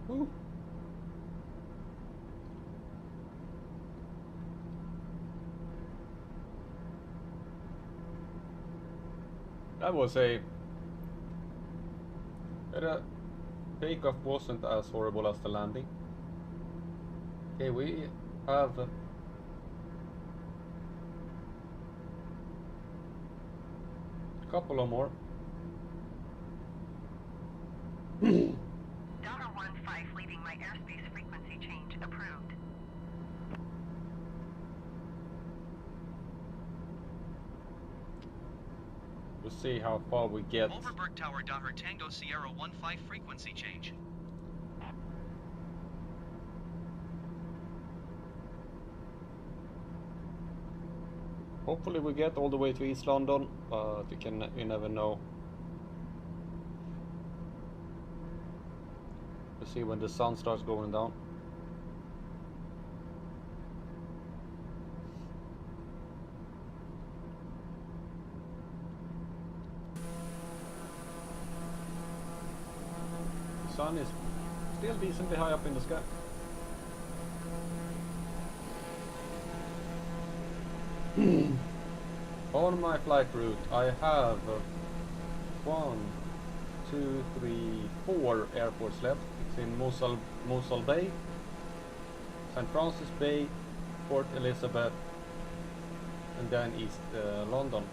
Woo. That was the takeoff wasn't as horrible as the landing. Okay, we have a couple of more. $15 leaving my airspace frequency change approved. We'll see how far we get. Overberg Tower Daher Tango Sierra 15 frequency change. Hopefully we get all the way to East London, but you never know. We'll see when the sun starts going down. The sun is still decently high up in the sky. On my flight route, I have 1, 2, 3, 4 airports left. It's in Mosselbaai, St. Francis Bay, Port Elizabeth, and then East London.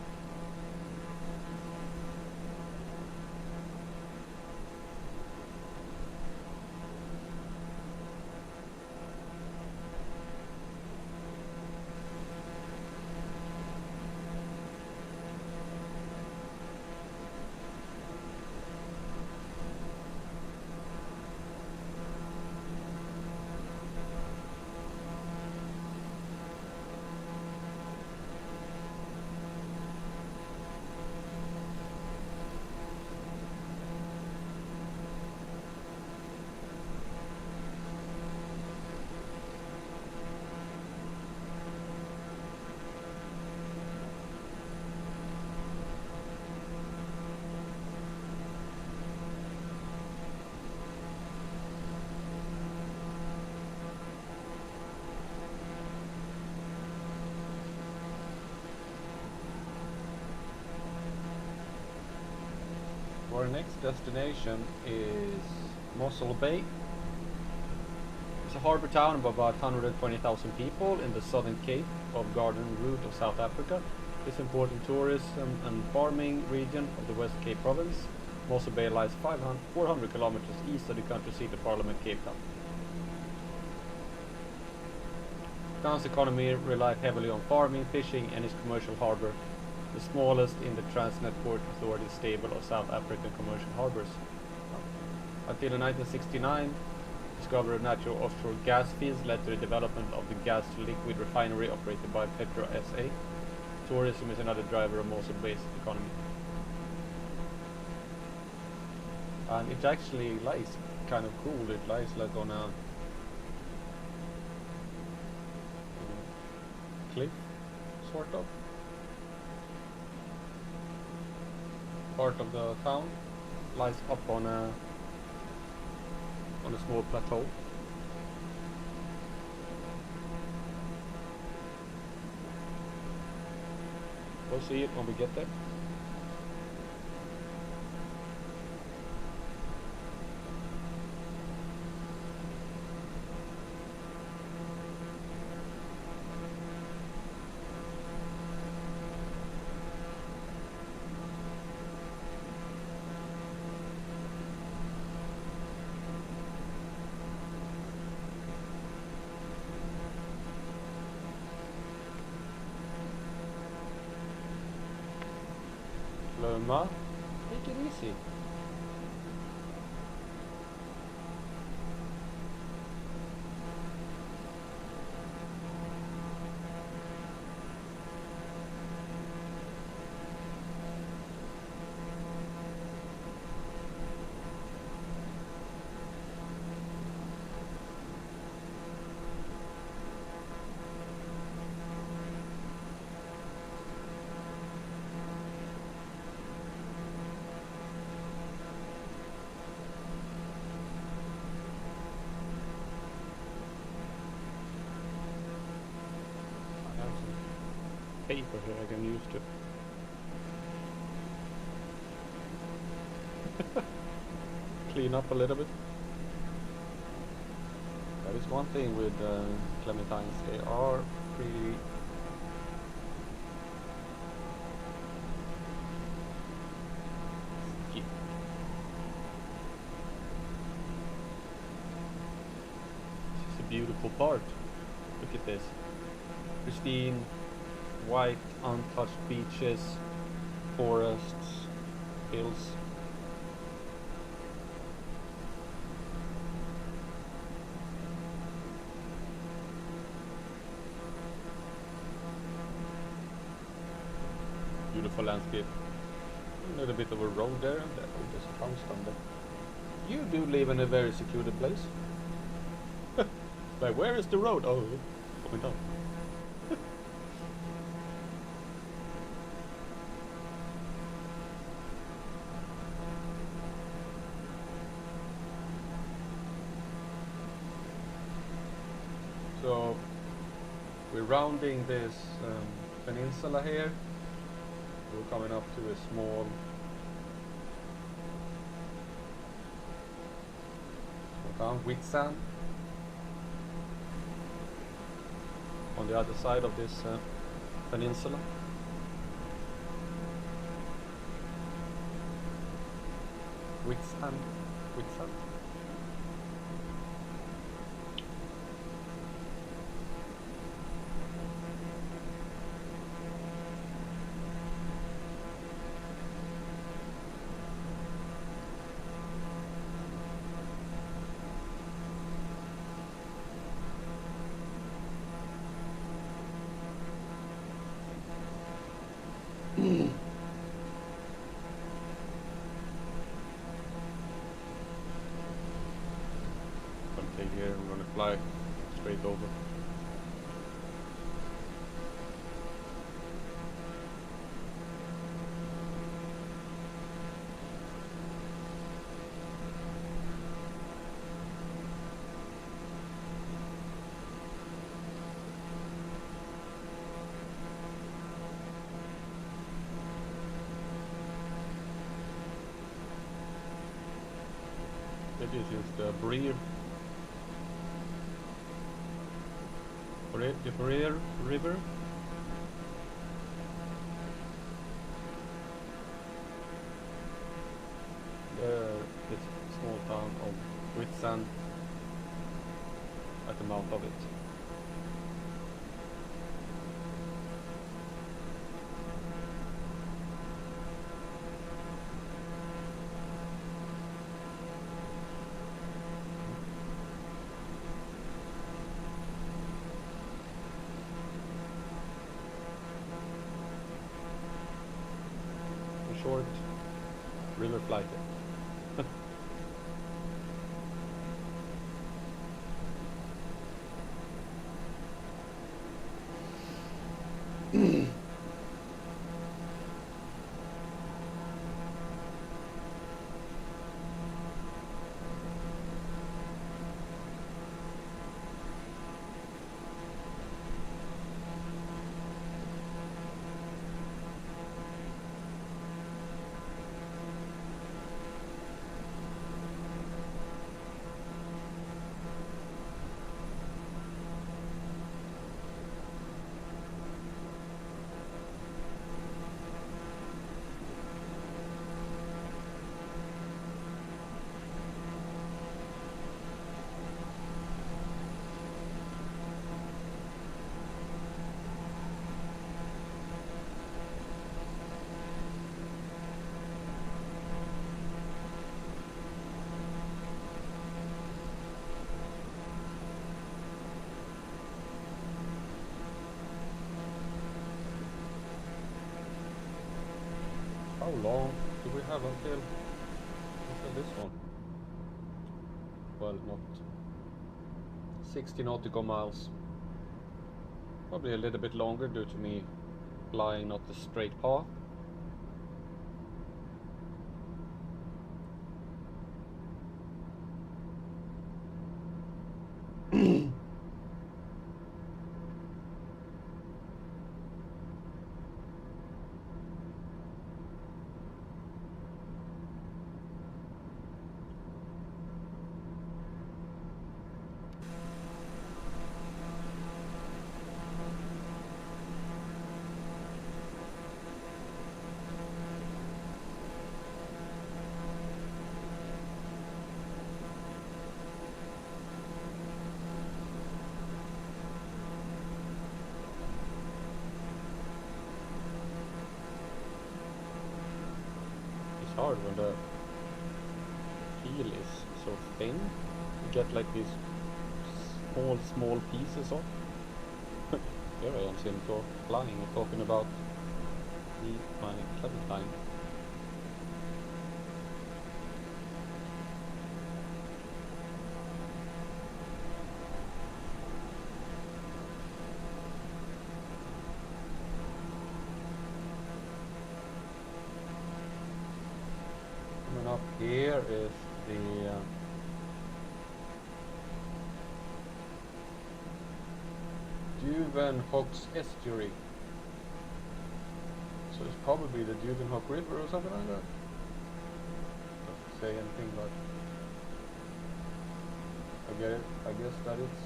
Our next destination is Mosselbaai. It's a harbour town of about 120,000 people in the southern Cape of Garden route of South Africa. It's an important tourism and farming region of the West Cape province. Mosselbaai lies 400 kilometers east of the country seat of Parliament, Cape Town. The town's economy relies heavily on farming, fishing, and its commercial harbour, the smallest in the Transnet Port Authority stable of South African commercial harbours. Until 1969, discovery of natural offshore gas fields led to the development of the gas-to-liquid refinery operated by Petro SA. Tourism is another driver of Mosselbaai's economy. And it actually lies kind of cool. It lies like on a cliff, sort of. Part of the town lies up on a small plateau. We'll see it when we get there. Loma, take it easy. cheaper here I can use to clean up a little bit. That is one thing with clementines, they are pretty sticky. This is a beautiful part. Look at this. Pristine, white, untouched beaches, forests, hills. Beautiful landscape. A little bit of a road there, and there's a house down there. You do live in a very secluded place. Like, where is the road? Oh, going down. So we're rounding this peninsula here. We're coming up to a small town, Whitsand, on the other side of this peninsula. Whitsand. Okay, here we're gonna fly straight over. This is the Bredasdorp River. This small town of Whitsand at the mouth of it. Short river flight. How long do we have until this one? Well, not 60 nautical miles. Probably a little bit longer due to me flying not the straight path. hard when the peel is so thin. You get like these small pieces of. Here I am seeing flying and talking about my Capetown. And up here is the Duvenhoek's estuary. So it's probably the Duvenhoek River or something like that. Doesn't say anything, but I guess that it's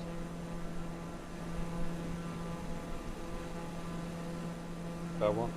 that one.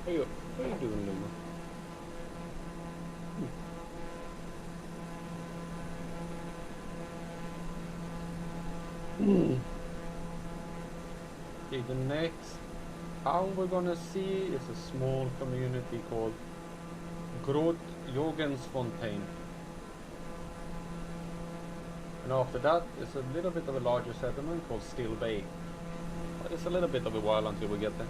What are you doing, Luma? Okay, the next town we're gonna see is a small community called Oranjemund. And after that is a little bit of a larger settlement called Still Bay. But it's a little bit of a while until we get there.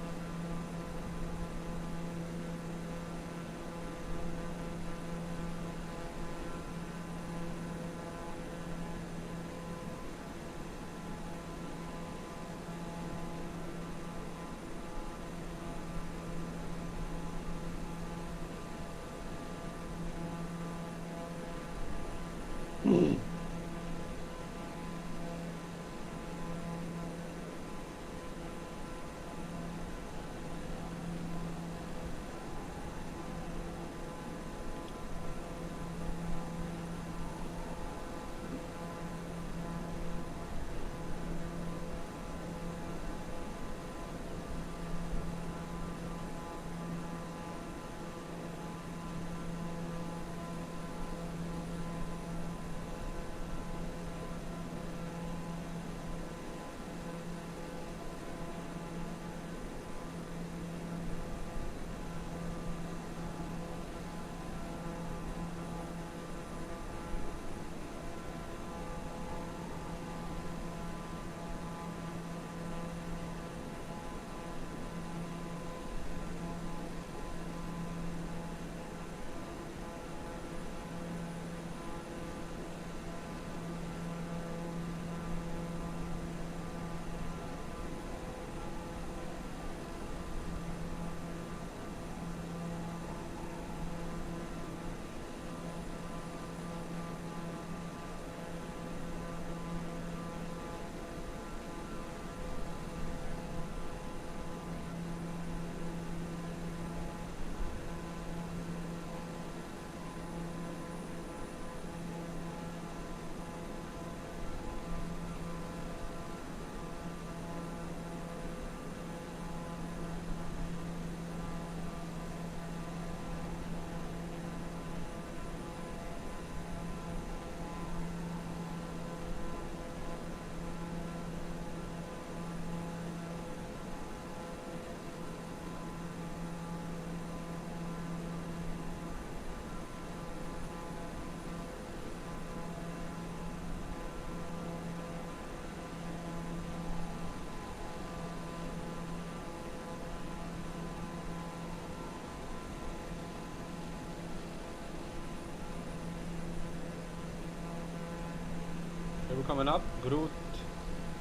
coming up. Groot.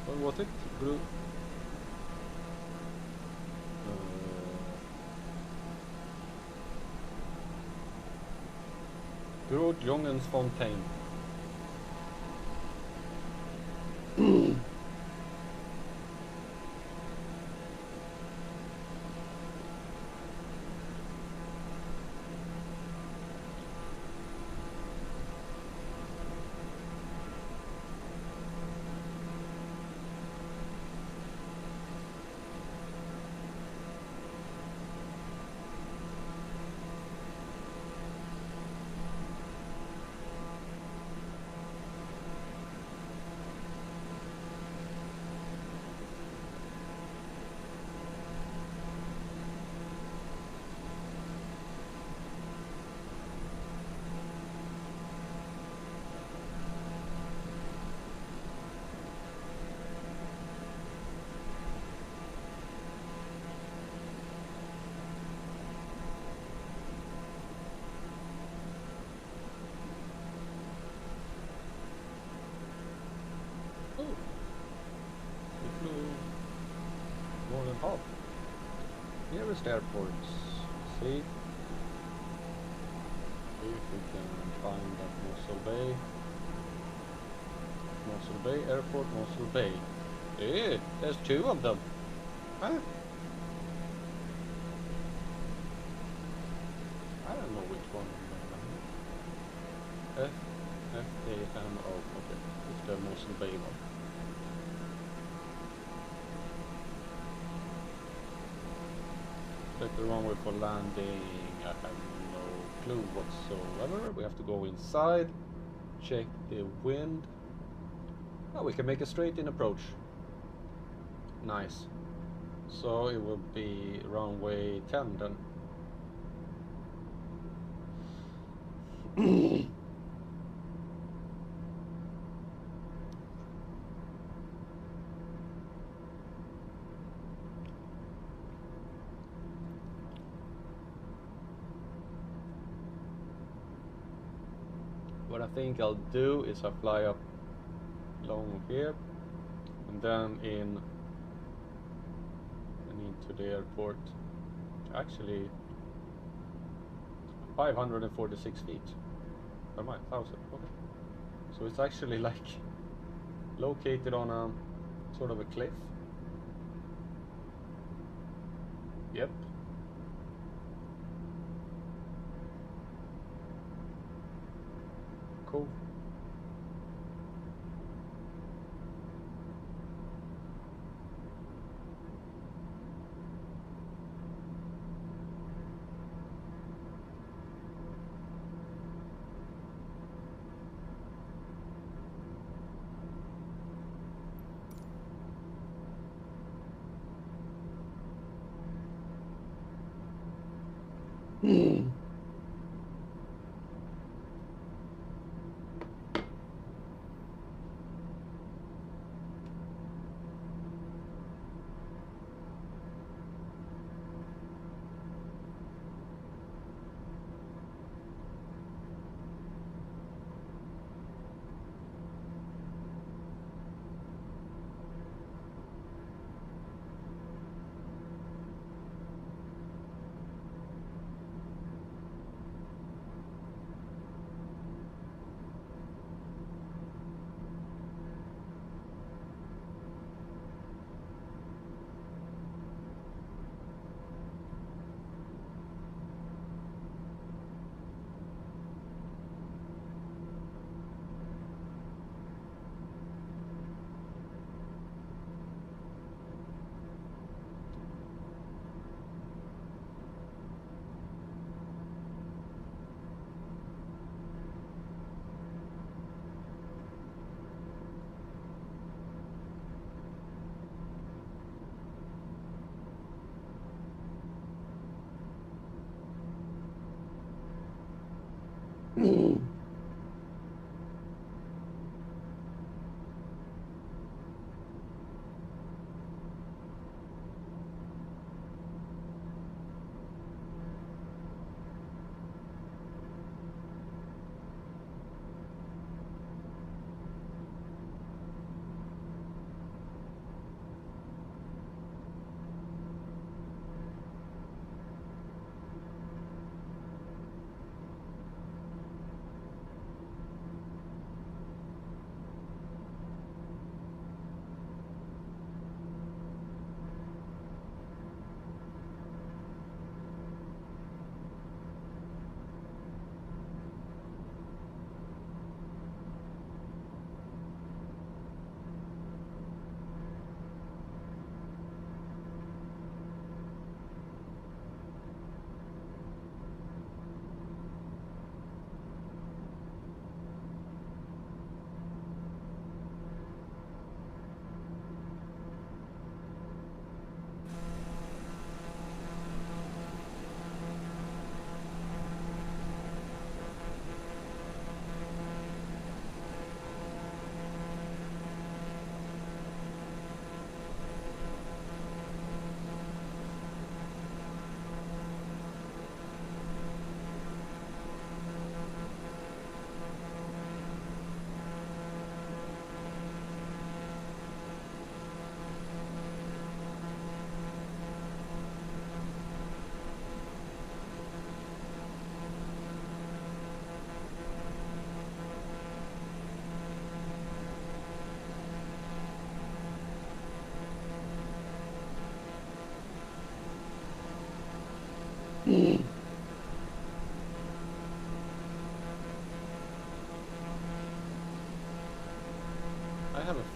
What was it? Groot. Oranjemund. More than half. Nearest airports. See? See if we can find that Mosselbaai. Mosselbaai Airport, Mosselbaai. Eh, there's two of them. Huh? I don't know which one. F-A-M-O. Okay, it's the Mosselbaai one. Take the runway for landing. I have no clue whatsoever. We have to go inside, check the wind. Oh, we can make a straight in approach. Nice. So it will be runway 10 then. What I think I'll do is I'll fly up along here and then into the airport. Actually 546 feet. Or am I? 1,000. Okay. So it's actually like located on a sort of a cliff. Yep. Cool.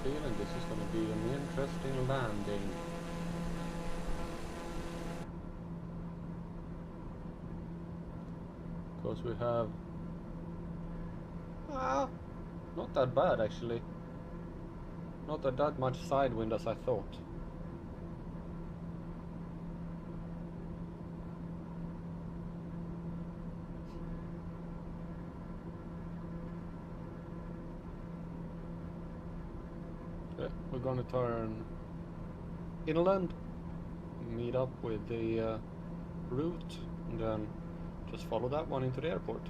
feeling this is going to be an interesting landing. Because we have... not that bad actually. Not that much side wind as I thought. We're gonna turn inland, meet up with the route, and then just follow that one into the airport.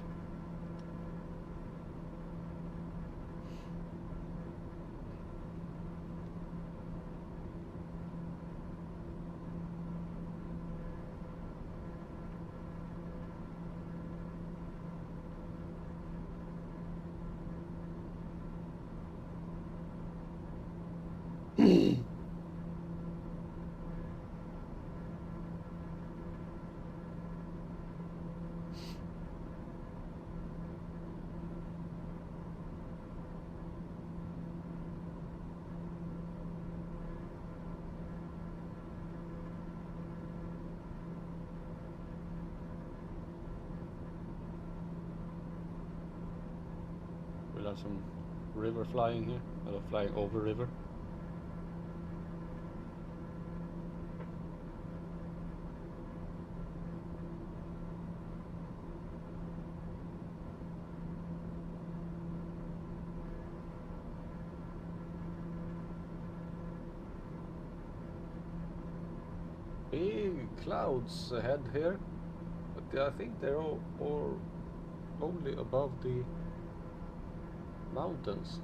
We'll have some river flying here, flying over river. Big clouds ahead here, but I think they're all only above the mountains.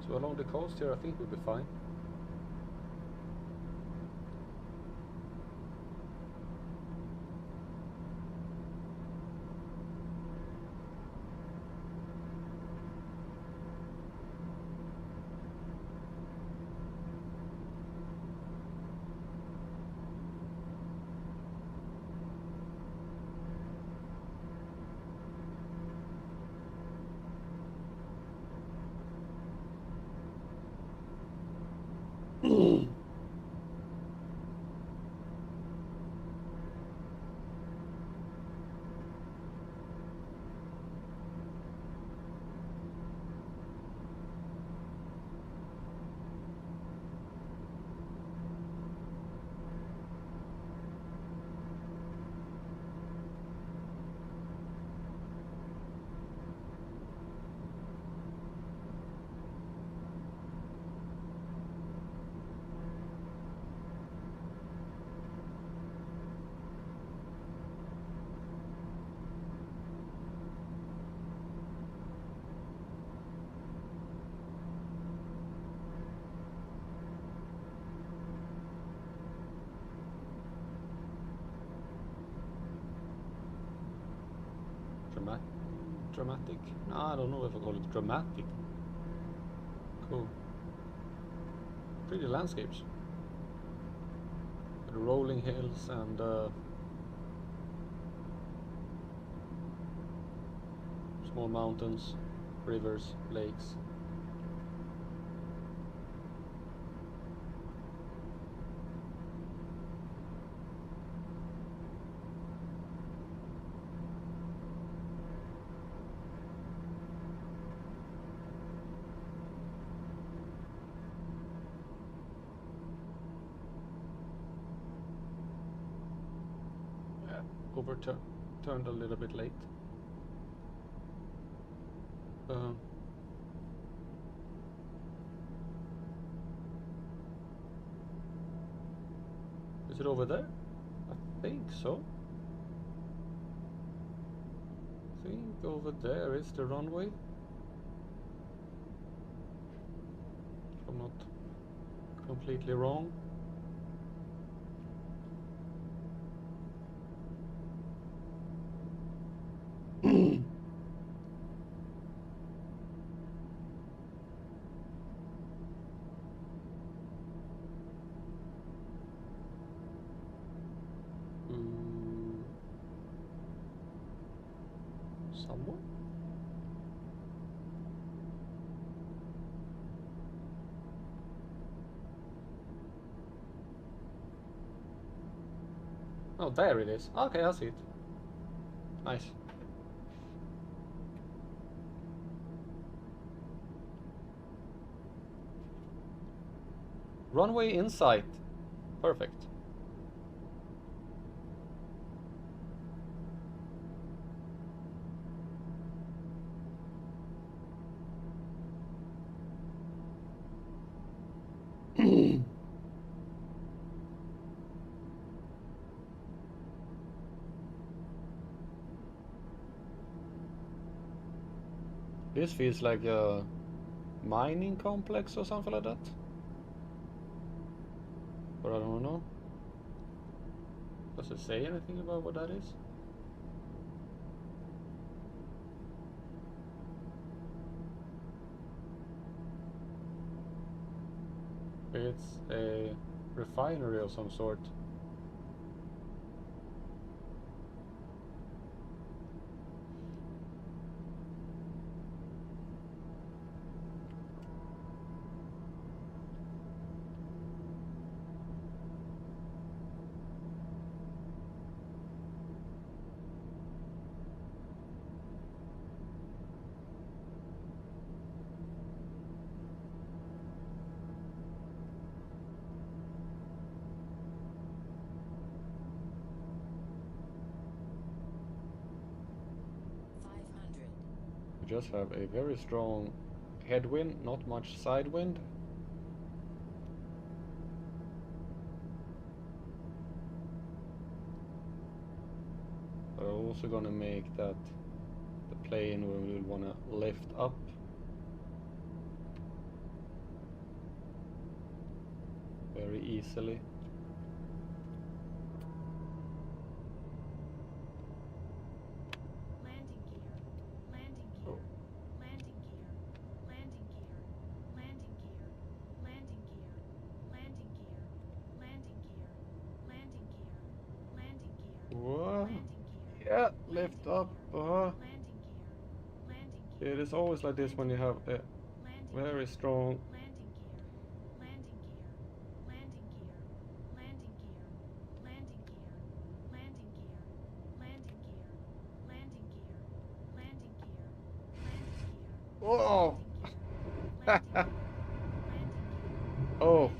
So along the coast here I think we'll be fine. Dramatic? No, I don't know if I call it dramatic. Cool. Pretty landscapes. The rolling hills and small mountains, rivers, lakes. Turned a little bit late. Is it over there? I think so. I think over there is the runway. If I'm not completely wrong. Somewhere? Oh, there it is. Okay, I see it. Nice. Runway in sight. Perfect. This feels like a mining complex or something like that. But I don't know. Does it say anything about what that is? It's a refinery of some sort. We just have a very strong headwind, not much side wind. But I'm also gonna make that the plane we will wanna lift up. Very easily. Landing gear. Landing gear. Landing gear. Landing gear. Landing gear. Landing gear. Landing gear. Landing gear. Landing gear. Landing gear. What? Landing gear. Yeah, lift up. Landing gear. Landing gear. It is always like this when you have a very strong. Landing gear. Landing gear. Landing gear. Landing gear. Landing gear. Landing gear. Landing gear. Landing gear. Landing gear. Landing gear. Whoa! Landing gear. Oh.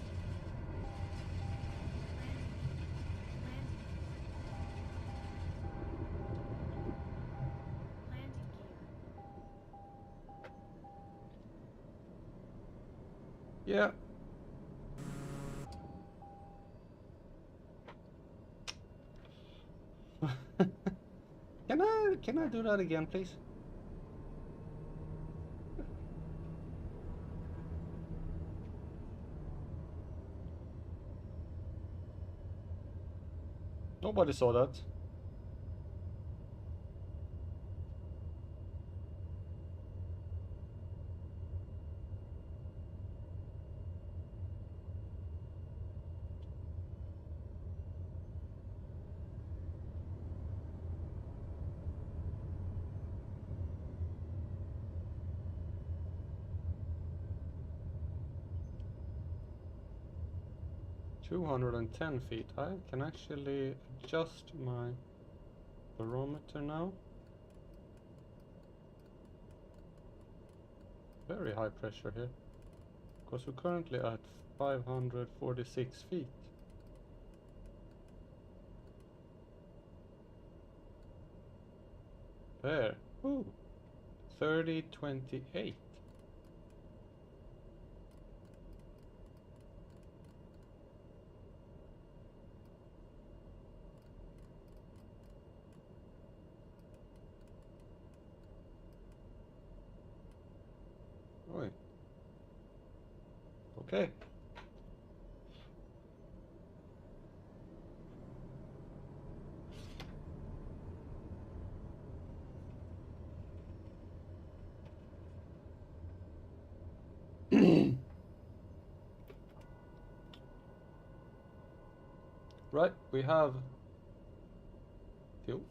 Yeah. Can I do that again, please? Nobody saw that. $210 feet. I can actually adjust my barometer now. Very high pressure here. Because we're currently at 546 feet. There. Ooh. 3028. Oi. Okay. Right, we have fuel.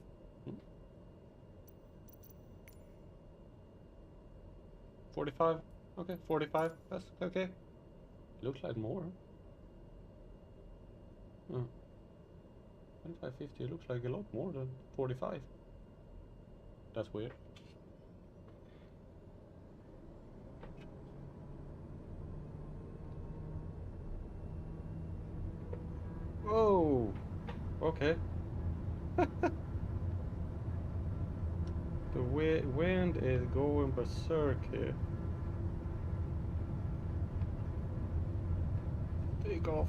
45. Okay, 45. That's okay. Looks like more. 2550 looks like a lot more than 45. That's weird. Whoa! Okay. The wind is going berserk here. Take off.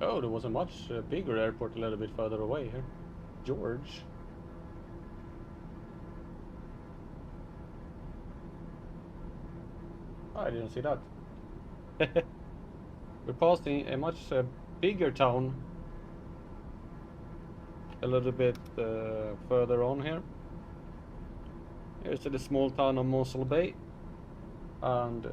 Oh, there was a much bigger airport a little bit further away here. George. I didn't see that. We're passing a much bigger town a little bit further on here. Here's the small town of Mosselbaai, and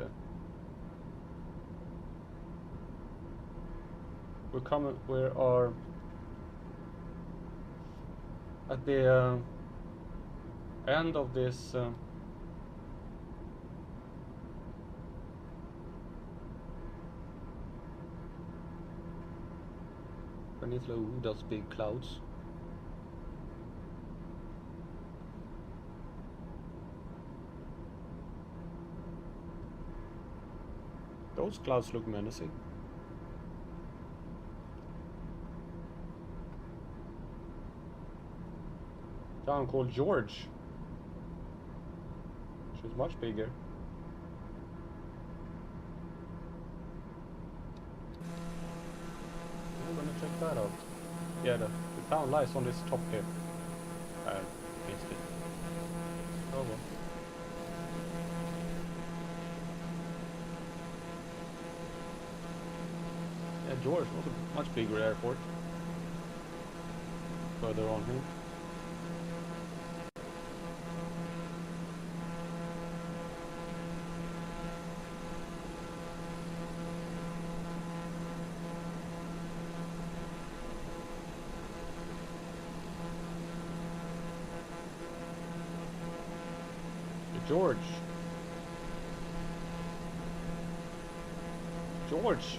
we are at the end of this peninsula. Ooh, those big clouds. Those clouds look menacing. Town called George, which is much bigger. I'm gonna check that out. Yeah, the town lies on this top here. I missed it. Oh well. Yeah, George was a much bigger airport further on here. George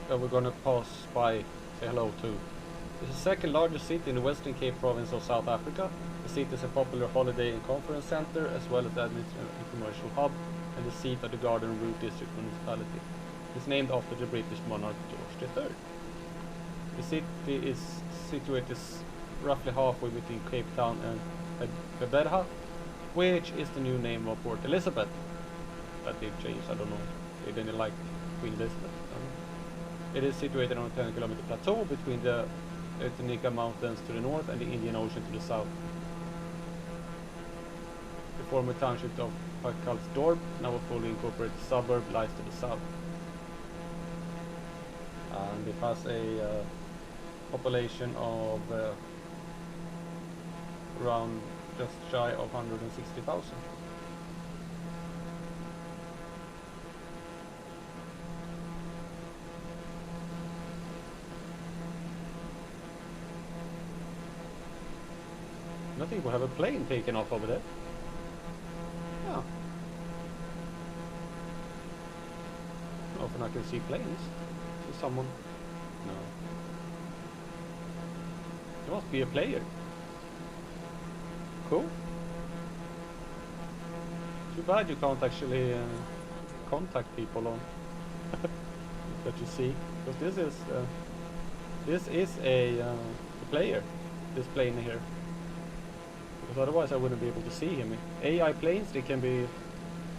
that we're gonna pass by, say hello to. It's the second largest city in the Western Cape province of South Africa. The city is a popular holiday and conference center, as well as the administrative and commercial hub, and the seat of the Garden Route District municipality. It's named after the British monarch George III. The city is situated roughly halfway between Capetown and Bredasdorp, which is the new name of Port Elisabeth. That did change, I don't know. They didn't like Queen Elizabeth. It is situated on a 10-kilometer plateau between the Tailstrike Mountains to the north and the Indian Ocean to the south. The former township of Tailstrike, now a fully incorporated suburb, lies to the south. And it has a population of around just shy of 160,000. I think we have a plane taking off over there. Yeah. Often I can see planes. See someone. No. There must be a player. Cool. Too bad you can't actually contact people on that you see, because this is a player. This plane here. Because otherwise I wouldn't be able to see him. AI planes, they can be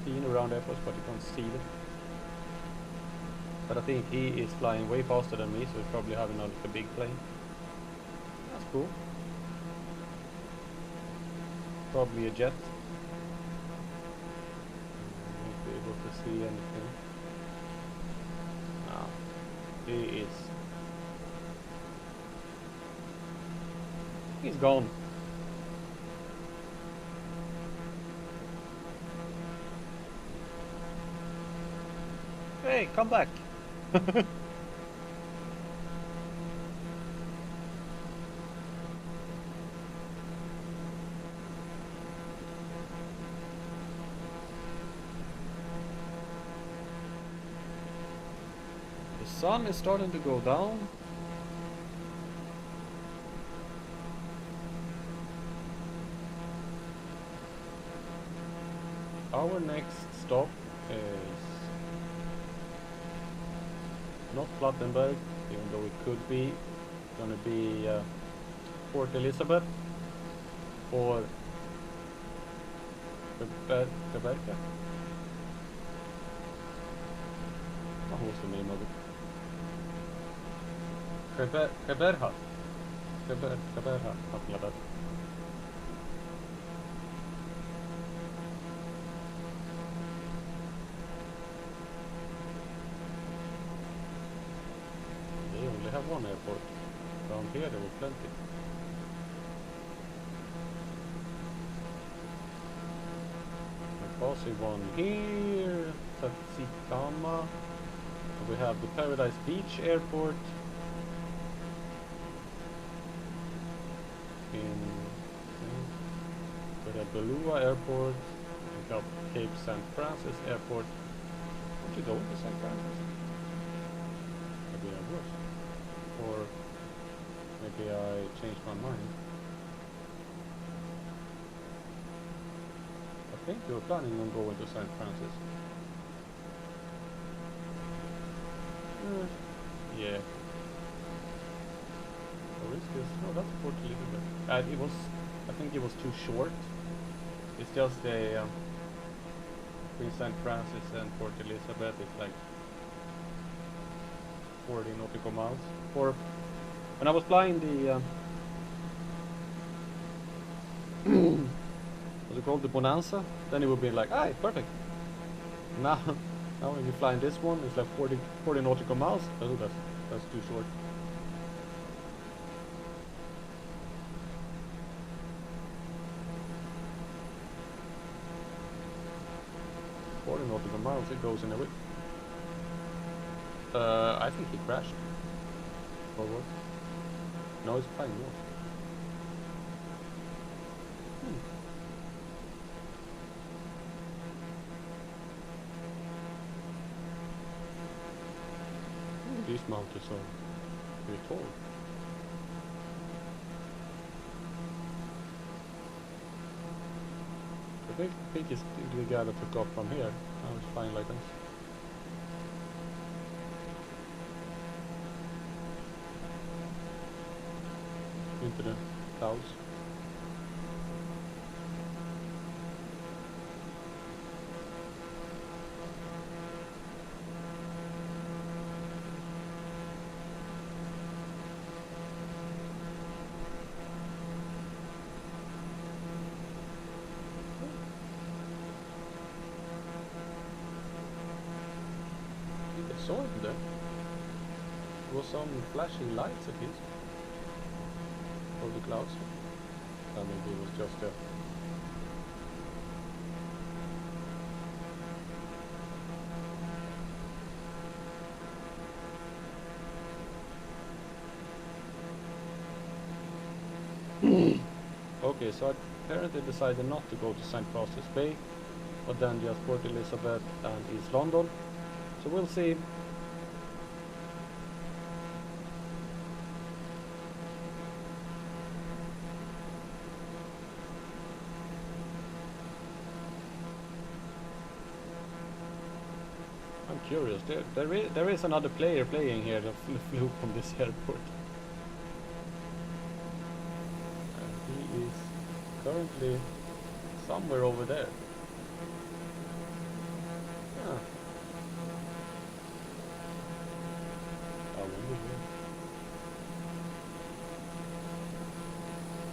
seen around airports, but you can't see them. But I think he is flying way faster than me, so he's probably having a big plane. That's cool. probably a jet. Won't be able to see anything. Ah, he is. He's gone. Hey, come back. The sun is starting to go down. Our next stop is not Plattenberg, even though it could be. It's gonna be Port Elizabeth or Quebec. What was the name of it? Queberha. Queberha, something like that. They only have one airport. Down here there were plenty. A bossy one here, Tsatsitama. We have the Paradise Beach Airport in we have Belua Airport, we have Cape St. Francis Airport. Don't you go to St. Francis? Maybe I was. Or maybe I changed my mind. I think you were planning on going to St. Francis. Yeah. Or is this? No, that's Port Elizabeth. It was. I think it was too short. It's just a between St. Francis and Port Elizabeth. It's like 40 nautical miles. For when I was flying the what's it called, the Bonanza, then it would be like, ah, perfect. Now when you fly in this one, it's like 40 nautical miles. Oh, that's too short. Nautical miles, it goes in a week. I think he crashed. Or what? No, it's flying north. These mountains are pretty tall. The biggest the guy that took off from here. I was flying like this. Into the clouds. I saw it there. There was some flashing lights at least. Over the clouds. And maybe it was just a okay, so I apparently decided not to go to St. Francis Bay, but then just Port Elizabeth and East London. So we'll see. I'm curious. There is another player playing here that flew from this airport. He is currently somewhere over there. Ah.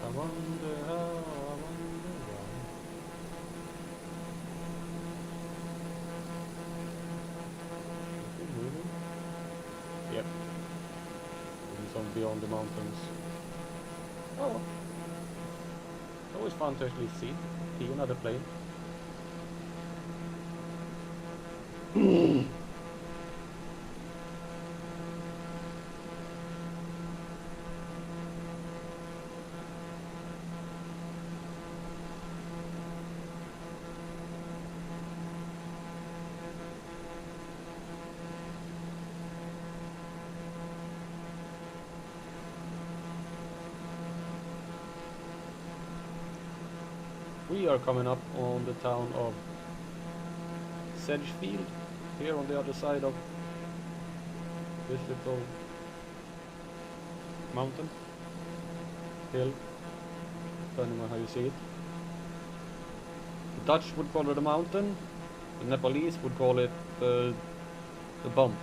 I wonder how, I wonder why. beyond the mountains. Oh, always fun to actually see another plane. We are coming up on the town of Sedgefield, here on the other side of this little mountain, hill, depending on how you see it. The Dutch would call it a mountain, the Nepalese would call it the bump.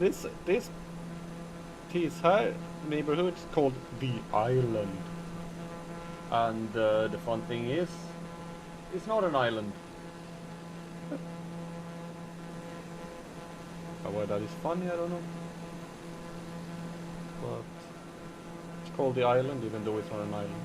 This här neighborhood is called the Island, and the fun thing is, it's not an island. Why that is funny, I don't know, but it's called the Island even though it's not an island.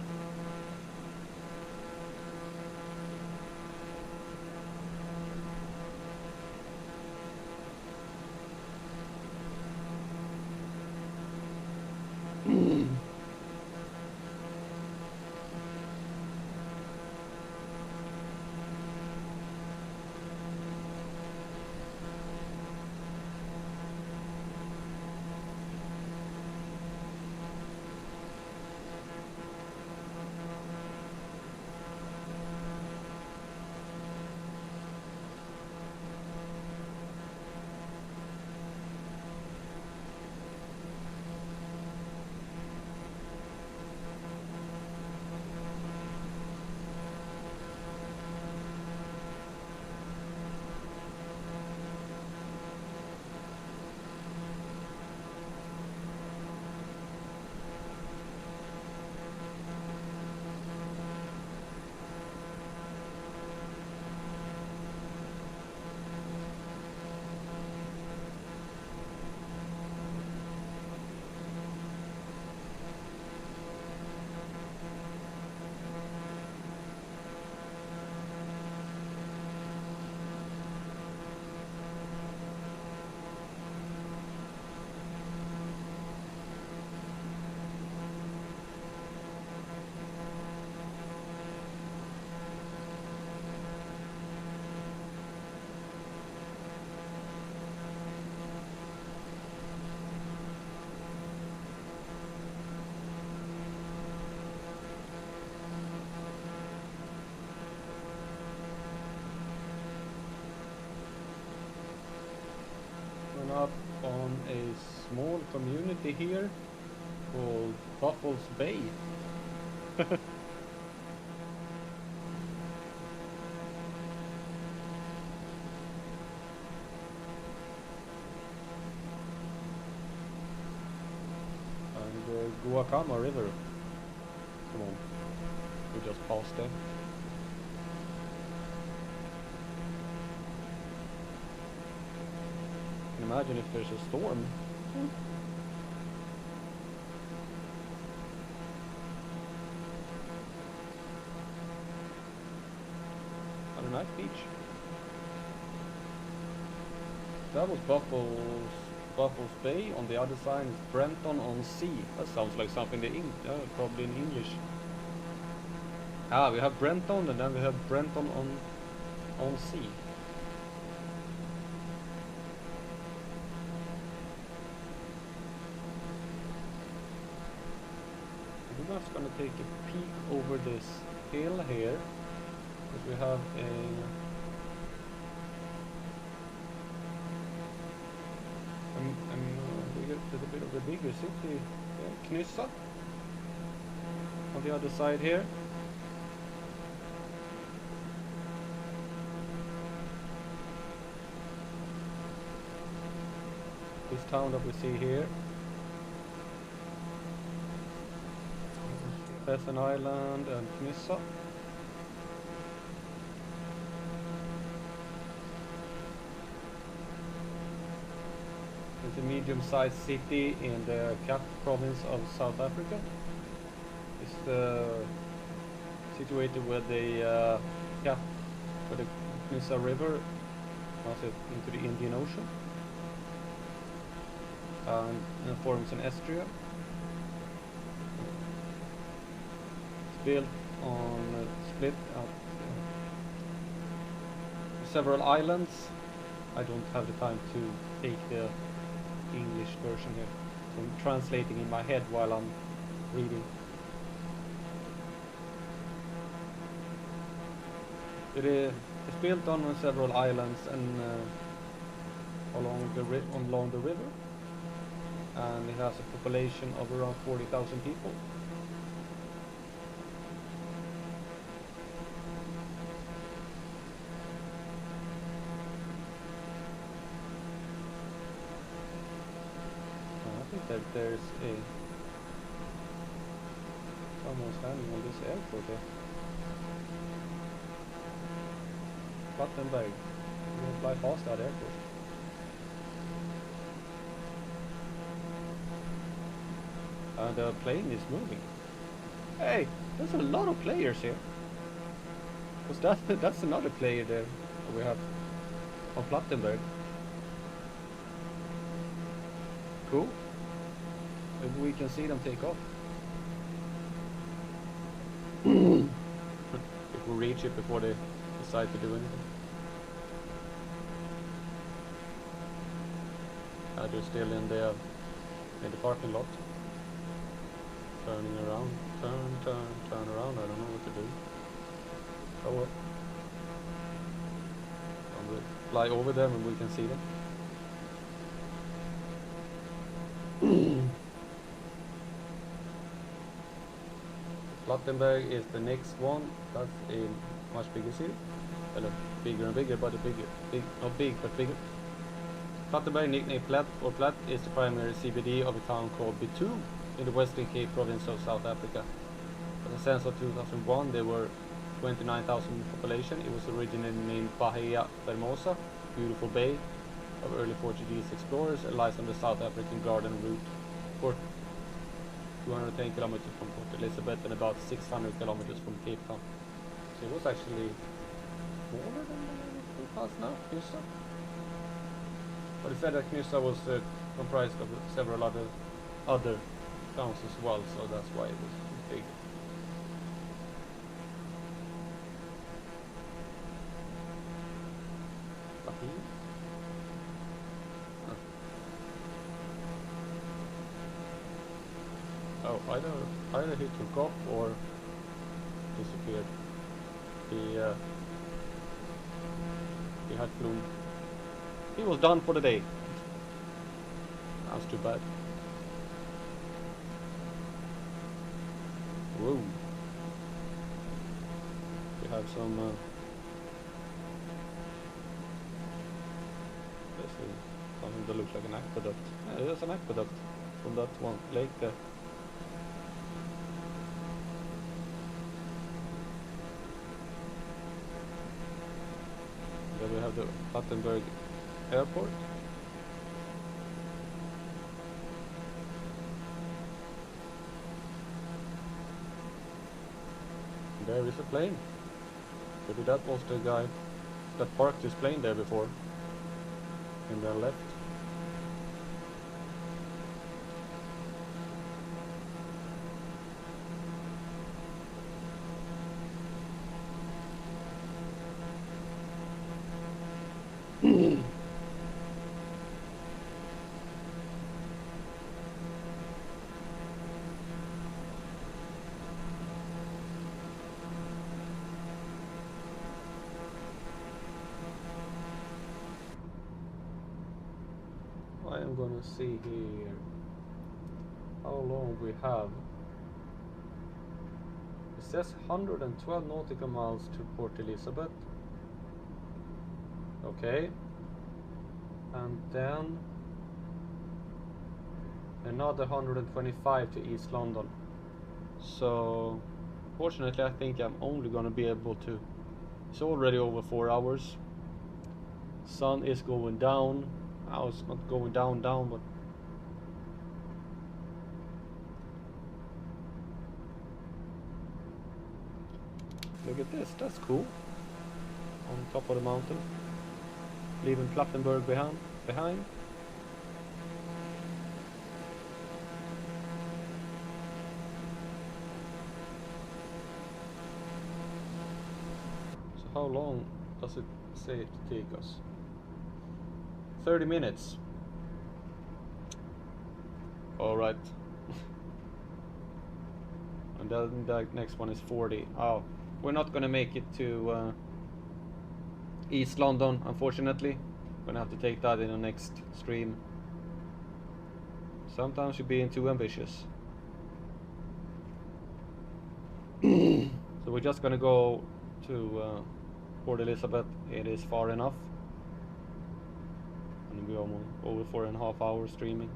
Up on a small community here called Mosselbaai. And Guacama River. Come on, we just passed there. Imagine if there's a storm. On a nice beach. That was Buffalo's Bay. On the other side is Brenton on Sea. That sounds like something probably in English. Ah, we have Brenton and then we have Brenton on Sea. I'm just gonna take a peek over this hill here, because we have a bit of a bigger city, Knyssa, on the other side here. This town that we see here. Peasant Island and Knyssa. It's a medium-sized city in the Cap province of South Africa. It's situated where the Cap, where the Knyssa River passes into the Indian Ocean and forms an estuary. It's built on split up several islands. I don't have the time to take the English version here, so I'm translating in my head while I'm reading. It's built on several islands and along the river, and it has a population of around 40,000 people. I think that there's someone standing on this airport here. Plattenberg. We're gonna fly past that airport. And the plane is moving. Hey, there's a lot of players here. That's another player there that we have on Plattenberg. Cool. Maybe we can see them take off. If we reach it before they decide to do anything. They're still in the parking lot. Turning around. Turn around. I don't know what to do. Oh well. We'll fly over them and we can see them. Plattenberg is the next one. That's a much bigger city. Well, bigger and bigger, but not big, but bigger. Plattenberg, nicknamed Platt or Platt, is the primary CBD of a town called Betoon in the Western Cape province of South Africa. At the census of 2001, there were 29,000 population. It was originally named Bahia Formosa, beautiful bay of early Portuguese explorers. It lies on the South African Garden Route for 210 kilometers from Port Elizabeth and about 600 kilometers from Capetown. So it was actually smaller than the one we pass now, Knyssa. But it said that Knyssa was comprised of several other towns as well, so that's why it was big. Oh, either he took off or disappeared. He had flown. He was done for the day. That's too bad. Whoa. We have some. This is something that looks like an aqueduct. Yeah, there's an aqueduct from that one lake there. Then we have the Plattenberg Airport. There is a plane. Maybe that was the guy that parked his plane there before and then left. I am gonna see here how long we have. It says 112 nautical miles to Port Elizabeth. Okay. And then another 125 to East London. So fortunately I think I'm only gonna be able to, it's already over 4 hours. Sun is going down. Now it's not going down but look at this, that's cool. On top of the mountain. Leaving Plattenberg behind. So how long does it say to take us? 30 minutes. Alright. And then the next one is 40. Oh, we're not gonna make it to East London, unfortunately. Gonna have to take that in the next stream. Sometimes you're being too ambitious. So we're just gonna go to Port Elizabeth. It is far enough. And we're almost over 4.5 hours streaming.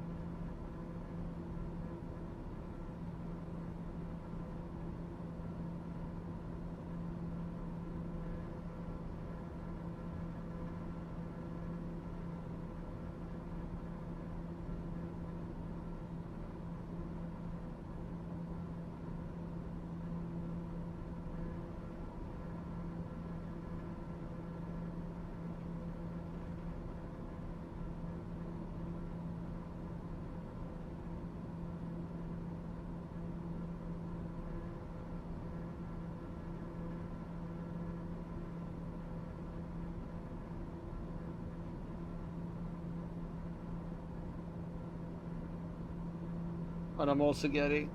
And I'm also getting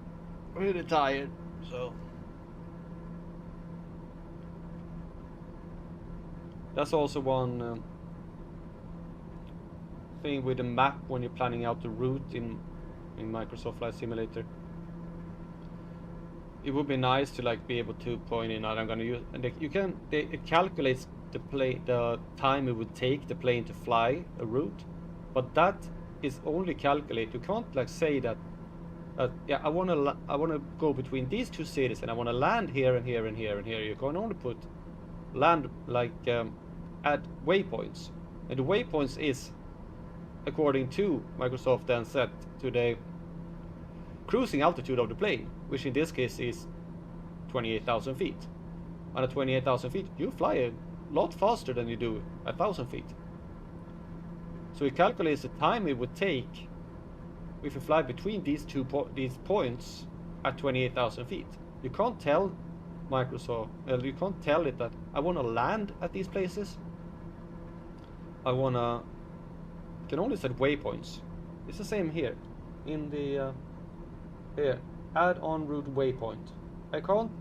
really tired, so that's also one thing with the map when you're planning out the route in Microsoft Flight Simulator. It would be nice to like be able to point in, and I'm gonna use, and it calculates the time it would take the plane to fly a route, but that is only calculated. You can't like say that. Yeah, I wanna go between these two cities, and I wanna land here and here and here and here. You can only put land like at waypoints, and the waypoints is according to Microsoft then set to the cruising altitude of the plane, which in this case is 28,000 feet. And at 28,000 feet, you fly a lot faster than you do 1,000 feet. So it calculates the time it would take if you fly between these points at 28,000 feet. You can't tell Microsoft, you can't tell it that I want to land at these places. You can only set waypoints. It's the same here. In the, here, add on route waypoint. I can't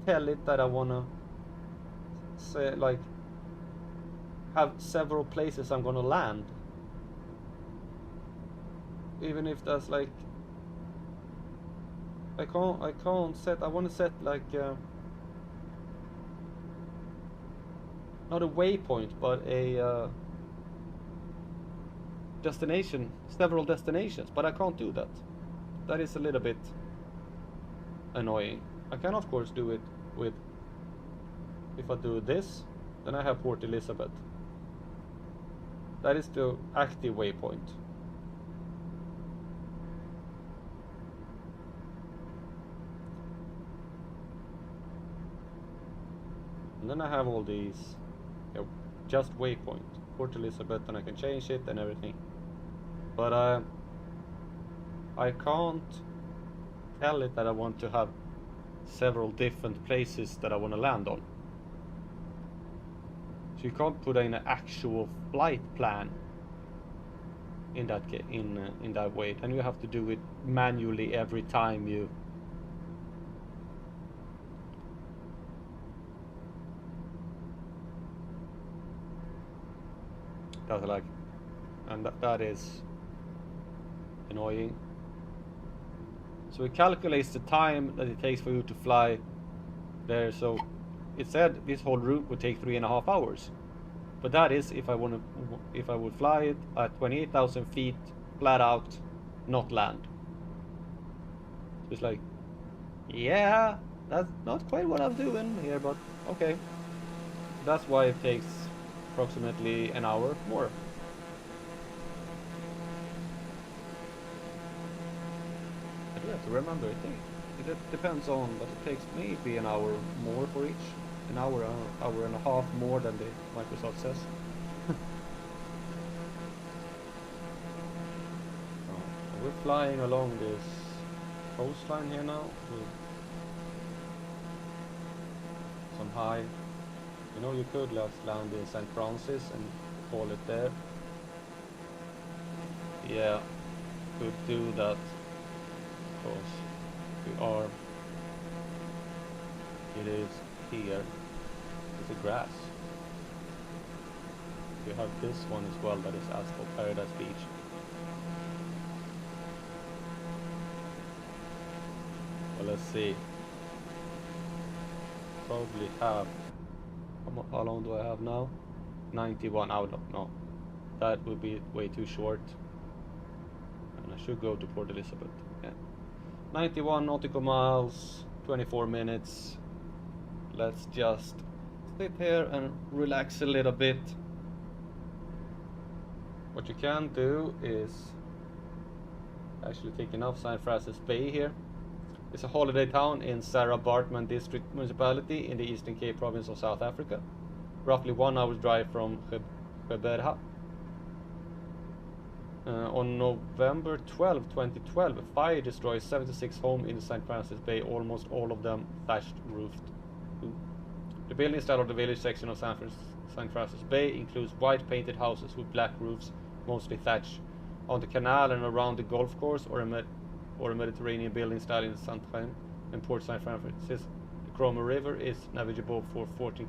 tell it that I want to say, like, have several places I'm going to land. Even if that's like, I can't set, I want to set like, not a waypoint, but a destination, several destinations, but I can't do that. That is a little bit annoying. I can of course do it with, if I do this, then I have Port Elizabeth. That is the active waypoint. And then I have all these, you know, just waypoint, Port Elizabeth, and I can change it and everything. But I can't tell it that I want to have several different places that I want to land on. So you can't put in an actual flight plan in that in that way. Then you have to do it manually every time you. That's like, and that is annoying. So it calculates the time that it takes for you to fly there. So it said this whole route would take 3.5 hours, but that is if I would fly it at 28,000 feet flat out, not land. It's like, yeah, that's not quite what I'm doing here, but okay. That's why it takes approximately an hour more. I do have to remember, it depends on, but it takes maybe an hour more for each. An hour, hour and a half more than the Microsoft says. We're flying along this coastline here now with some high. You know, you could just land in St. Francis and call it there. Yeah, could do that because we are. It is here. It's a grass. You have this one as well that is asphalt Paradise Beach. Well, let's see. Probably have. How long do I have now? 91 out of no. That would be way too short. And I should go to Port Elizabeth. Yeah. 91 nautical miles, 24 minutes. Let's just sit here and relax a little bit. What you can do is actually taking off St. Francis Bay here. It's a holiday town in Sarah Bartman District Municipality in the Eastern Cape province of South Africa. Roughly 1 hour's drive from Geberha. On November 12, 2012, a fire destroyed 76 homes in St. Francis Bay, almost all of them thatched roofed. The building style of the village section of St. Francis Bay includes white painted houses with black roofs, mostly thatched. On the canal and around the golf course or a Mediterranean building style in Saint-Ouen and Port St. Francis, the Cromer River is navigable for 14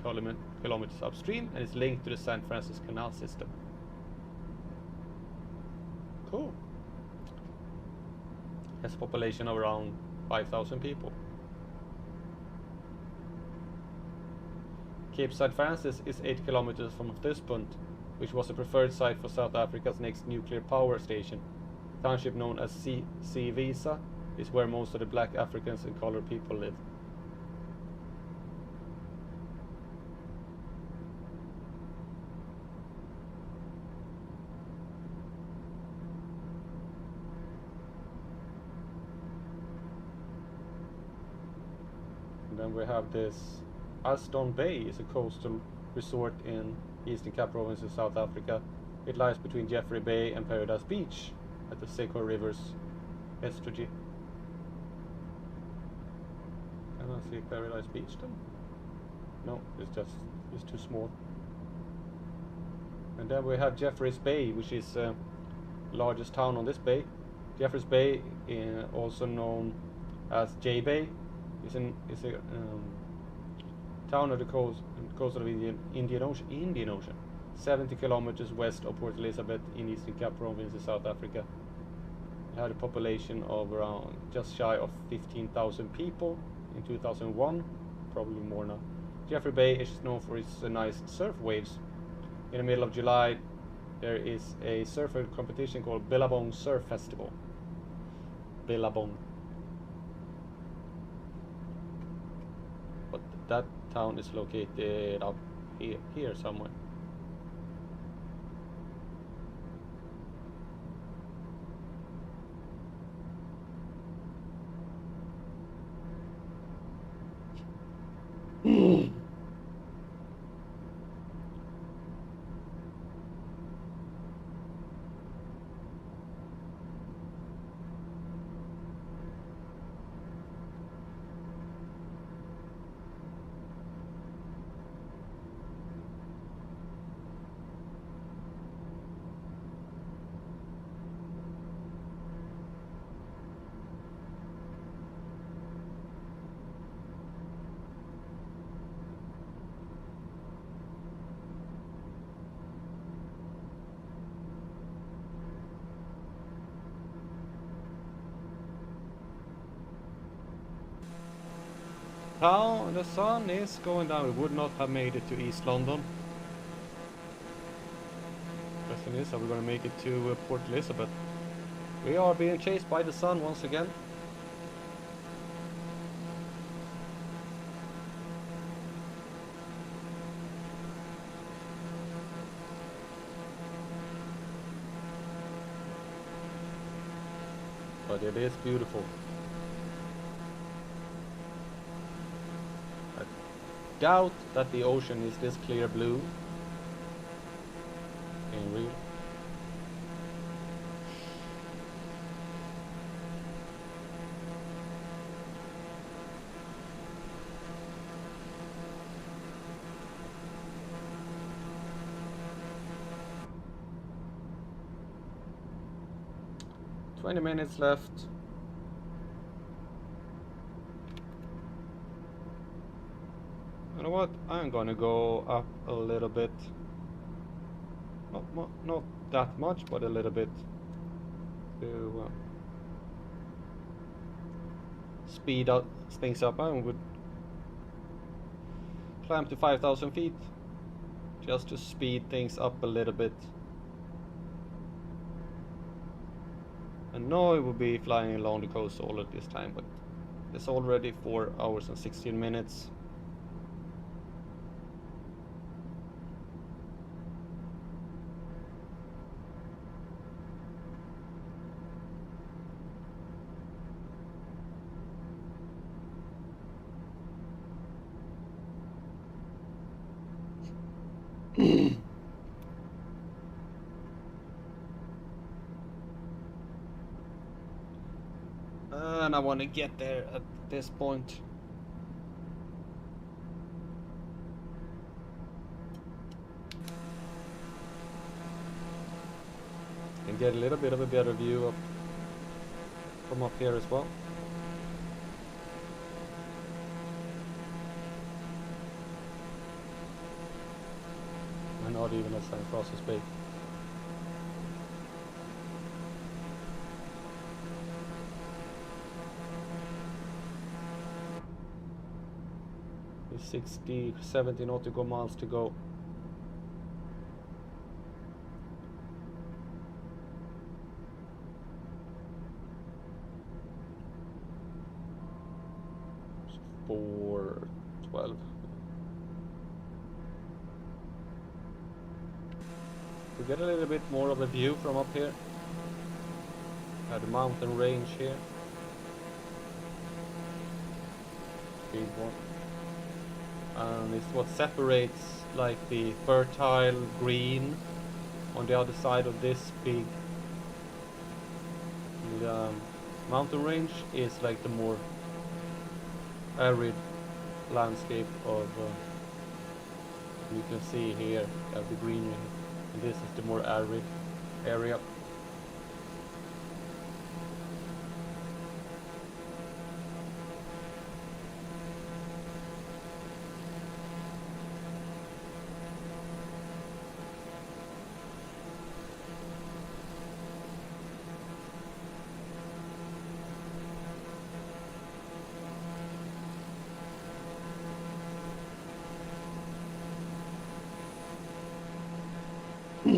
kilometers upstream and is linked to the St. Francis Canal system. Cool. Has a population of around 5,000 people. Cape St. Francis is 8 kilometers from Thuspunt, which was a preferred site for South Africa's next nuclear power station. The township known as Sivisa is where most of the black Africans and colored people live. And then we have this Aston Bay is a coastal resort in Eastern Cape province of South Africa. It lies between Jeffrey Bay and Paradise Beach at the Seco River's estuary. Can I see Paradise Beach then? No, it's too small. And then we have Jeffreys Bay, which is the largest town on this bay. Jeffreys Bay, also known as J Bay, is a town of the coast of the Indian Ocean, 70 kilometers west of Port Elizabeth in Eastern Cape province in South Africa. It had a population of around just shy of 15,000 people in 2001, probably more now. Jeffrey Bay is known for its nice surf waves. In the middle of July, there is a surfer competition called Billabong Surf Festival. Billabong. But that town is located up here somewhere. The sun is going down. We would not have made it to East London. Question is, are we going to make it to Port Elizabeth? We are being chased by the sun once again. but it is beautiful. I doubt that the ocean is this clear blue in real. "20 minutes left. You know what? I'm gonna go up a little bit. Not that much, but a little bit to speed up things up. I would climb to 5,000 feet just to speed things up a little bit. I know it will be flying along the coast all at this time, but it's already 4 hours and 16 minutes. And I want to get there at this point. And get a little bit of a better view up from up here as well. And not even as I cross this bay. There's 70 nautical miles to go. It's 4:12. We get a little bit more of a view from up here. The mountain range here. Big one. And it's what separates like the fertile green on the other side of this big mountain range is like the more arid landscape of you can see here the green, and this is the more arid area. So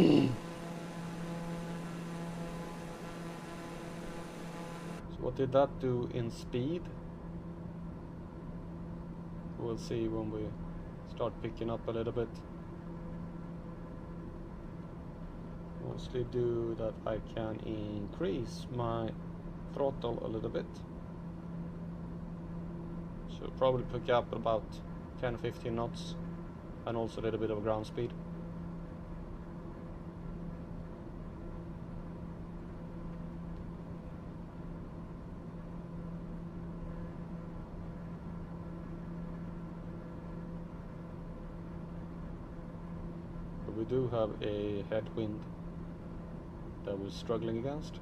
what did that do in speed? We'll see when we start picking up a little bit. Mostly do that I can increase my throttle a little bit. So probably pick up about 10-15 knots and also a little bit of ground speed. We do have a headwind that we're struggling against.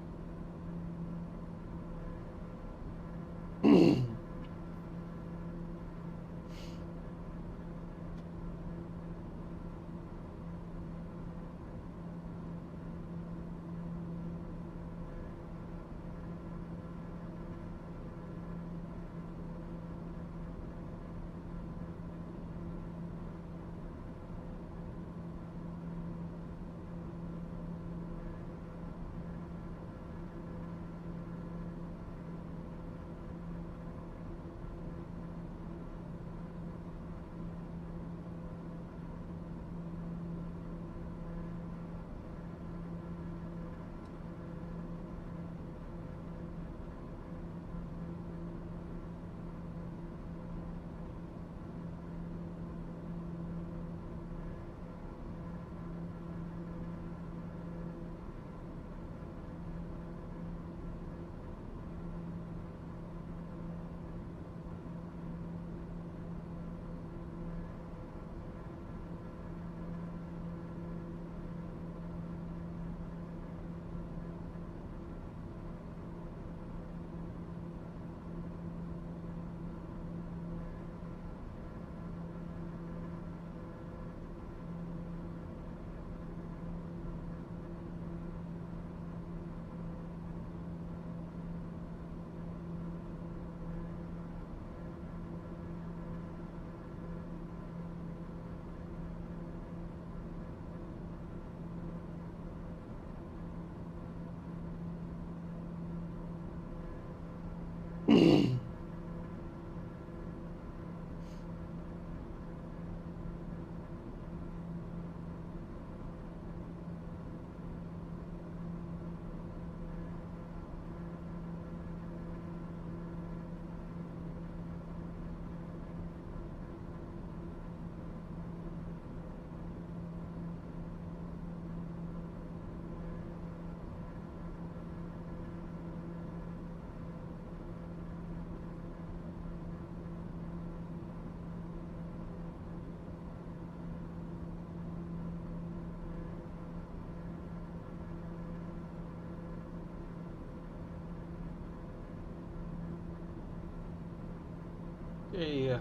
Okay.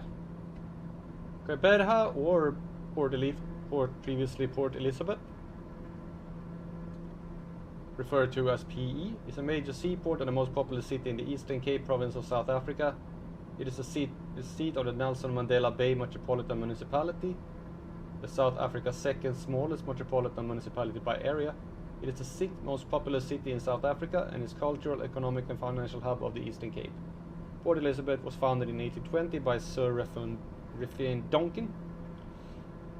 Capetown or previously Port Elizabeth, referred to as PE, is a major seaport and the most populous city in the Eastern Cape province of South Africa. It is the seat of the Nelson Mandela Bay Metropolitan Municipality, the South Africa's second smallest metropolitan municipality by area. It is the sixth most populous city in South Africa and is cultural, economic and financial hub of the Eastern Cape. Port Elizabeth was founded in 1820 by Sir Ruthven Donkin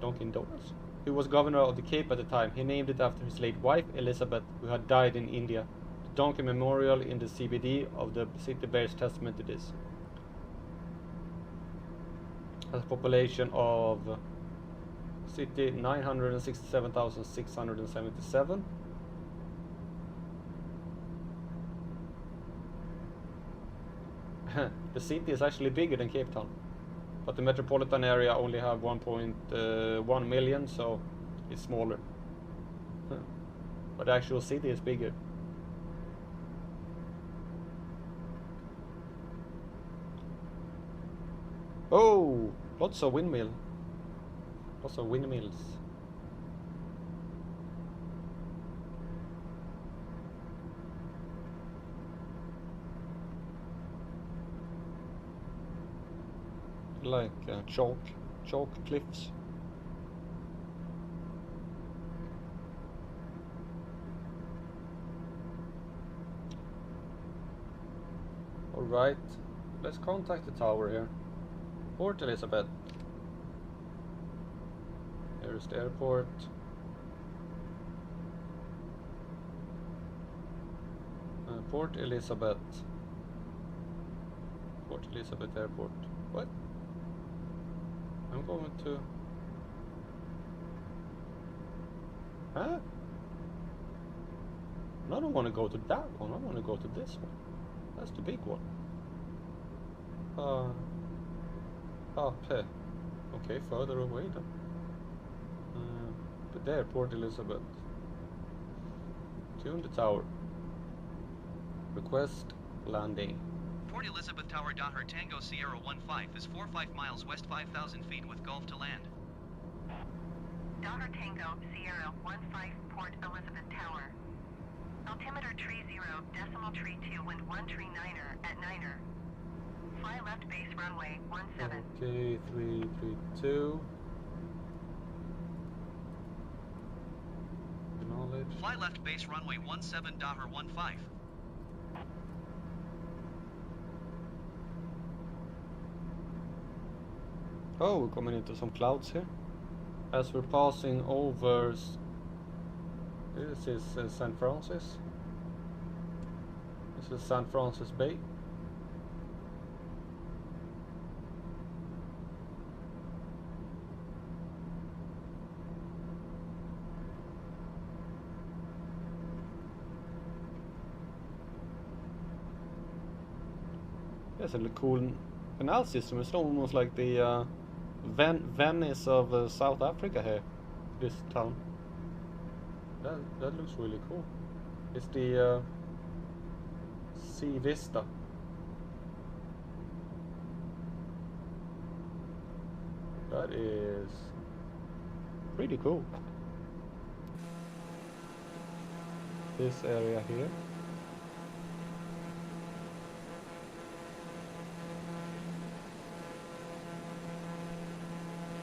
Douglas, who was governor of the Cape at the time. He named it after his late wife, Elisabeth, who had died in India. The Donkin Memorial in the CBD of the city bears testament to this. Has a population of city 967,677. The city is actually bigger than Cape Town, but the metropolitan area only have 1.1 million, so it's smaller. But the actual city is bigger. Oh, lots of windmills. Like chalk cliffs. All right, let's contact the tower here. Port Elizabeth. Here's the airport. Port Elizabeth Airport. What? I'm going to... Huh? I don't want to go to that one. I want to go to this one. That's the big one. Okay, further away then. But there, Port Elizabeth. Tune the tower. Request landing. Port Elizabeth Tower. Her Tango Sierra 15 is 45 miles west, 5,000 feet with Gulf to land. Daughter Tango Sierra 15 Port Elizabeth Tower. Altimeter tree 0, decimal tree 2, wind 1 tree 9er at 9er. Fly left base runway 17. Okay, 332. Acknowledge. Fly left base runway 17. Her 15. Oh, we're coming into some clouds here. As we're passing over... This is St. Francis. This is St. Francis Bay. That's a cool canal system. It's almost like the Venice of South Africa here, this town. That looks really cool. It's the Sea Vista. That is pretty cool. This area here.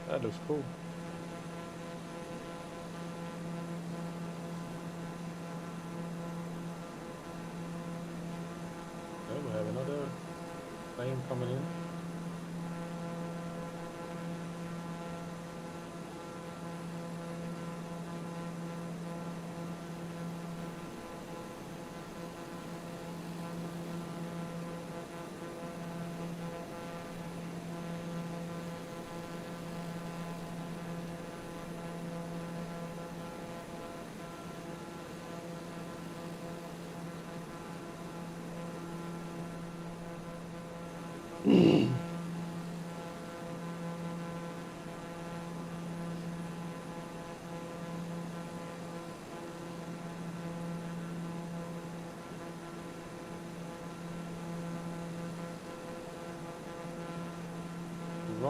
That looks cool. Okay, we have another plane coming in.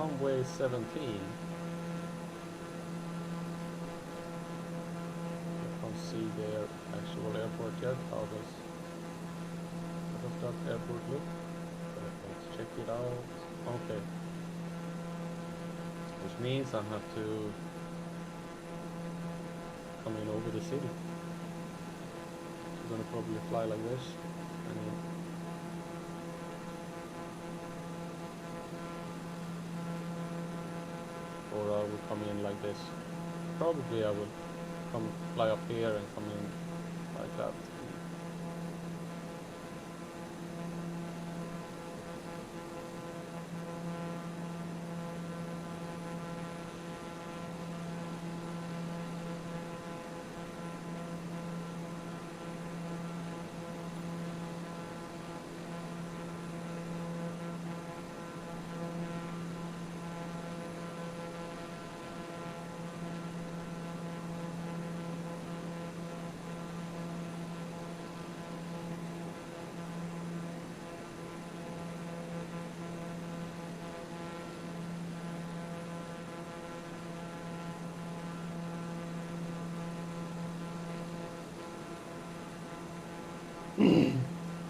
runway 17. I can't see their actual airport yet. How does that airport look? Let's check it out. Okay. Which means I have to come in over the city. I'm gonna probably fly like this. Or I will come in like this. Probably I will fly up here and come in like that.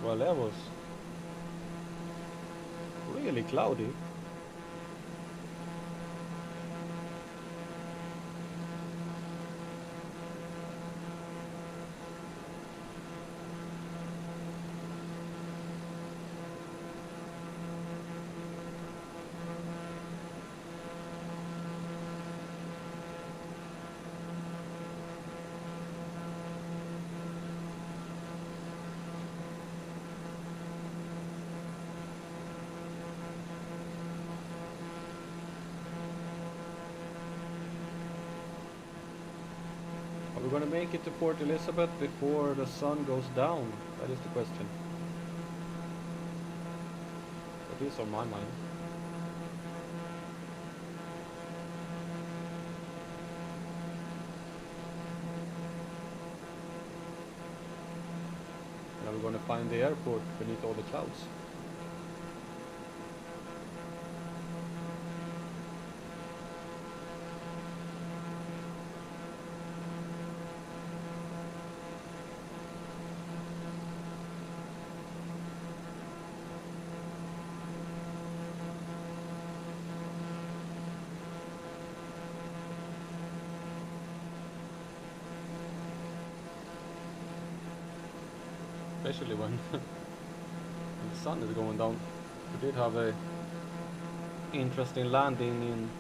Well, that was really cloudy. Are we going to make it to Port Elizabeth before the sun goes down? That is the question. That is on my mind. And are we going to find the airport beneath all the clouds? Especially when the sun is going down. We did have a interesting landing in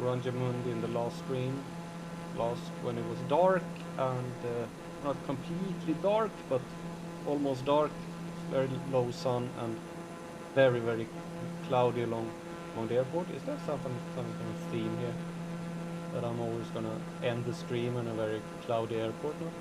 Oranjemund in the last stream. When it was dark and not completely dark, but almost dark, very low sun and very, very cloudy along the airport. Is that some kind of theme here? That I'm always gonna end the stream in a very cloudy airport now?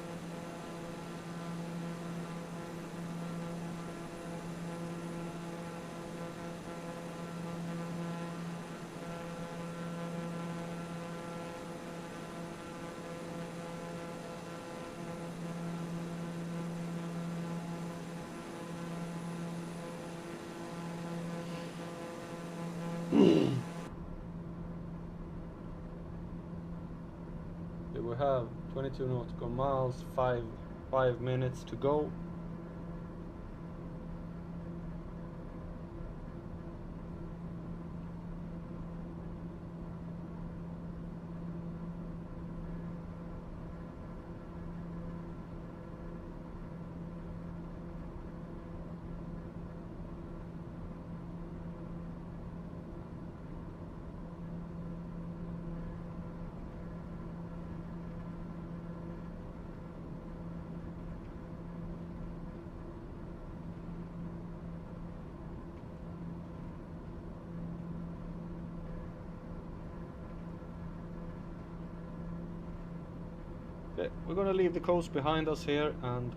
We have 22 nautical miles, 5 minutes to go. Okay, we're gonna leave the coast behind us here and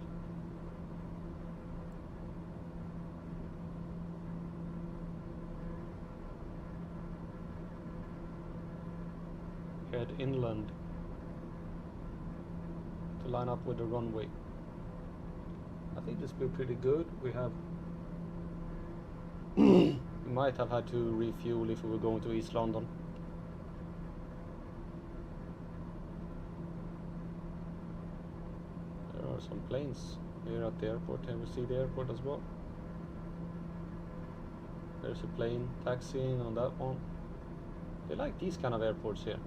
head inland to line up with the runway. I think this will be pretty good. We have might have had to refuel if we were going to East London. There are some planes here at the airport. Can we see the airport as well? There's a plane taxiing on that one. They like these kind of airports here.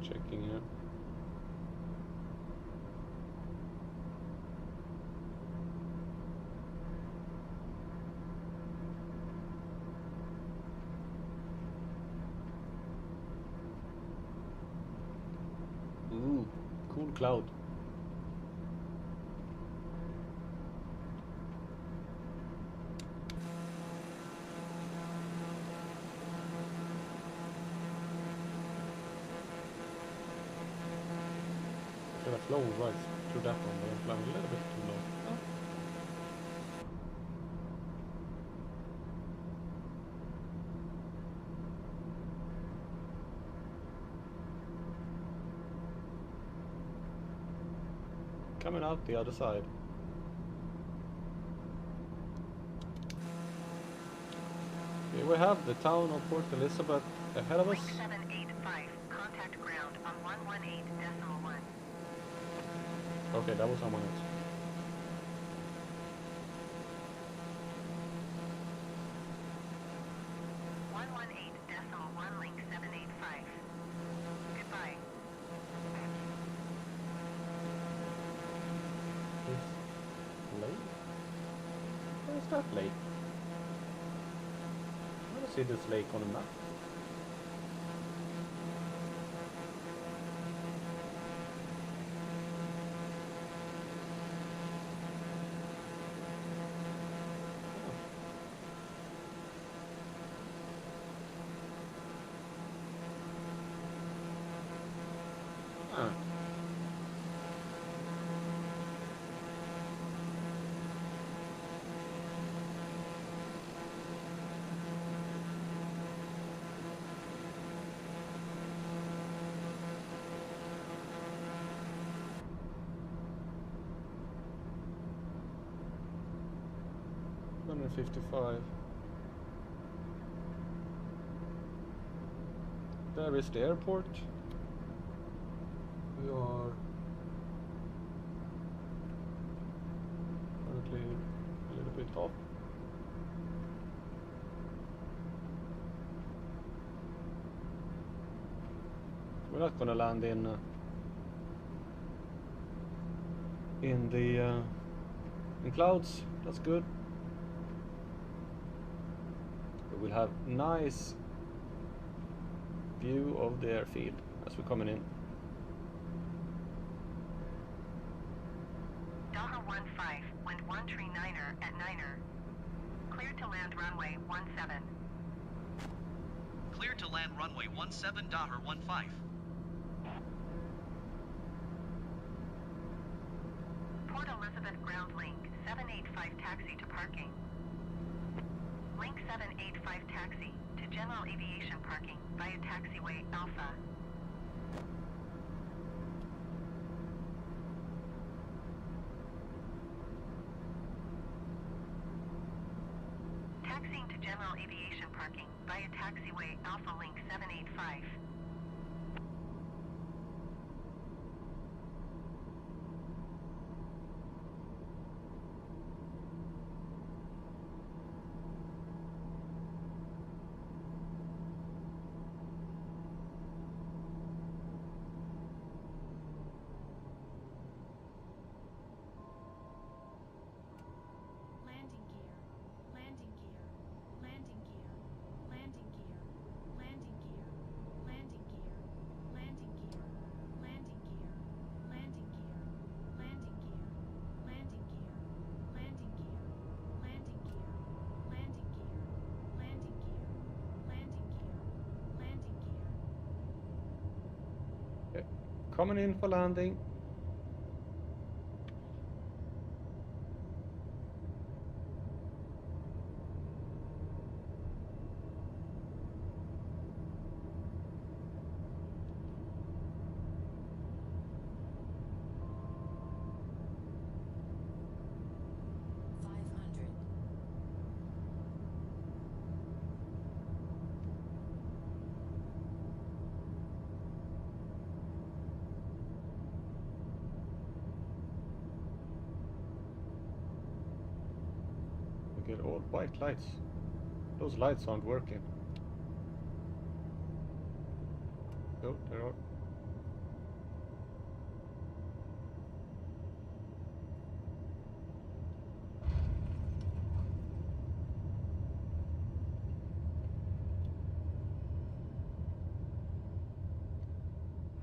Checking here. Ooh, cool cloud. Should have flown right through that one, but I'm flying a little bit too low. Oh. Coming out the other side. Here we have the town of Port Elizabeth ahead of us. Link 785, contact ground on 118.1. Okay, that was someone else. Link 785. Goodbye. Is lake? Where is that lake? I don't see this lake on the map. Ah. 155. There is the airport. We are currently a little bit off. We're not gonna land in clouds. That's good. We will have nice view of the airfield as we're coming in. Daher 15, wind 139er at 9er. Clear to land runway 17. Clear to land runway 17 Daher 15. Port Elizabeth ground link 785 taxi to parking. Link 785 taxi to general aviation parking via taxiway Alpha. Taxiing to general aviation parking via taxiway Alpha Link 785. coming in for landing. Get all white lights. Those lights aren't working. Oh, there are.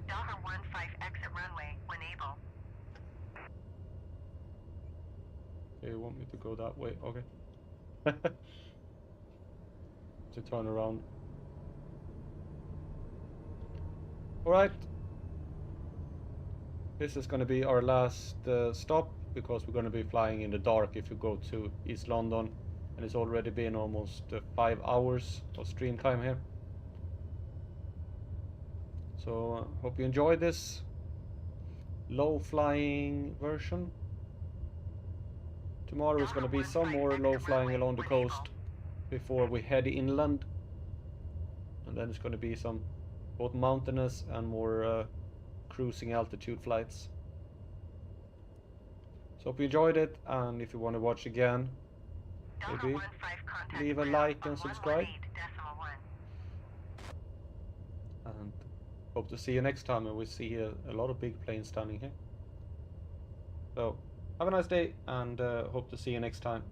Dollar 15 exit runway when able. Okay, you want me to go that way? Okay. To turn around. Alright. This is going to be our last stop, because we're going to be flying in the dark if you go to East London, and it's already been almost 5 hours of stream time here. So hope you enjoyed this low flying version. Tomorrow is going to be some more low flying along the coast before we head inland, and then it's going to be some both mountainous and more cruising altitude flights. So hope you enjoyed it, and if you want to watch again, maybe leave a like and subscribe, and hope to see you next time, and we see a lot of big planes standing here. So have a nice day, and hope to see you next time.